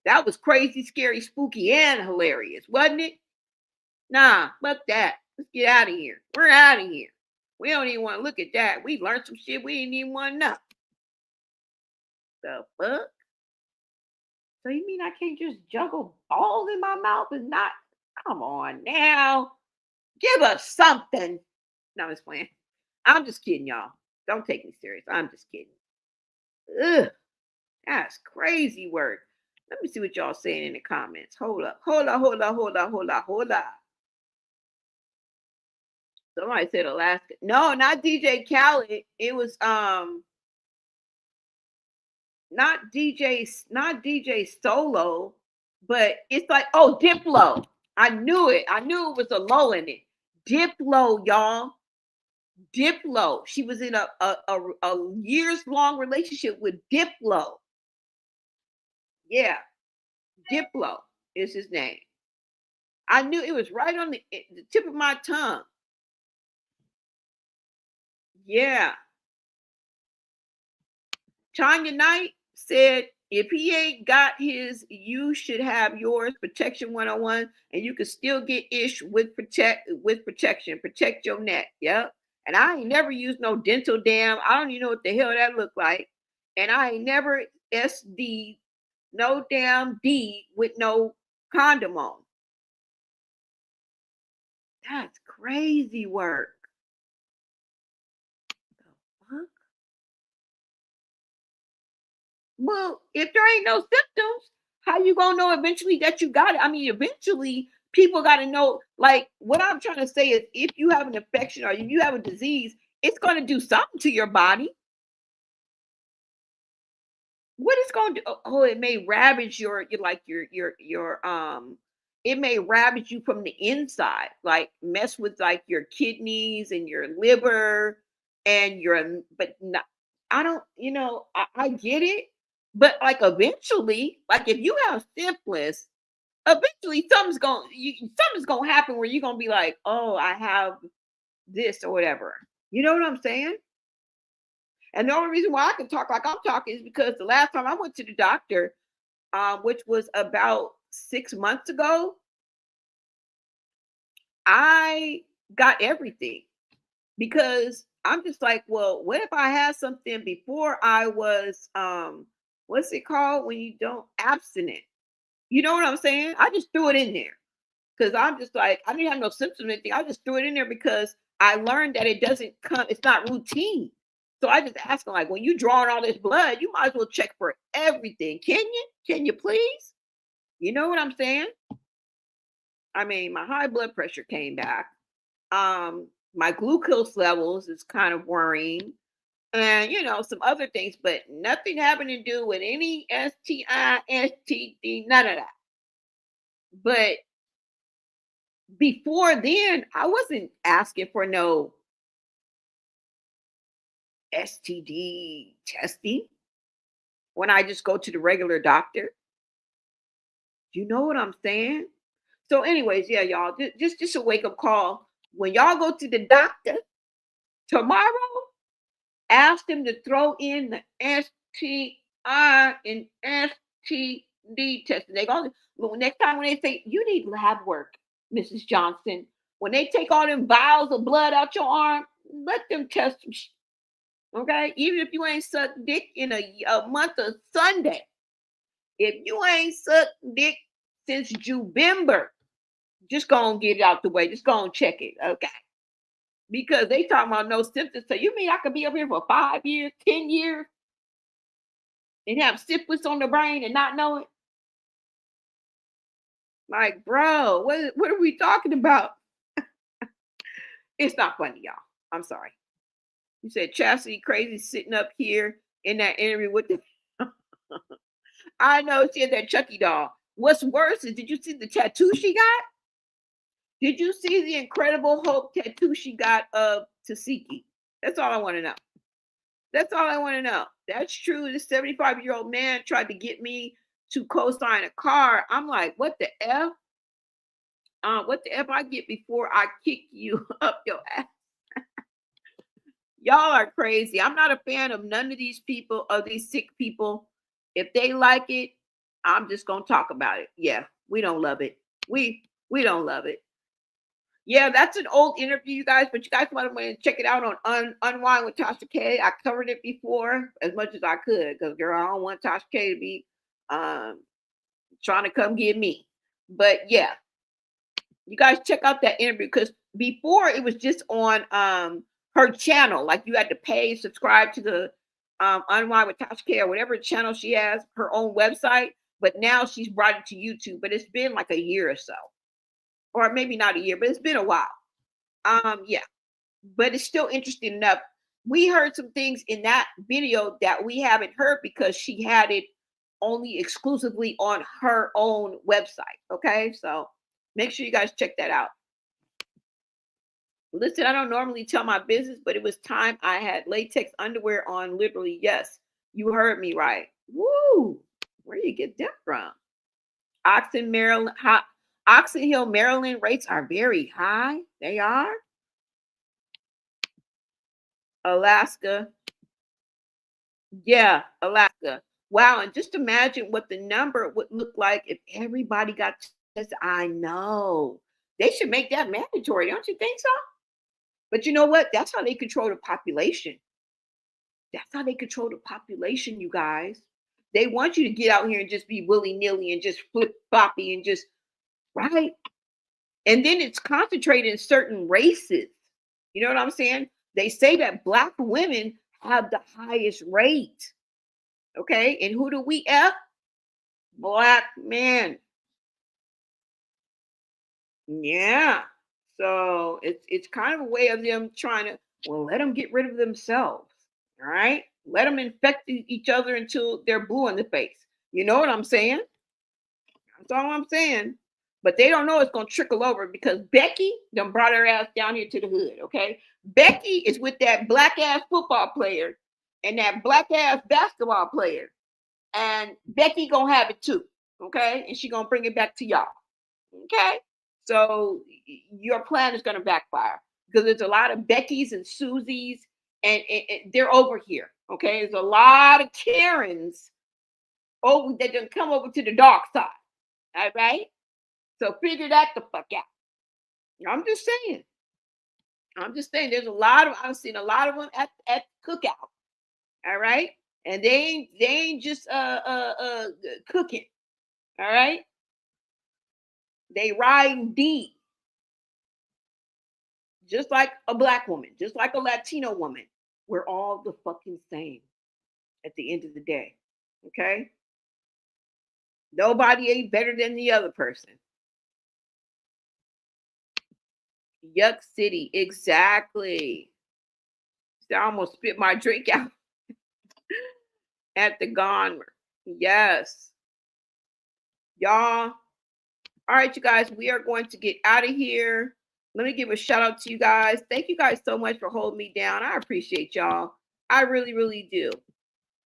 That was crazy, scary, spooky, and hilarious, wasn't it? Nah, fuck that. Let's get out of here. We're out of here. We don't even want to look at that. We learned some shit we didn't even want to know. The fuck? So you mean I can't just juggle balls in my mouth and not? Come on now. Give us something. No, I'm just playing. I'm just kidding, y'all. Don't take me serious. I'm just kidding. Ugh. That's crazy work. Let me see what y'all saying in the comments. Hold up. Somebody said Alaska. No, not DJ Khaled. It was not DJ Solo, but it's like, oh, Diplo. I knew it. I knew it was a low in it. Diplo, y'all. Diplo. She was in a years-long relationship with Diplo. Yeah. Diplo is his name. I knew it was right on the tip of my tongue. Yeah. Tanya Knight said, if he ain't got his, you should have yours. Protection 101, and you can still get ish with protection. Protect your neck. Yep. And I ain't never used no dental dam. I don't even know what the hell that looked like. And I ain't never SD no damn D with no condom on. That's crazy work. The fuck? Well, if there ain't no symptoms, how you gonna know eventually that you got it? I mean, eventually people got to know. Like, what I'm trying to say is, if you have an infection or if you have a disease, it's going to do something to your body. What it's going to do? Oh, it may ravage your it may ravage you from the inside, like mess with like your kidneys and your liver and your, but not, I don't, I get it, but like eventually, like if you have syphilis, eventually something's going to happen where you're going to be like, oh, I have this or whatever. You know what I'm saying? And the only reason why I can talk like I'm talking is because the last time I went to the doctor, which was about 6 months ago, I got everything because I'm just like, well, what if I had something before I was, what's it called when you don't abstinent? You know what I'm saying? I just threw it in there because I'm just like, I didn't have no symptoms or anything. I just threw it in there because I learned that it doesn't come, it's not routine. So I just asked him, like, when you drawing all this blood, you might as well check for everything. Can you? Can you please? You know what I'm saying? I mean, my high blood pressure came back. My glucose levels is kind of worrying. And, some other things, but nothing having to do with any STI, STD, none of that. But before then, I wasn't asking for no STD testing when I just go to the regular doctor. You know what I'm saying? So anyways, yeah, y'all, just a wake-up call. When y'all go to the doctor tomorrow, ask them to throw in the STI and STD testing. They go next time when they say you need lab work, Mrs. Johnson. When they take all them vials of blood out your arm, let them test some shit. Okay, even if you ain't sucked dick in a month of Sunday, if you ain't sucked dick since Juvember, just go and get it out the way. Just go and check it, okay? Because they talking about no symptoms. So you mean I could be up here for 5 years, 10 years, and have syphilis on the brain and not know it? Like, bro, what are we talking about? It's not funny, y'all. I'm sorry. You said Chastity crazy sitting up here in that interview with the. I know she had that Chucky doll. What's worse is, did you see the tattoo she got? Did you see the Incredible Hulk tattoo she got of Tasiki? That's all I want to know. That's all I want to know. That's true. This 75-year-old man tried to get me to co-sign a car. I'm like, what the F? What the F I get before I kick you up your ass? Y'all are crazy. I'm not a fan of none of these people, of these sick people. If they like it, I'm just gonna talk about it. Yeah, we don't love it. We don't love it. Yeah, that's an old interview, you guys, but you guys want to check it out on Unwind with Tasha K. I covered it before as much as I could, because girl, I don't want Tasha K to be trying to come get me. But yeah, you guys check out that interview, because before it was just on her channel, like you had to pay, subscribe to the Unwind with Tasha K or whatever channel she has, her own website. But now she's brought it to YouTube. But it's been like a year or so, or maybe not a year, but it's been a while. Yeah, but it's still interesting enough. We heard some things in that video that we haven't heard because she had it only exclusively on her own website. Okay, so make sure you guys check that out. Listen, I don't normally tell my business, but it was time I had latex underwear on. Literally, yes, you heard me right. Woo! Where do you get that from? Oxon, Maryland, Oxon Hill, Maryland rates are very high. They are. Alaska. Yeah, Alaska. Wow, and just imagine what the number would look like if everybody got tested. I know. They should make that mandatory, don't you think so? But you know what? That's how they control the population. That's how they control the population, you guys. They want you to get out here and just be willy-nilly and just flip-floppy and just, right? And then it's concentrated in certain races. You know what I'm saying? They say that Black women have the highest rate. Okay? And who do we F? Black men. Yeah. So it's kind of a way of them trying to, well, let them get rid of themselves. All right? Let them infect each other until they're blue in the face. You know what I'm saying? That's all I'm saying. But they don't know it's going to trickle over, because Becky done brought her ass down here to the hood, okay? Becky is with that black ass football player and that black ass basketball player. And Becky going to have it too, okay? And she going to bring it back to y'all, okay? So your plan is going to backfire, because there's a lot of Beckys and Susies, and they're over here, okay? There's a lot of Karens over that done come over to the dark side, all right? So figure that the fuck out. I'm just saying. There's a lot of, I've seen a lot of them at cookout. All right. And they ain't just cooking. All right. They riding deep. Just like a Black woman, just like a Latino woman. We're all the fucking same at the end of the day. Okay. Nobody ain't better than the other person. Yuck City, exactly. So I almost spit my drink out at the Goner. Yes. Y'all. All right, you guys, we are going to get out of here. Let me give a shout out to you guys. Thank you guys so much for holding me down. I appreciate y'all. I really, really do.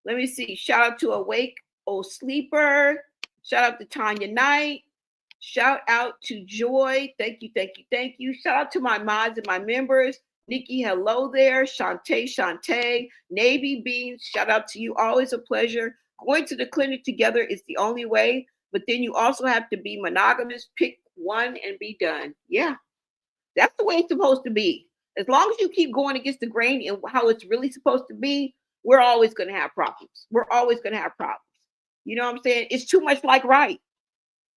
Let me see. Shout out to Awake O Sleeper. Shout out to Tanya Knight. Shout out to Joy. Thank you, thank you, thank you. Shout out to my mods and my members. Nikki, hello there. Shantae, Navy Beans. Shout out to you. Always a pleasure. Going to the clinic together is the only way. But then you also have to be monogamous. Pick one and be done. Yeah, that's the way it's supposed to be. As long as you keep going against the grain and how it's really supposed to be, we're always going to have problems. We're always going to have problems. You know what I'm saying? It's too much like right.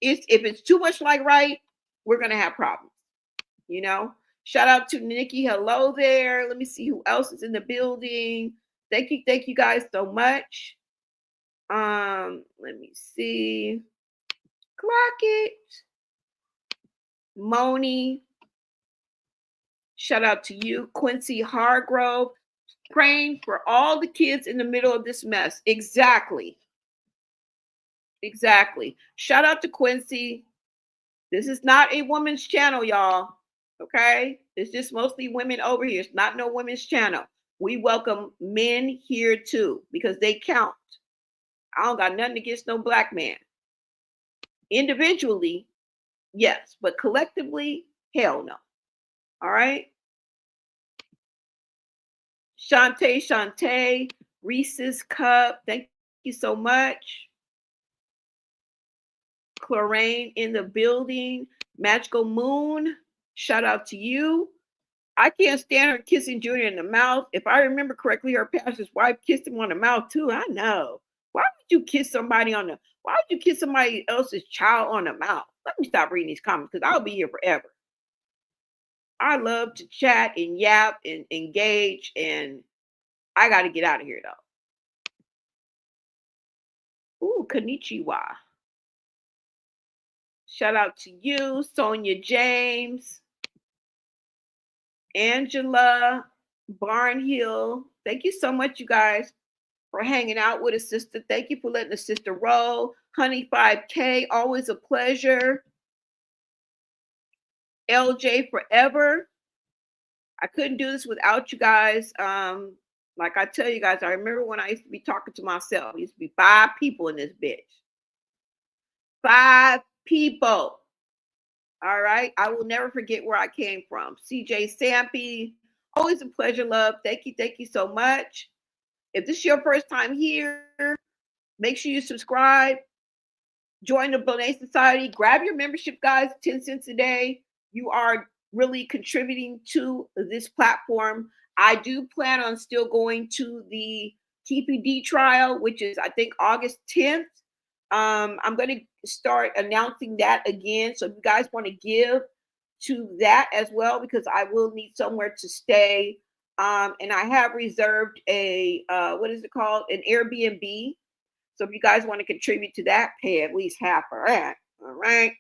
If it's too much like right, we're going to have problems. You know? Shout out to Nikki. Hello there. Let me see who else is in the building. Thank you guys so much. Let me see. Crockett, Moni. Shout out to you, Quincy Hargrove. Praying for all the kids in the middle of this mess. Exactly. Exactly. Shout out to Quincy. This is not a woman's channel, y'all. Okay? It's just mostly women over here. It's not no women's channel. We welcome men here too because they count. I don't got nothing against no black man. Individually, yes, but collectively, hell no. All right? Shantae, Reese's Cup, thank you so much. Chlorine in the building. Magical Moon, shout out to you. I can't stand her kissing Junior in the mouth. If I remember correctly, her pastor's wife kissed him on the mouth too. I know. Why would you kiss somebody on the? Why would you kiss somebody else's child on the mouth? Let me stop reading these comments because I'll be here forever. I love to chat and yap and engage, and I got to get out of here though. Ooh, konnichiwa. Shout out to you, Sonia James, Angela Barnhill. Thank you so much, you guys, for hanging out with a sister. Thank you for letting a sister roll. Honey 5K, always a pleasure. LJ Forever. I couldn't do this without you guys. Like I tell you guys, I remember when I used to be talking to myself. It used to be 5 people in this bitch. 5 people. All right. I will never forget where I came from. CJ Sampy, always a pleasure, love. Thank you. Thank you so much. If this is your first time here, make sure you subscribe. Join the Bonet Society. Grab your membership, guys. 10 cents a day. You are really contributing to this platform. I do plan on still going to the TPD trial, which is, I think, August 10th. I'm going to start announcing that again. So if you guys want to give to that as well, because I will need somewhere to stay. And I have reserved a, what is it called? An Airbnb. So if you guys want to contribute to that, pay at least half of that. All right.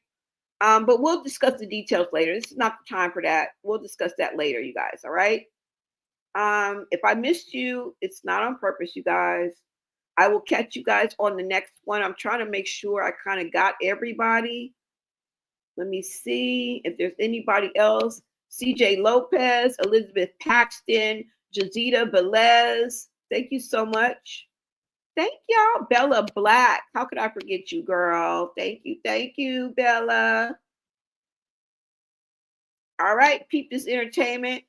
But we'll discuss the details later. This is not the time for that. We'll discuss that later, you guys. All right. If I missed you, it's not on purpose, you guys. I will catch you guys on the next one. I'm trying to make sure I kind of got everybody. Let me see if there's anybody else. CJ Lopez, Elizabeth Paxton, Jazita Velez. Thank you so much. Thank y'all. Bella Black. How could I forget you, girl? Thank you. Thank you, Bella. All right, peep this entertainment.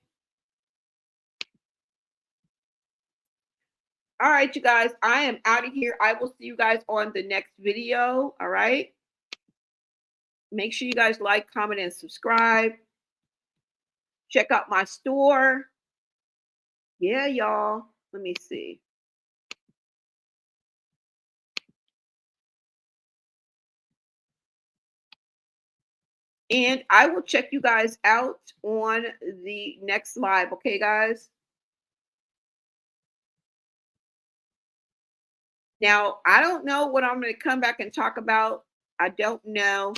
All right, you guys, I am out of here. I will see you guys on the next video. All right. Make sure you guys like, comment, and subscribe. Check out my store. Yeah, y'all. Let me see. And I will check you guys out on the next live. Okay, guys? Now, I don't know what I'm going to come back and talk about. I don't know.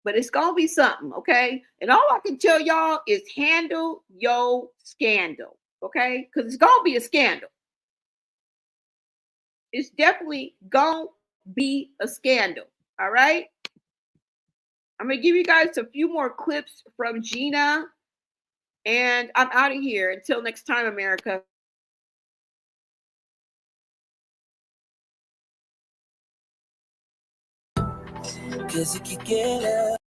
But it's going to be something, okay? And all I can tell y'all is handle your scandal, okay? Because it's going to be a scandal. It's definitely going to be a scandal, all right? I'm going to give you guys a few more clips from Gina. And I'm out of here. Until next time, America. Cause it could get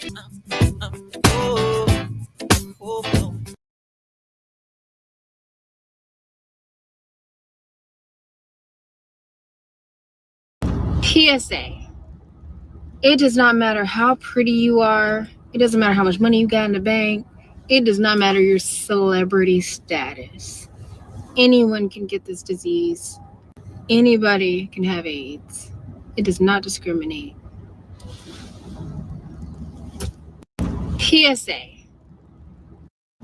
Oh, oh, oh. PSA. It does not matter how pretty you are. It doesn't matter how much money you got in the bank. It does not matter your celebrity status. Anyone can get this disease. Anybody can have AIDS. It does not discriminate. PSA.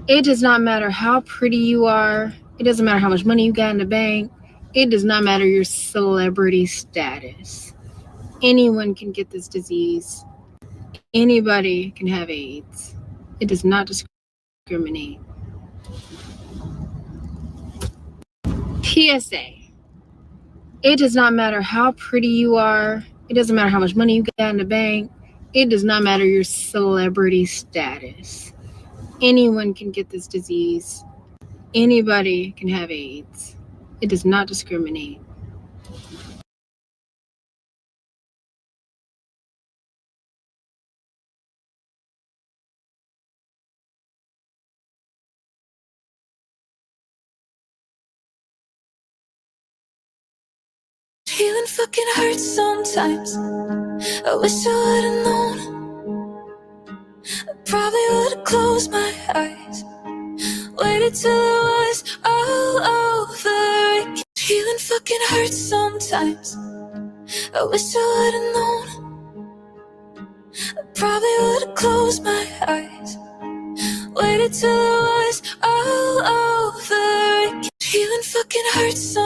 It does not matter how pretty you are. It doesn't matter how much money you got in the bank. It does not matter your celebrity status. Anyone can get this disease. Anybody can have AIDS. It does not discriminate. PSA. It does not matter how pretty you are. It doesn't matter how much money you got in the bank. It does not matter your celebrity status. Anyone can get this disease. Anybody can have AIDS. It does not discriminate. Even fucking hurts sometimes. I wish I would've known. I probably would've closed my eyes. Waited till it was all over. Even fucking hurts sometimes. I wish I would've known. I probably would've closed my eyes. Waited till it was all over. Even fucking hurts sometimes.